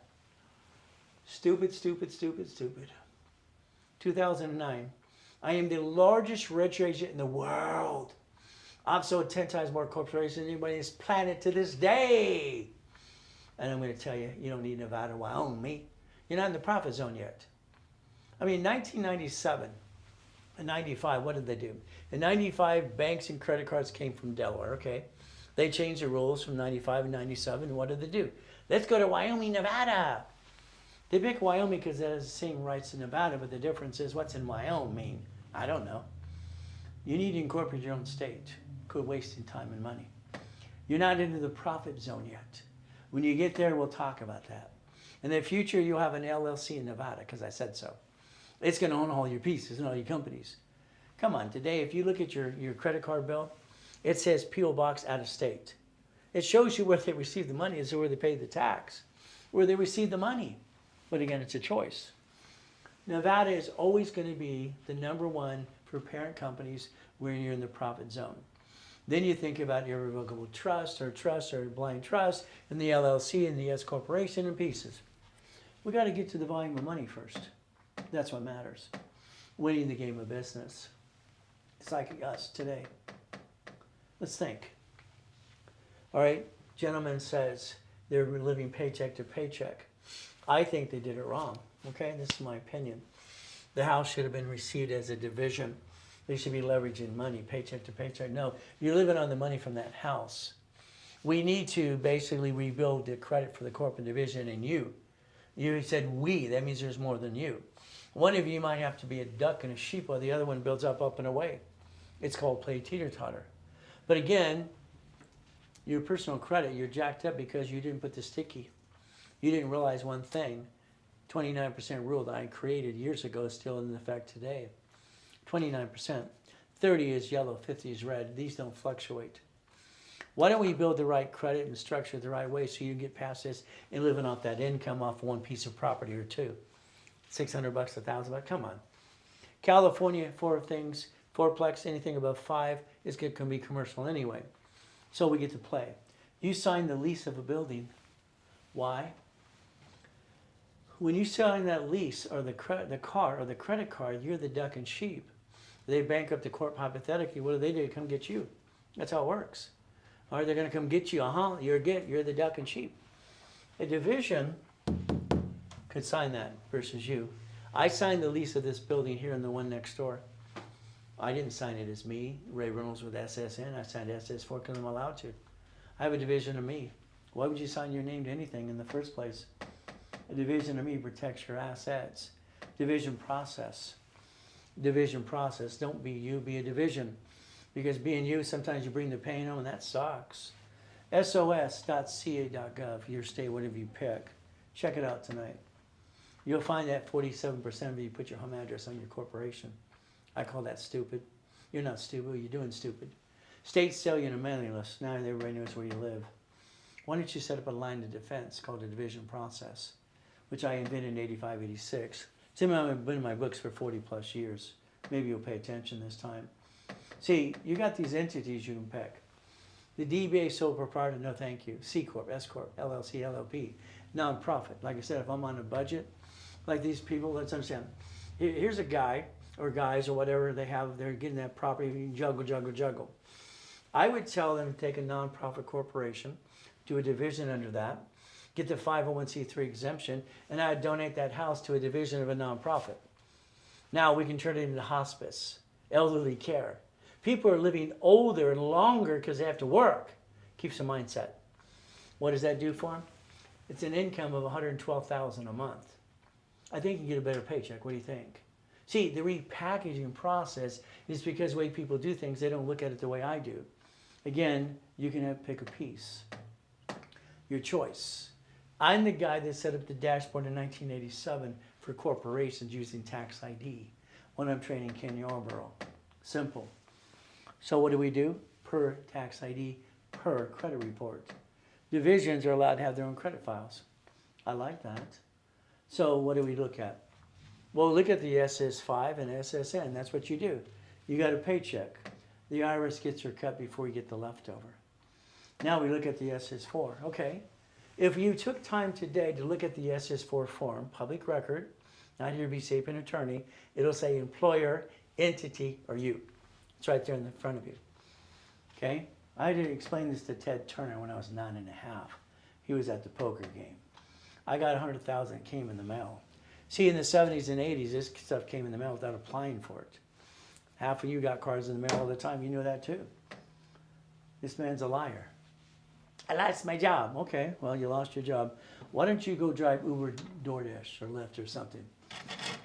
Stupid, stupid, stupid, stupid. 2009. I am the largest registered agent in the world. I've sold 10 times more corporations than anybody on this planet to this day. And I'm going to tell you, you don't need Nevada, Wyoming. You're not in the profit zone yet. I mean, 1997 and 95, what did they do? In 95, banks and credit cards came from Delaware, okay? They changed the rules from 95 and 97, and what did they do? Let's go to Wyoming, Nevada. They pick Wyoming because it has the same rights in Nevada, but the difference is what's in Wyoming? I don't know. You need to incorporate your own state. Quit wasting time and money. You're not into the profit zone yet. When you get there, we'll talk about that. In the future, you'll have an LLC in Nevada because I said so. It's going to own all your pieces and all your companies. Come on, today, if you look at your credit card bill, it says P.O. Box out of state. It shows you where they received the money, is where they paid the tax, where they received the money. But again, it's a choice. Nevada is always going to be the #1 for parent companies when you're in the profit zone. Then you think about irrevocable trust or blind trust and the LLC and the S corporation and pieces. We got to get to the volume of money first. That's what matters. Winning the game of business. It's like us today. Let's think. All right, gentleman says they're living paycheck to paycheck. I think they did it wrong. Okay, this is my opinion. The house should have been received as a division. They should be leveraging money, paycheck to paycheck. No, you're living on the money from that house. We need to basically rebuild the credit for the corporate division and you. You said we, that means there's more than you. One of you might have to be a duck and a sheep while the other one builds up and away. It's called play teeter-totter. But again, your personal credit, you're jacked up because you didn't put the sticky. You didn't realize one thing. 29% rule that I created years ago is still in effect today. 29%. 30 is yellow, 50 is red. These don't fluctuate. Why don't we build the right credit and structure it the right way so you can get past this and living off that income off one piece of property or two? $600, $1,000, come on. California, 4 things, 4plex, anything above 5 is going to be commercial anyway. So we get to play. You sign the lease of a building. Why? When you sign that lease or the car or the credit card, you're the duck and sheep. They bankrupt the corp hypothetically. What do? Come get you. That's how it works. All right, they're going to come get you. You're the duck and sheep. A division could sign that versus you. I signed the lease of this building here and the one next door. I didn't sign it as me, Ray Reynolds with SSN. I signed SS4 because I'm allowed to. I have a division of me. Why would you sign your name to anything in the first place? A division of me protects your assets. Division process. Division process. Don't be you, be a division. Because being you, sometimes you bring the pain home and that sucks. SOS.ca.gov, your state, whatever you pick. Check it out tonight. You'll find that 47% of you put your home address on your corporation. I call that stupid. You're not stupid, you're doing stupid. States sell you in a mailing list. Now everybody knows where you live. Why don't you set up a line of defense called a division process, which I invented in 85, 86. It's been in my books for 40 plus years. Maybe you'll pay attention this time. See, you got these entities you can pick. The DBA sole proprietor, no thank you. C Corp, S Corp, LLC, LLP. Non-profit. Like I said, if I'm on a budget, like these people, let's understand. Here's a guy, or guys, or whatever they have, they're getting that property, juggle. I would tell them to take a non-profit corporation, do a division under that, get the 501c3 exemption, and I'd donate that house to a division of a non-profit. Now we can turn it into hospice, elderly care. People are living older and longer because they have to work. Keeps the mindset. What does that do for them? It's an income of $112,000 a month. I think you can get a better paycheck. What do you think? See, the repackaging process is because the way people do things, they don't look at it the way I do. Again, you can pick a piece. Your choice. I'm the guy that set up the dashboard in 1987 for corporations using tax ID when I'm training Ken Yarborough. Simple. So what do? Per tax ID, per credit report. Divisions are allowed to have their own credit files. I like that. So what do we look at? Well, look at the SS5 and SSN. That's what you do. You got a paycheck. The IRS gets your cut before you get the leftover. Now we look at the SS4. Okay. If you took time today to look at the SS4 form, public record, not here to be safe an attorney, it'll say employer, entity, or you. It's right there in the front of you. Okay? I had to explain this to Ted Turner when I was 9.5. He was at the poker game. I got 100,000. It came in the mail. See, in the 70s and 80s, this stuff came in the mail without applying for it. Half of you got cards in the mail all the time. You know that too. This man's a liar. I lost my job. Okay, well, you lost your job. Why don't you go drive Uber, DoorDash, or Lyft or something?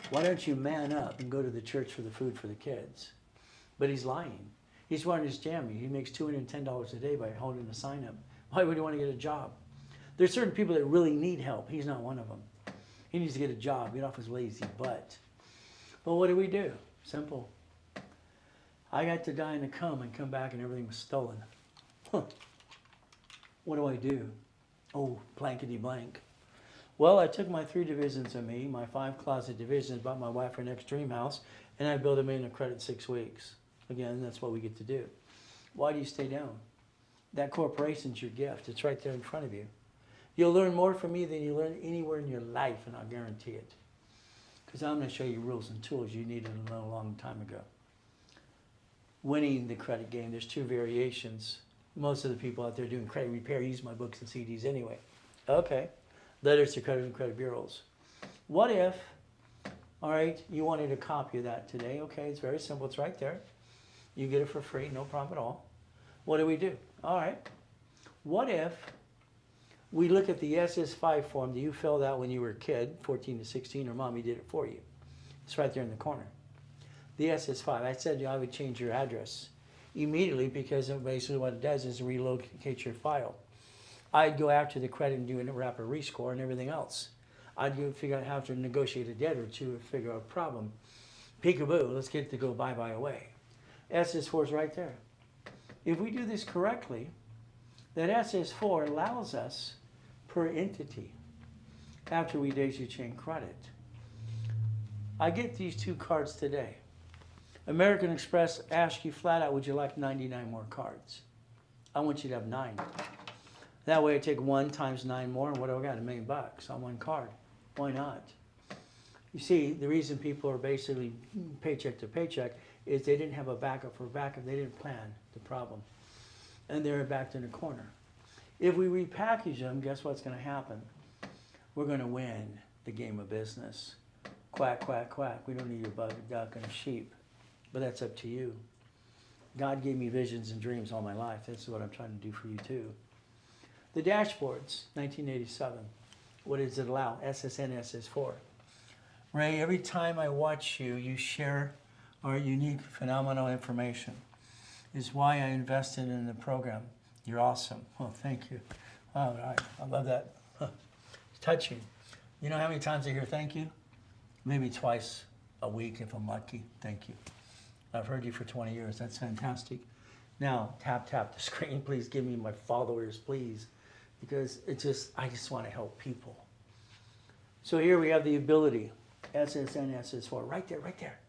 Why don't you man up and go to the church for the food for the kids? But he's lying. He's wanting to scam you. He makes $210 a day by holding a sign up. Why would he want to get a job? There's certain people that really need help. He's not one of them. He needs to get a job, get off his lazy butt. But what do? Simple. I got to die in a coma and come back and everything was stolen. Huh. What do? Oh, blankety blank. Well, I took my 3 divisions of me, my 5 closet divisions, bought my wife her next dream house, and I built them in a credit 6 weeks. Again, that's what we get to do. Why do you stay down? That corporation's your gift. It's right there in front of you. You'll learn more from me than you learn anywhere in your life, and I'll guarantee it. Because I'm going to show you rules and tools you needed to know a long time ago. Winning the credit game, there's 2 variations. Most of the people out there doing credit repair use my books and CDs anyway. Okay. Letters to credit and credit bureaus. What if, all right, you wanted a copy of that today? Okay, it's very simple. It's right there. You get it for free, no problem at all. What do? All right. What if we look at the SS5 form that you filled out when you were a kid, 14 to 16, or mommy did it for you? It's right there in the corner. The SS5. I said I would change your address immediately because basically what it does is relocate your file. I'd go after the credit and do a rapid rescore and everything else. I'd go figure out how to negotiate a debt or two and figure out a problem. Peekaboo, let's get it to go bye-bye away. SS4 is right there. If we do this correctly, that SS4 allows us per entity after we daisy chain credit. I get these 2 cards today. American Express asks you flat out, would you like 99 more cards? I want you to have 9. That way I take 1 times 9 more, and what do I got? $1 million on 1 card. Why not? You see, the reason people are basically paycheck to paycheck is they didn't have a backup for backup. They didn't plan the problem. And they're backed in a corner. If we repackage them, guess what's going to happen? We're going to win the game of business. Quack, quack, quack. We don't need a bug, a duck, and a sheep. But that's up to you. God gave me visions and dreams all my life. This is what I'm trying to do for you too. The dashboards, 1987. What does it allow? SSN, SS4. Ray, every time I watch you, you share our unique, phenomenal information. Is why I invested in the program. You're awesome. Oh, thank you. All right. I love that. Huh. It's touching. You know how many times I hear thank you? Maybe twice a week if I'm lucky. Thank you. I've heard you for 20 years. That's fantastic. Now, tap the screen. Please give me my followers, please. Because I just want to help people. So here we have the ability. SSN, SS4, right there.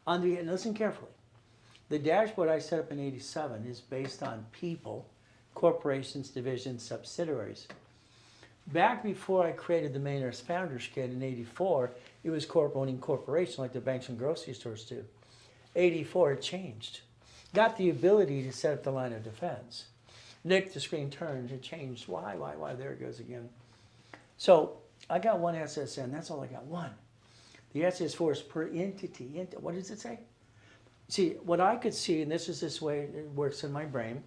And listen carefully. The dashboard I set up in 87 is based on people, corporations, divisions, subsidiaries. Back before I created the Millionaire's Founders Kit in 84, it was owning corporation like the banks and grocery stores do. 84, it changed. Got the ability to set up the line of defense. Nick, the screen turned, it changed. Why? There it goes again. So I got one SSN, that's all I got, one. The SS4 is per entity. What does it say? See, what I could see, and this is this way it works in my brain,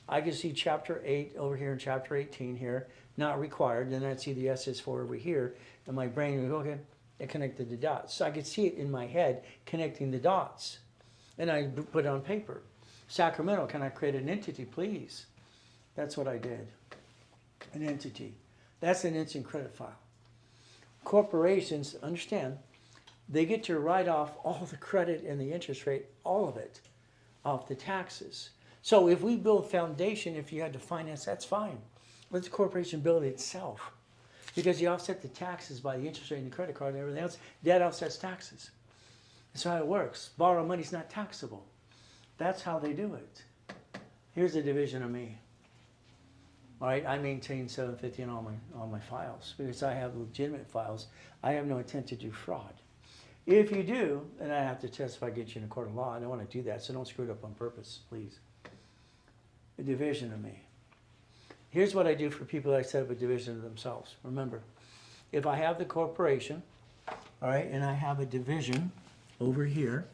I could see chapter 8 over here and chapter 18 here, not required. Then I'd see the SS4 over here, and my brain would go, okay, it connected the dots. So I could see it in my head connecting the dots. And I put it on paper. Sacramento, can I create an entity, please? That's what I did. An entity. That's an instant credit file. Corporations, understand, they get to write off all the credit and the interest rate, all of it, off the taxes. So if we build foundation, if you had to finance, that's fine. Let the corporation build it itself. Because you offset the taxes by the interest rate and the credit card and everything else. That offsets taxes. That's how it works. Borrow money is not taxable. That's how they do it. Here's a division of me. All right, I maintain 750 in all my files because I have legitimate files. I have no intent to do fraud. If you do, then I have to testify against you in a court of law. I don't want to do that, so don't screw it up on purpose, please. A division of me. Here's what I do for people that set up a division of themselves. Remember, if I have the corporation, all right, and I have a division over here,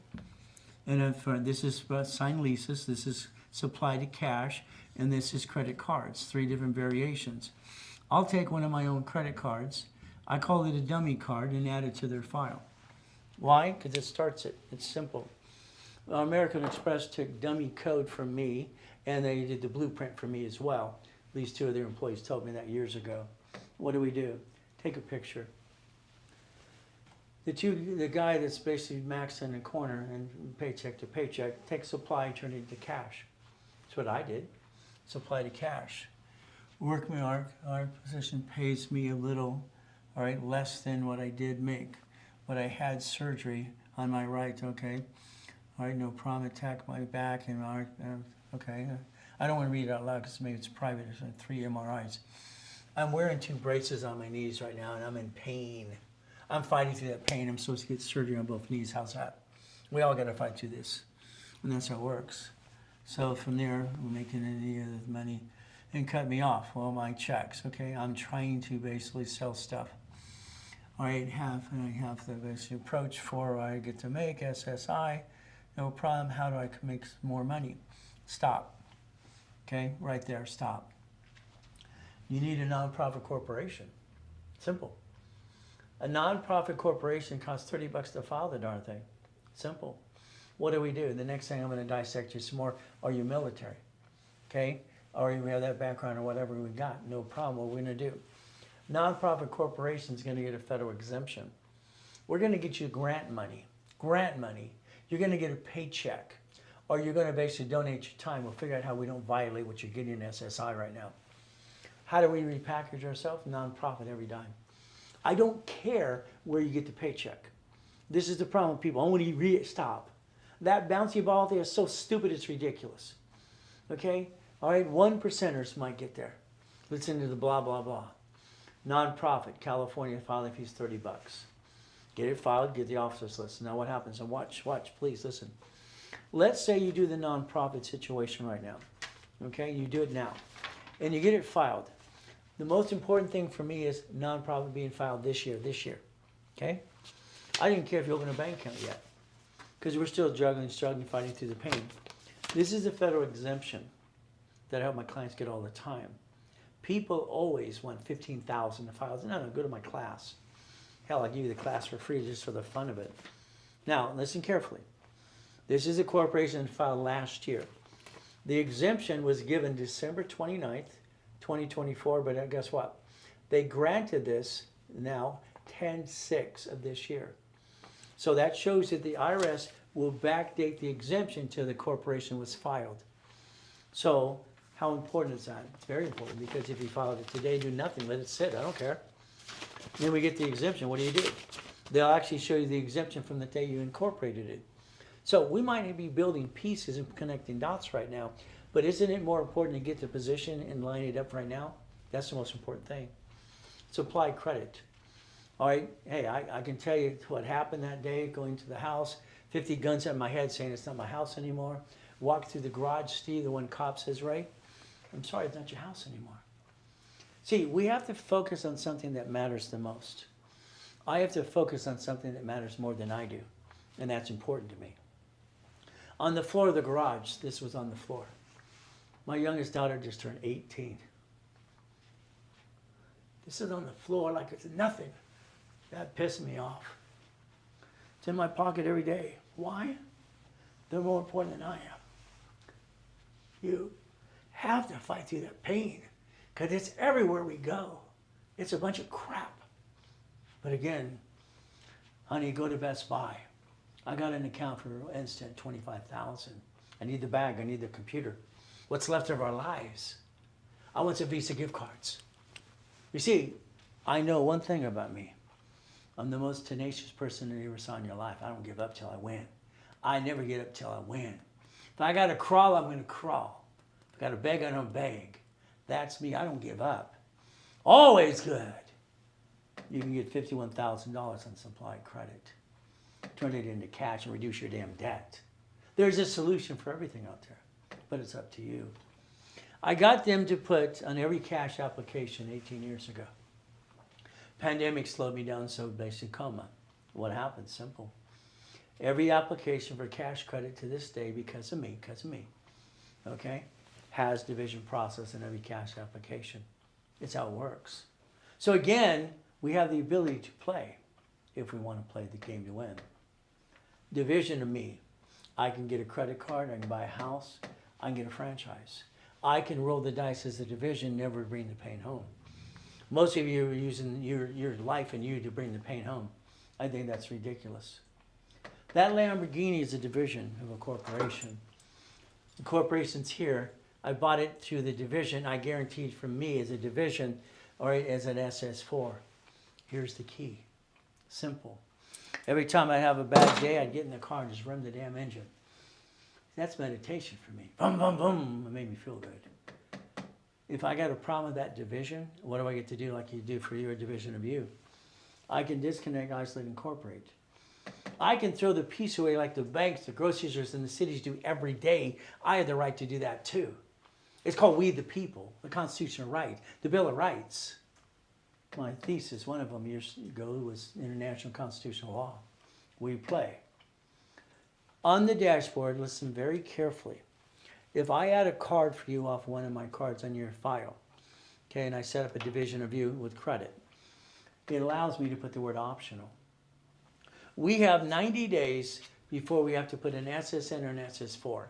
and if this is signed leases, this is supply to cash, and this is credit cards, 3 different variations. I'll take one of my own credit cards, I call it a dummy card, and add it to their file. Why? Because it starts it. It's simple. American Express took dummy code from me, and they did the blueprint for me as well. At least 2 of their employees told me that years ago. What do? Take a picture. The guy that's basically maxed in the corner and paycheck to paycheck, take supply, turn it into cash. That's what I did. Supply to cash. Workman our position pays me a little, all right, less than what I did make. But I had surgery on my right, okay? All right, no problem, attack my back, and all right, okay. I don't want to read it out loud because maybe it's private. There's 3 MRIs. I'm wearing 2 braces on my knees right now, and I'm in pain. I'm fighting through that pain. I'm supposed to get surgery on both knees. How's that? We all got to fight through this, and that's how it works. So from there, we're making any of the money and cut me off. Well, my checks, okay? I'm trying to basically sell stuff. All right, I have the basic approach for I get to make SSI. No problem. How do I make more money? Stop. Okay, right there, stop. You need a nonprofit corporation. Simple. A nonprofit corporation costs $30 to file the darn thing. Simple. What do? The next thing I'm going to dissect you some more. Are you military? Okay? Or you have that background or whatever we got. No problem. What we're going to do. Nonprofit corporation is going to get a federal exemption. We're going to get you grant money. Grant money. You're going to get a paycheck. Or you're going to basically donate your time. We'll figure out how we don't violate what you're getting in SSI right now. How do we repackage ourselves? Nonprofit every dime. I don't care where you get the paycheck. This is the problem with people. I want to stop. That bouncy ball there is so stupid it's ridiculous. Okay? All right, 1%ers might get there. Listen to the blah, blah, blah. Nonprofit, California, filing fees $30. Get it filed, get the officers list. Now what happens? And watch, please listen. Let's say you do the nonprofit situation right now. Okay, you do it now. And you get it filed. The most important thing for me is nonprofit being filed this year. Okay? I didn't care if you open a bank account yet. Because we're still struggling, fighting through the pain. This is a federal exemption that I help my clients get all the time. People always want 15,000 to file. No, go to my class. Hell, I'll give you the class for free just for the fun of it. Now, listen carefully. This is a corporation that filed last year. The exemption was given December 29th, 2024, but guess what? They granted this now 10/6 of this year. So that shows that the IRS will backdate the exemption until the corporation was filed. So how important is that? It's very important, because if you filed it today, do nothing, let it sit, I don't care. Then we get the exemption, what do? They'll actually show you the exemption from the day you incorporated it. So we might be building pieces and connecting dots right now, but isn't it more important to get the position and line it up right now? That's the most important thing. So apply credit. All right, hey, I can tell you what happened that day, going to the house, 50 guns at my head saying it's not my house anymore. Walk through the garage, Steve, the one cop says, Ray, I'm sorry, it's not your house anymore. See, we have to focus on something that matters the most. I have to focus on something that matters more than I do, and that's important to me. On the floor of the garage, this was on the floor. My youngest daughter just turned 18. This is on the floor like it's nothing. That pissed me off. It's in my pocket every day. Why? They're more important than I am. You have to fight through that pain, because it's everywhere we go. It's a bunch of crap. But again, honey, go to Best Buy. I got an account for instant $25,000. I need the bag, I need the computer. What's left of our lives? I want some Visa gift cards. You see, I know one thing about me. I'm the most tenacious person you ever saw in your life. I don't give up till I win. I never get up till I win. If I gotta crawl, I'm gonna crawl. If I gotta beg, I'm gonna beg. That's me, I don't give up. Always good. You can get $51,000 on supply credit. Turn it into cash and reduce your damn debt. There's a solution for everything out there, but it's up to you. I got them to put on every cash application 18 years ago. Pandemic slowed me down, so basic coma. What happened? Simple. Every application for cash credit to this day, because of me, okay, has division process in every cash application. It's how it works. So again, we have the ability to play if we want to play the game to win. Division of me. I can get a credit card, I can buy a house, I can get a franchise. I can roll the dice as a division, never bring the pain home. Most of you are using your life and you to bring the pain home. I think that's ridiculous. That Lamborghini is a division of a corporation. The corporation's here. I bought it through the division. I guaranteed from me as a division or as an SS4. Here's the key. Simple. Every time I have a bad day, I'd get in the car and just run the damn engine. That's meditation for me. Boom, boom, boom. It made me feel good. If I got a problem with that division, what do I get to do like you do for your division of you? I can disconnect, isolate, incorporate. I can throw the piece away like the banks, the grocery stores, and the cities do every day. I have the right to do that too. It's called We the People, the Constitutional Right, the Bill of Rights. My thesis, one of them years ago, was International Constitutional Law. We play. On the dashboard, listen very carefully. If I add a card for you off one of my cards on your file, okay, and I set up a division of you with credit, it allows me to put the word optional. We have 90 days before we have to put an SSN or an SS4.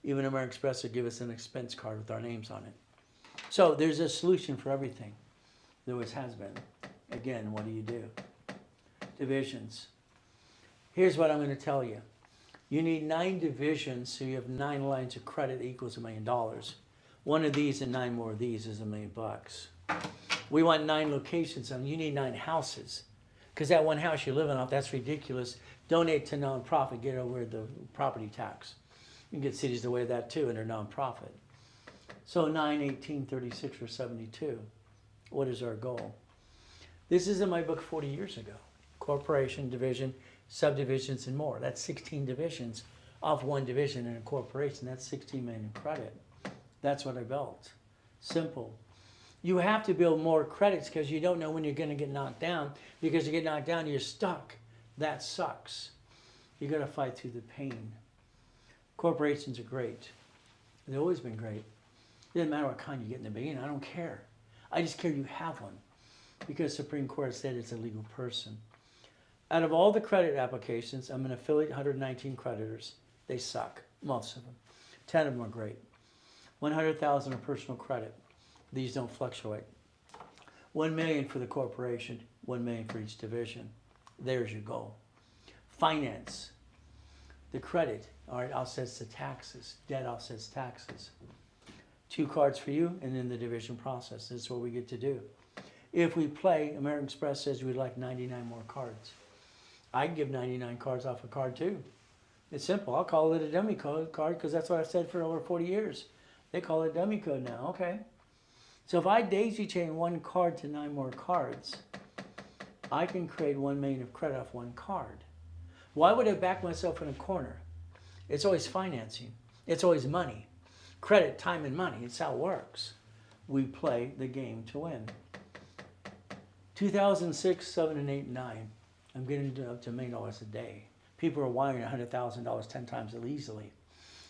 Even American Express will give us an expense card with our names on it. So there's a solution for everything. There always has been. Again, what do? Divisions. Here's what I'm going to tell you. You need 9 divisions, so you have 9 lines of credit that equals $1 million. One of these and 9 more of these is $1 million. We want 9 locations, and you need 9 houses. Because that one house you're living off, that's ridiculous. Donate to nonprofit, get over the property tax. You can get cities to waive that too, and they're nonprofit. So 9, 18, 36, or 72. What is our goal? This is in my book 40 years ago. Corporation, division, subdivisions, and more. That's 16 divisions off one division in a corporation. That's 16 million in credit. That's what I built. Simple. You have to build more credits because you don't know when you're going to get knocked down. Because you get knocked down, you're stuck. That sucks. You got to fight through the pain. Corporations are great. They've always been great. It doesn't matter what kind you get in the beginning. I don't care. I just care you have one. Because the Supreme Court said it's a legal person. Out of all the credit applications, I'm an affiliate, 119 creditors. They suck, most of them. 10 of them are great. 100,000 of personal credit. These don't fluctuate. 1 million for the corporation. $1 million for each division. There's your goal. Finance. The credit, all right, offsets the taxes. Debt offsets taxes. 2 cards for you, and then the division process. That's what we get to do. If we play, American Express says we'd like 99 more cards. I can give 99 cards off a card too. It's simple. I'll call it a dummy card because that's what I've said for over 40 years. They call it dummy code now. Okay. So if I daisy chain 1 card to 9 more cards, I can create $1 million of credit off 1 card. Why would I back myself in a corner? It's always financing. It's always money. Credit, time, and money. It's how it works. We play the game to win. 2006, 7, and 8, 9. I'm getting up to $1 million a day. People are wiring $100,000 10 times easily.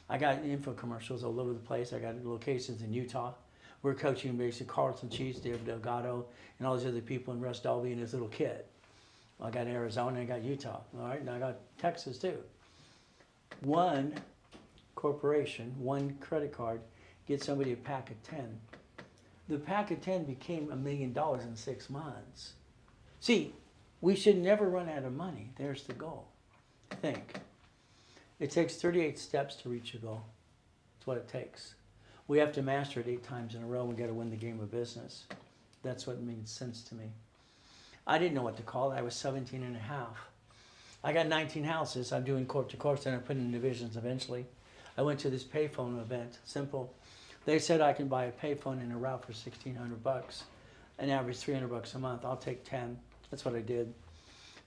I got info commercials all over the place. I got locations in Utah. We're coaching basically Carlton Cheese, David Delgado, and all these other people in Russ Dalby and his little kid. I got Arizona, I got Utah, all right, and I got Texas too. 1 corporation, 1 credit card, get somebody a pack of 10. The pack of 10 became $1 million in 6 months. See, we should never run out of money. There's the goal. Think. It takes 38 steps to reach a goal. That's what it takes. We have to master it 8 times in a row. We got to win the game of business. That's what means sense to me. I didn't know what to call it. I was 17 and a half. I got 19 houses. I'm doing corp to corp, then I put in divisions eventually. I went to this payphone event. Simple. They said I can buy a payphone and a route for $1,600, an average $300 a month. I'll take 10. That's what I did.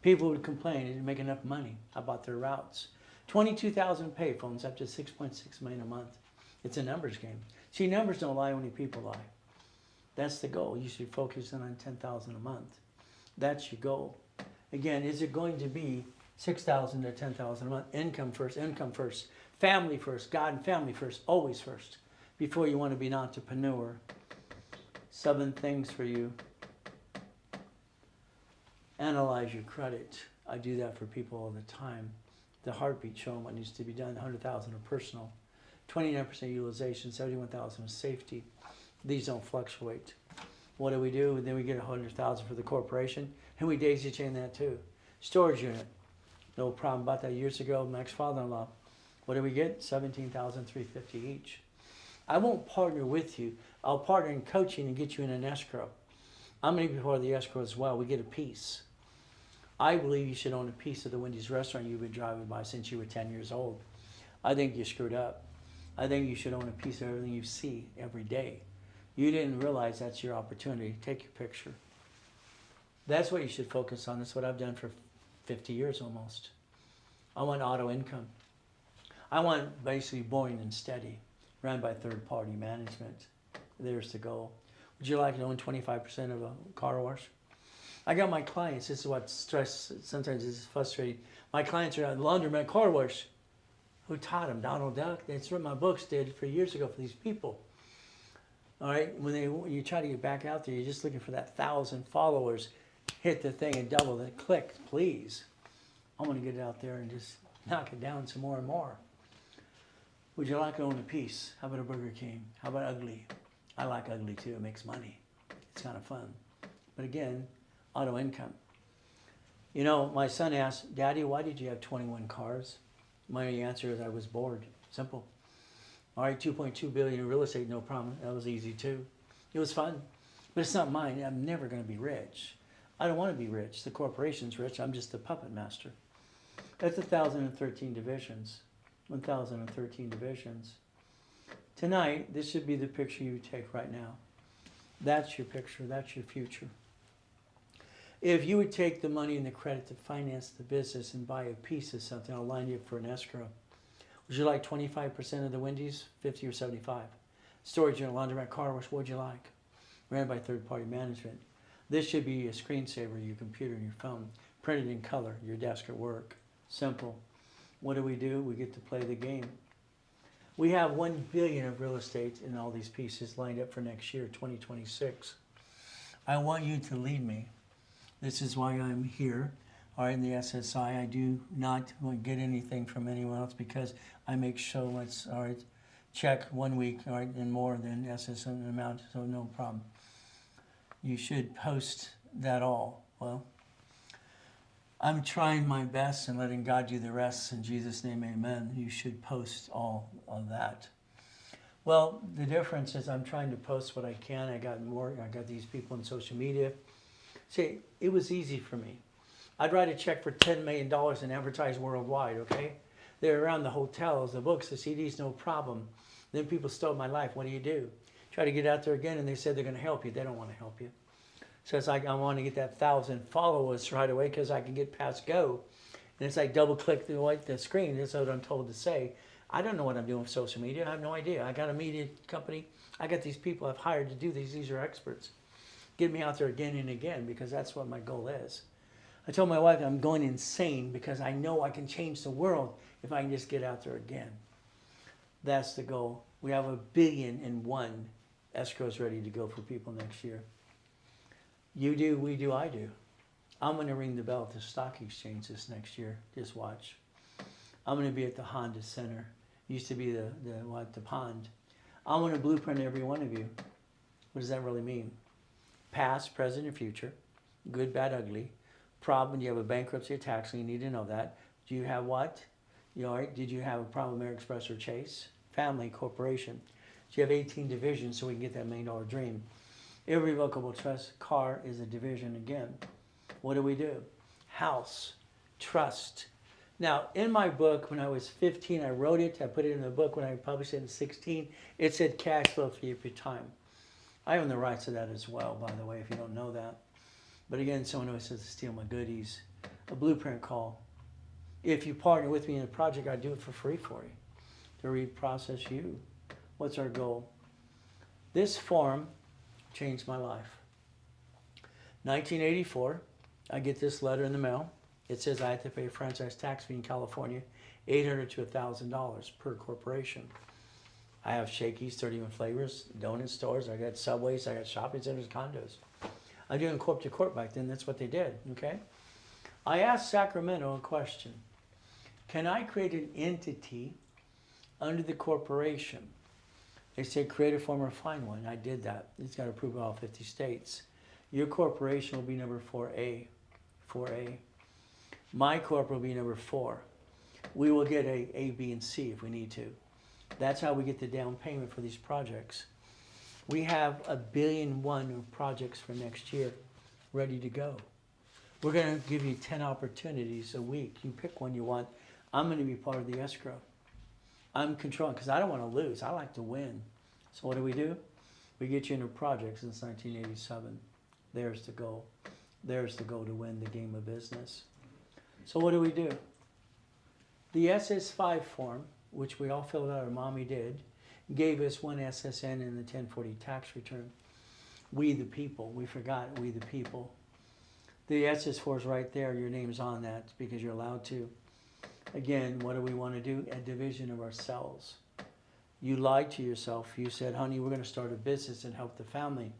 People would complain, they didn't make enough money. I bought their routes. 22,000 payphones, up to 6.6 million a month. It's a numbers game. See, numbers don't lie, only people lie. That's the goal. You should focus on 10,000 a month. That's your goal. Again, is it going to be 6,000 to 10,000 a month? Income first, family first, God and family first, always first, before you want to be an entrepreneur. 7 things for you. Analyze your credit. I do that for people all the time. The heartbeat, show them what needs to be done. 100,000 of personal, 29% utilization, 71,000 of safety. These don't fluctuate. What do? Then we get 100,000 for the corporation, and we daisy chain that too. Storage unit, no problem about that. Years ago, my ex-father-in-law, what do we get? 17,350 each. I won't partner with you. I'll partner in coaching and get you in an escrow. I'm going to be part of the escrow as well. We get a piece. I believe you should own a piece of the Wendy's restaurant you've been driving by since you were 10 years old. I think you screwed up. I think you should own a piece of everything you see every day. You didn't realize that's your opportunity. Take your picture. That's what you should focus on. That's what I've done for 50 years almost. I want auto income. I want basically boring and steady, run by third-party management. There's the goal. Would you like to own 25% of a car wash? I got my clients, this is what stress, sometimes is frustrating. My clients are at laundromat car wash. Who taught them? Donald Duck. That's what my books did for years ago for these people. All right, when you try to get back out there, you're just looking for that 1,000 followers. Hit the thing and double the click, please. I want to get out there and just knock it down some more and more. Would you like to own a piece? How about a Burger King? How about ugly? I like ugly too. It makes money. It's kind of fun. But again, auto income. You know, my son asked, Daddy, why did you have 21 cars? My answer is I was bored. Simple. All right, 2.2 billion in real estate, no problem. That was easy too. It was fun. But it's not mine. I'm never going to be rich. I don't want to be rich. The corporation's rich. I'm just the puppet master. That's 1,013 divisions. 1,013 divisions. Tonight, this should be the picture you take right now. That's your picture. That's your future. If you would take the money and the credit to finance the business and buy a piece of something, I'll line you up for an escrow. Would you like 25% of the Wendy's, 50 or 75? Storage unit, laundromat, car wash, what would you like? Ran by third-party management. This should be a screensaver, your computer and your phone, printed in color, your desk at work. Simple. What do? We get to play the game. We have 1 billion of real estate in all these pieces lined up for next year, 2026. I want you to lead me. This is why I'm here. All right, in the SSI, I do not get anything from anyone else because I make sure let's, all right, check 1 week, all right, and more than SSN amount, so no problem. You should post that all Well, I'm trying my best and letting God do the rest. In Jesus' name, amen. You should post all of that. Well, the difference is I'm trying to post what I can. I got these people on social media. See, it was easy for me. I'd write a check for $10 million and advertise worldwide, okay? They're around the hotels, the books, the CDs, no problem. Then people stole my life. What do? Try to get out there again, and they said they're going to help you. They don't want to help you. So it's like I want to get that 1,000 followers right away because I can get past go. And it's like double click the screen. That's what I'm told to say. I don't know what I'm doing with social media. I have no idea. I got a media company. I got these people I've hired to do these. These are experts. Get me out there again and again because that's what my goal is. I told my wife I'm going insane because I know I can change the world if I can just get out there again. That's the goal. We have 1 billion and 1 escrows ready to go for people next year. You do, we do, I do. I'm going to ring the bell at the stock exchange this next year. Just watch. I'm going to be at the Honda Center. Used to be the pond. I want to blueprint every one of you. What does that really mean? Past, present, and future. Good, bad, ugly. Problem, you have a bankruptcy, a tax lien, you need to know that. Do you have what? Did you have a problem with American Express or Chase? Family, corporation. Do you have 18 divisions so we can get that $1 million dream? Irrevocable trust, car is a division again. What do? House, trust. Now, in my book, when I was 15, I wrote it. I put it in the book when I published it in 16. It said cash flow for your time. I own the rights to that as well, by the way, if you don't know that. But again, someone always says to steal my goodies. A blueprint call. If you partner with me in a project, I do it for free for you. To reprocess you. What's our goal? This form changed my life. 1984, I get this letter in the mail. It says I have to pay a franchise tax fee in California, $800 to $1,000 per corporation. I have Shakey's, 31 flavors, donut stores, I got Subways, I got shopping centers, condos. I'm doing corp to corp back then, that's what they did, okay? I asked Sacramento a question. Can I create an entity under the corporation? They said create a form or find one. I did that. It's got approved by all 50 states. Your corporation will be number 4A. 4A. My corp will be number 4. We will get A, B, and C if we need to. That's how we get the down payment for these projects. We have 1.1 billion of projects for next year ready to go. We're going to give you 10 opportunities a week. You pick one you want. I'm going to be part of the escrow. I'm controlling because I don't want to lose. I like to win. So what do? We get you into projects since 1987. There's the goal. There's the goal to win the game of business. So what do? The SS5 form, which we all filled out, or Mommy did, gave us one SSN in the 1040 tax return. We the people. We forgot we the people. The SS4 is right there. Your name's on that because you're allowed to. Again, what do we want to do? A division of ourselves. You lied to yourself. You said, honey, we're going to start a business and help the family.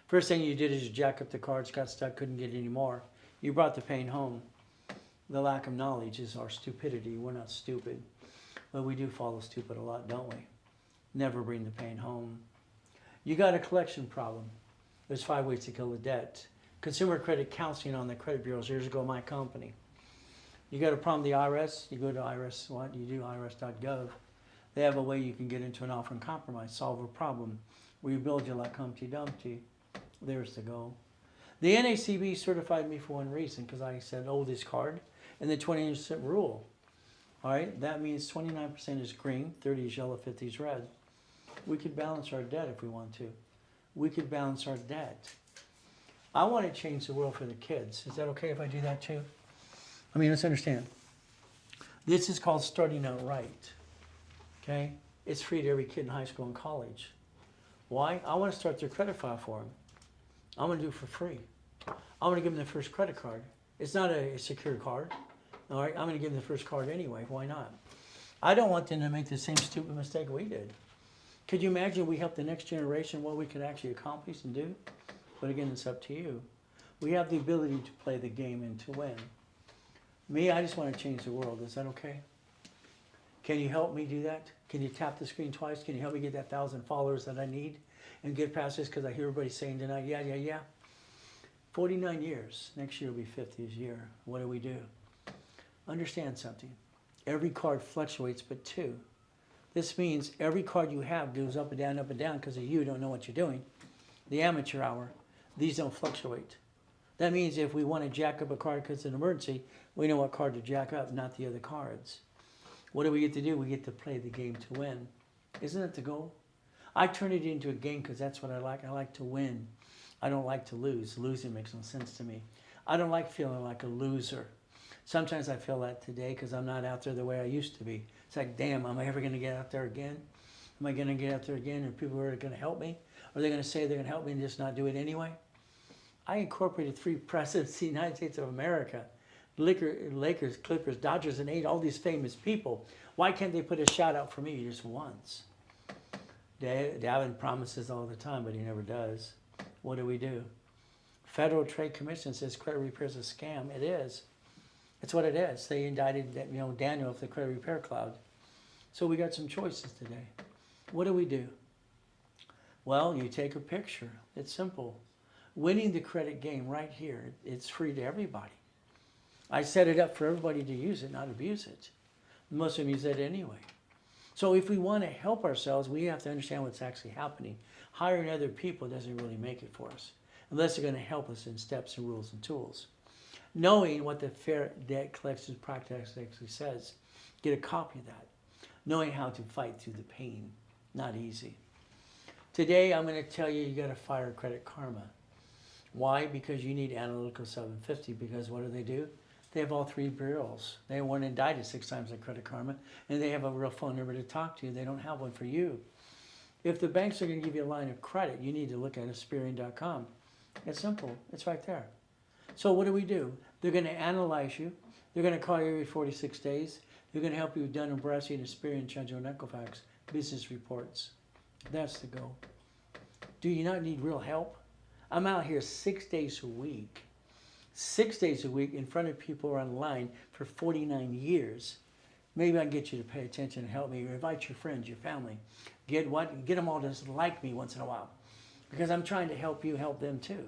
First thing you did is you jack up the cards, got stuck, couldn't get any more. You brought the pain home. The lack of knowledge is our stupidity. We're not stupid. But we do follow stupid a lot, don't we? Never bring the pain home. You got a collection problem. There's 5 ways to kill the debt. Consumer credit counseling on the credit bureaus. Years ago, my company. You got a problem with the IRS, you go to IRS, what? You do irs.gov. They have a way you can get into an offer and compromise, solve a problem. Rebuild you like Humpty Dumpty. There's the goal. The NACB certified me for one reason, because I said, oh, this card, and the 20% rule. All right, that means 29% is green, 30 is yellow, 50 is red. We could balance our debt if we want to. We could balance our debt. I want to change the world for the kids. Is that okay if I do that too? I mean, let's understand. This is called starting out right. Okay? It's free to every kid in high school and college. Why? I want to start their credit file for them. I'm going to do it for free. I want to give them the first credit card. It's not a secure card. All right? I'm going to give them the first card anyway. Why not? I don't want them to make the same stupid mistake we did. Could you imagine we help the next generation what we could actually accomplish and do? But again, it's up to you. We have the ability to play the game and to win. Me, I just want to change the world. Is that okay? Can you help me do that? Can you tap the screen twice? Can you help me get that 1,000 followers that I need and get past this? Because I hear everybody saying tonight, yeah. 49 years. Next year will be 50th year. What do? Understand something. Every card fluctuates but two. This means every card you have goes up and down because of you don't know what you're doing. The amateur hour, these don't fluctuate. That means if we want to jack up a card because it's an emergency, we know what card to jack up, not the other cards. What do we get to do? We get to play the game to win. Isn't that the goal? I turn it into a game because that's what I like. I like to win. I don't like to lose. Losing makes no sense to me. I don't like feeling like a loser. Sometimes I feel that today because I'm not out there the way I used to be. It's like, damn, am I ever going to get out there again? Am I going to get out there again and people are going to help me? Or are they going to say they're going to help me and just not do it anyway? I incorporated 3 presidents of the United States of America. Lakers, Clippers, Dodgers, and 8, all these famous people. Why can't they put a shout out for me just once? Davin promises all the time, but he never does. What do? Federal Trade Commission says credit repair is a scam. It is. It's what it is. They indicted Daniel of the credit repair cloud. So we got some choices today. What do? Well, you take a picture. It's simple. Winning the credit game right here. It's free to everybody. I set it up for everybody to use it, not abuse it. Most of them use it anyway. So if we want to help ourselves, we have to understand what's actually happening. Hiring other people doesn't really make it for us, unless they're going to help us in steps and rules and tools. Knowing what the Fair Debt Collection Practice actually says, get a copy of that. Knowing how to fight through the pain, not easy. Today I'm going to tell you got to fire Credit Karma. Why? Because you need Analytical 750, because what do? They have all 3 bureaus. They weren't indicted 6 times at Credit Karma, and they have a real phone number to talk to. They don't have one for you. If the banks are going to give you a line of credit, you need to look at Aspirian.com. It's simple. It's right there. So what do? They're going to analyze you. They're going to call you every 46 days. They're going to help you with Dun & Bradstreet, Aspirian, Chanjo, and Equifax business reports. That's the goal. Do you not need real help? I'm out here 6 days a week. 6 days a week in front of people online for 49 years. Maybe I can get you to pay attention and help me, or invite your friends, your family. Get them all to like me once in a while. Because I'm trying to help you help them too.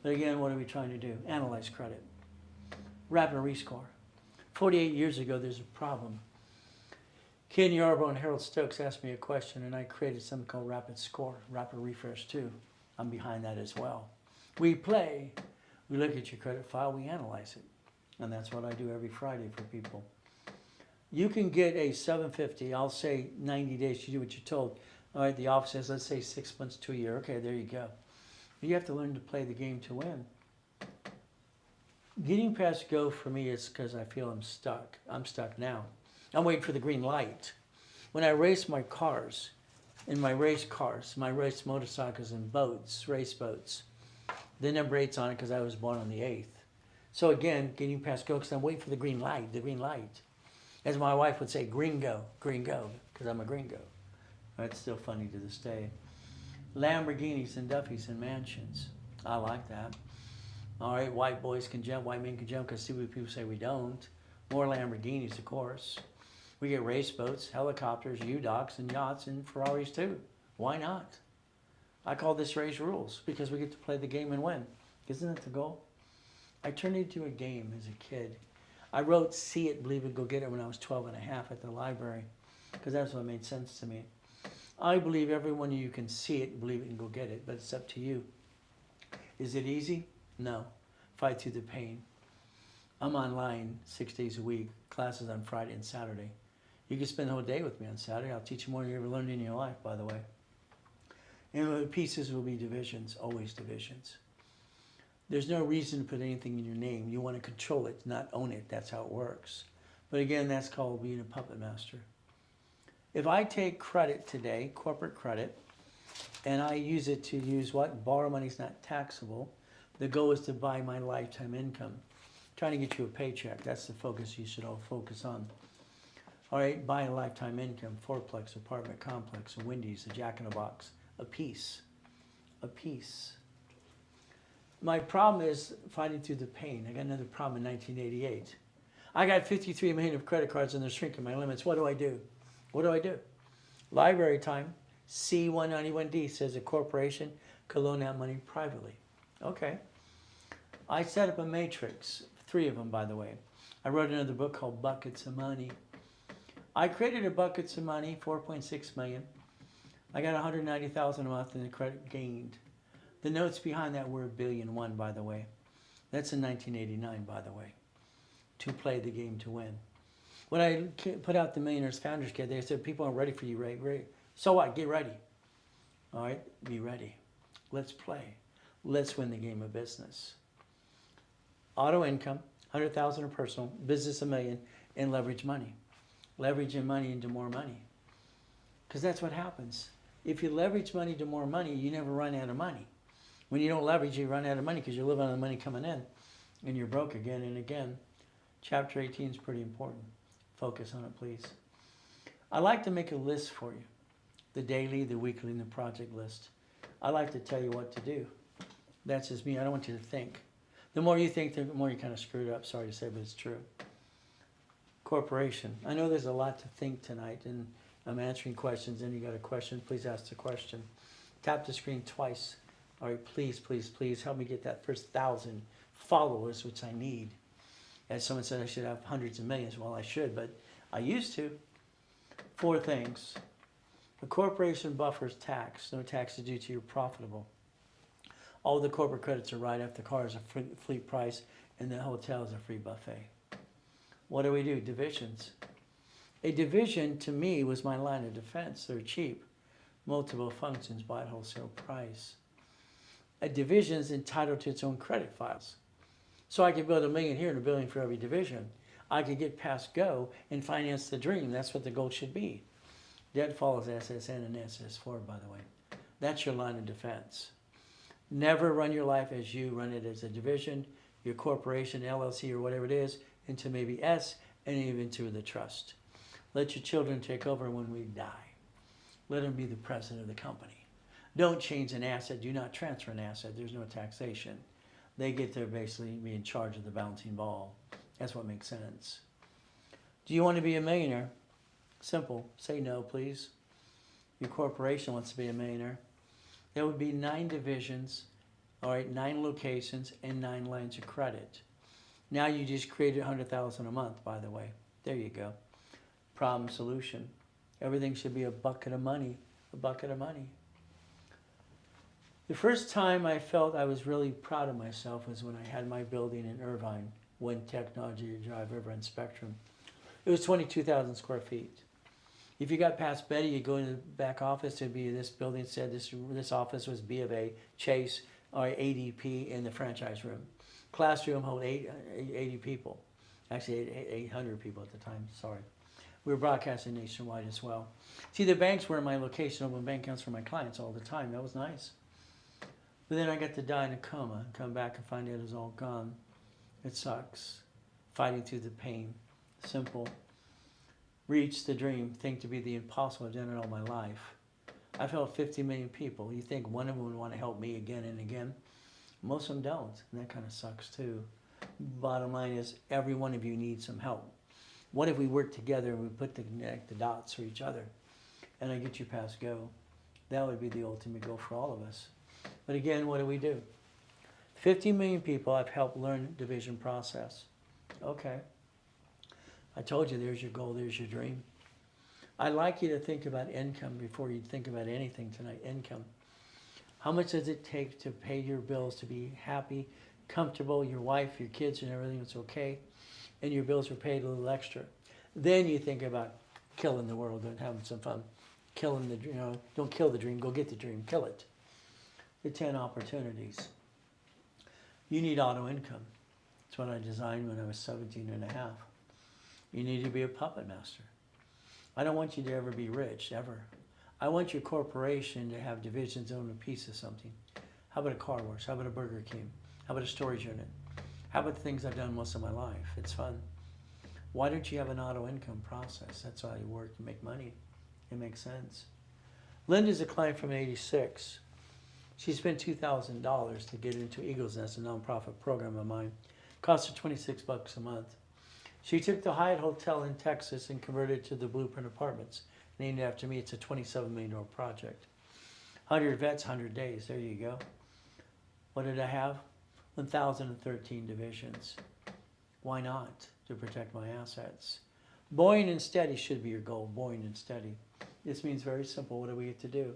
But again, what are we trying to do? Analyze credit. Rapid rescore. 48 years ago, there's a problem. Ken Yarbrough and Harold Stokes asked me a question, and I created something called Rapid Score, Rapid Refresh 2. I'm behind that as well. We play, we look at your credit file, we analyze it. And that's what I do every Friday for people. You can get a 750, I'll say 90 days to do what you're told. All right, the office says, let's say 6 months to a year. Okay, there you go. You have to learn to play the game to win. Getting past go for me is because I feel I'm stuck. I'm stuck now. I'm waiting for the green light. When I race my cars, in my race cars, my race motorcycles and boats, race boats, the number 8's on it because I was born on the 8th. So again, getting past go because I'm waiting for the green light. As my wife would say, gringo, because I'm a gringo. That's still funny to this day. Lamborghinis and Duffys and mansions. I like that. All right, white boys can jump, white men can jump, because stupid people say we don't. More Lamborghinis, of course. We get race boats, helicopters, U-Docks, and yachts, and Ferraris too. Why not? I call this race rules, because we get to play the game and win. Isn't that the goal? I turned it into a game as a kid. I wrote See It, Believe It, Go Get It when I was 12 and a half at the library, because that's what made sense to me. I believe every one of you can see it, believe it, and go get it, but it's up to you. Is it easy? No. Fight through the pain. I'm online 6 days a week, classes on Friday and Saturday. You can spend the whole day with me on Saturday. I'll teach you more than you ever learned in your life, by the way. And the pieces will be divisions, always divisions. There's no reason to put anything in your name. You want to control it, not own it. That's how it works. But again, that's called being a puppet master. If I take credit today, corporate credit, and I use it to use what? Borrow money is not taxable. The goal is to buy my lifetime income. Trying to get you a paycheck. That's the focus you should all focus on. All right, buy a lifetime income, fourplex, apartment complex, a Wendy's, a Jack in the Box, a piece. A piece. My problem is fighting through the pain. I got another problem in 1988. I got 53 million of credit cards and they're shrinking my limits. What do I do? What do I do? Library time, C191D says a corporation can loan out money privately. Okay. I set up a matrix, 3 of them, by the way. I wrote another book called Buckets of Money. I created a buckets of money, 4.6 million. I got 190,000 a month in the credit gained. The notes behind that were $1.1 billion, by the way. That's in 1989, by the way, to play the game to win. When I put out the Millionaires Founders Kit, they said, people aren't ready for you, Ray. So what? Get ready. All right, be ready. Let's play. Let's win the game of business. Auto income, 100,000 or personal, business $1 million, and leverage money. Leveraging money into more money. Because that's what happens. If you leverage money to more money, you never run out of money. When you don't leverage, you run out of money because you live on the money coming in. And you're broke again and again. Chapter 18 is pretty important. Focus on it, please. I like to make a list for you. The daily, the weekly, and the project list. I like to tell you what to do. That's just me. I don't want you to think. The more you think, the more you kind of screwed up. Sorry to say, but it's true. Corporation. I know there's a lot to think tonight, and I'm answering questions, and you got a question, please ask the question. Tap the screen twice. All right, please, please, please help me get that first 1,000 followers, which I need. As someone said, I should have hundreds of millions. Well, I should, but I used to. 4 things. The corporation buffers tax. No tax is due to you're profitable. All the corporate credits are right up. The car is a fleet price, and the hotel is a free buffet. What do we do? Divisions. A division, to me, was my line of defense. They're cheap. Multiple functions, buy at wholesale price. A division is entitled to its own credit files. So I could build $1 million here and $1 billion for every division. I could get past go and finance the dream. That's what the goal should be. Debt follows SSN and SS4, by the way. That's your line of defense. Never run your life as you run it as a division, your corporation, LLC, or whatever it is, into maybe S, and even to the trust. Let your children take over when we die. Let them be the president of the company. Don't change an asset. Do not transfer an asset. There's no taxation. They get to basically be in charge of the bouncing ball. That's what makes sense. Do you want to be a millionaire? Simple. Say no, please. Your corporation wants to be a millionaire. There would be 9 divisions, all right, 9 locations, and 9 lines of credit. Now you just created 100,000 a month, by the way. There you go. Problem solution. Everything should be a bucket of money. A bucket of money. The first time I felt I was really proud of myself was when I had my building in Irvine, One Technology Drive, Irvine Spectrum. It was 22,000 square feet. If you got past Betty, you go in the back office, it'd be this building said this office was B of A, Chase, or ADP in the franchise room. Classroom hold 80 people. Actually, 800 people at the time, sorry. We were broadcasting nationwide as well. See, the banks were in my location, open bank accounts for my clients all the time. That was nice. But then I got to die in a coma and come back and find out it was all gone. It sucks. Fighting through the pain. Simple. Reach the dream. Think to be the impossible. I've done it all my life. I've helped 50 million people. You think one of them would want to help me again and again? Most of them don't. And that kind of sucks too. Bottom line is every one of you needs some help. What if we work together and we connect the dots for each other? And I get you past go. That would be the ultimate goal for all of us. But again, what do? 50 million people I've helped learn division process. Okay. I told you there's your goal, there's your dream. I'd like you to think about income before you think about anything tonight. Income. How much does it take to pay your bills, to be happy, comfortable, your wife, your kids, and everything that's okay, and your bills are paid a little extra? Then you think about killing the world and having some fun. Killing the dream, don't kill the dream, go get the dream, kill it. The 10 opportunities. You need auto income. That's what I designed when I was 17 and a half. You need to be a puppet master. I don't want you to ever be rich, ever. I want your corporation to have divisions own a piece of something. How about a car wash? How about a Burger King? How about a storage unit? How about the things I've done most of my life? It's fun. Why don't you have an auto income process? That's how you work to make money. It makes sense. Linda's a client from '86. She spent $2,000 to get into Eagle's Nest, a nonprofit program of mine. Cost her $26 a month. She took the Hyatt Hotel in Texas and converted it to the Blueprint Apartments. Named after me, it's a $27 million project. 100 vets, 100 days. There you go. What did I have? 1,013 divisions. Why not? To protect my assets. Buoyant and steady should be your goal, buoyant and steady. This means very simple. What do we get to do?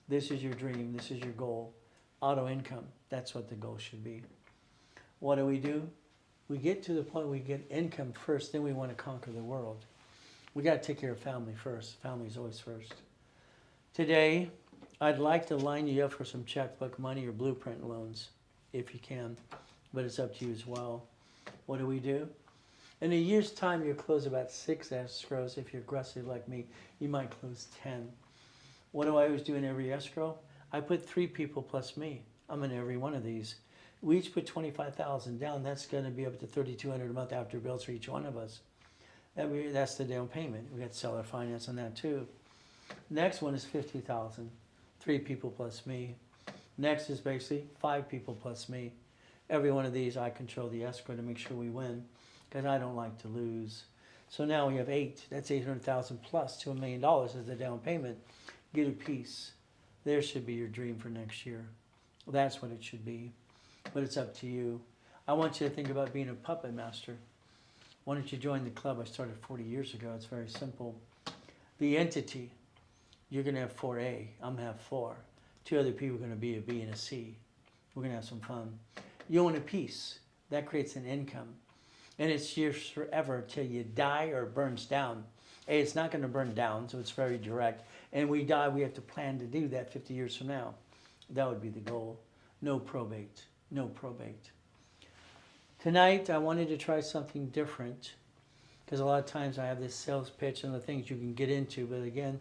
This is your dream. This is your goal. Auto income. That's what the goal should be. What do? We get to the point we get income first, then we want to conquer the world. We got to take care of family first. Family's always first. Today, I'd like to line you up for some checkbook money or blueprint loans, if you can, but it's up to you as well. What do? In a year's time, you'll close about 6 escrows. If you're aggressive like me, you might close 10. What do I always do in every escrow? I put 3 people plus me. I'm in every one of these. We each put $25,000 down. That's going to be up to $3,200 a month after bills for each one of us. That's the down payment. We got seller finance on that too. Next one is $50,000. 3 people plus me. Next is basically 5 people plus me. Every one of these, I control the escrow to make sure we win, because I don't like to lose. So now we have 8. That's $800,000 plus to $1 million as the down payment. Get a piece. There should be your dream for next year. That's what it should be. But it's up to you. I want you to think about being a puppet master. Why don't you join the club? I started 40 years ago. It's very simple. The entity, you're going to have 4A. I'm going to have 4. 2 other people are going to be a B and a C. We're going to have some fun. You own a piece. That creates an income. And it's yours forever till you die or it burns down. A, it's not going to burn down, so it's very direct. And we die, we have to plan to do that 50 years from now. That would be the goal. No probate. No probate. Tonight, I wanted to try something different, because a lot of times I have this sales pitch and the things you can get into, but again,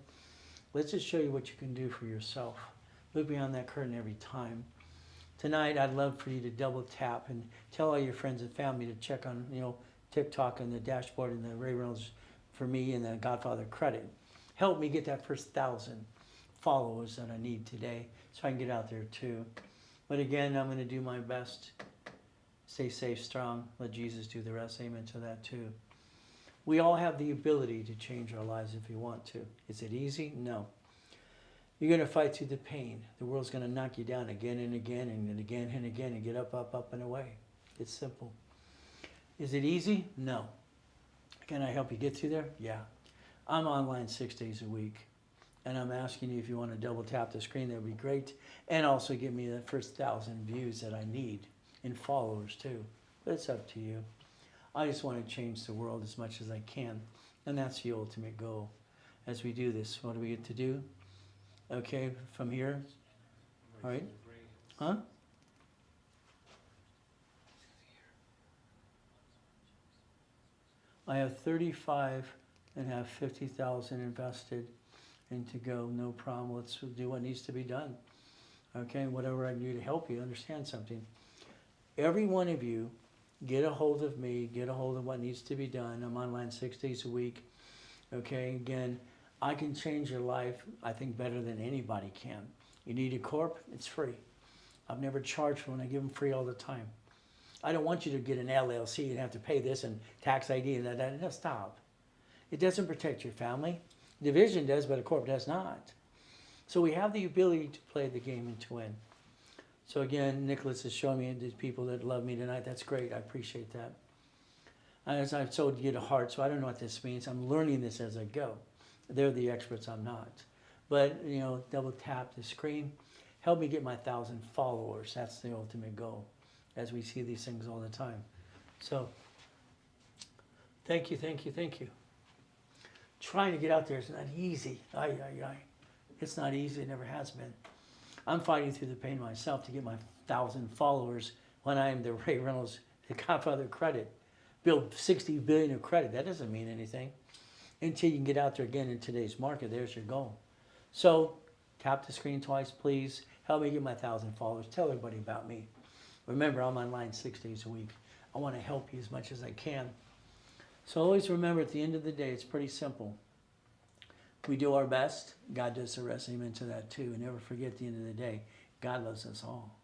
let's just show you what you can do for yourself. Look behind that curtain every time. Tonight, I'd love for you to double tap and tell all your friends and family to check on, TikTok and the dashboard and the Reynolds for me and the Godfather credit. Help me get that first 1,000 followers that I need today so I can get out there too. But again, I'm going to do my best. Stay safe, strong. Let Jesus do the rest. Amen to that too. We all have the ability to change our lives if we want to. Is it easy? No. You're going to fight through the pain. The world's going to knock you down again and again and again and again and get up, up, up and away. It's simple. Is it easy? No. Can I help you get through there? Yeah. I'm online 6 days a week. And I'm asking you if you want to double tap the screen, that would be great. And also give me the first 1,000 views that I need, and followers too. But it's up to you. I just want to change the world as much as I can. And that's the ultimate goal. As we do this, what do we get to do? Okay, from here. All right. Huh? I have 35 and have 50,000 invested. And to go, no problem, let's do what needs to be done. Okay, whatever I can do to help you understand something. Every one of you, get a hold of me, get a hold of what needs to be done. I'm online 6 days a week. Okay, again, I can change your life, I think, better than anybody can. You need a corp, it's free. I've never charged for one, I give them free all the time. I don't want you to get an LLC and have to pay this and tax ID and that. No, stop. It doesn't protect your family. Division does, but a corp does not. So we have the ability to play the game and to win. So again, Nicholas is showing me these people that love me tonight. That's great. I appreciate that. As I've told you to heart, so I don't know what this means. I'm learning this as I go. They're the experts, I'm not. But, double tap the screen. Help me get my 1,000 followers. That's the ultimate goal, as we see these things all the time. So, thank you, thank you, thank you. Trying to get out there is not easy. It's not easy. It never has been. I'm fighting through the pain myself to get my 1,000 followers when I am the Ray Reynolds, the Godfather credit. Build 60 billion of credit. That doesn't mean anything until you can get out there again in today's market. There's your goal. So tap the screen twice, please. Help me get my 1,000 followers. Tell everybody about me. Remember, I'm online 6 days a week. I want to help you as much as I can. So always remember, at the end of the day, it's pretty simple. We do our best. God does the rest. Amen to that too. And never forget, at the end of the day, God loves us all.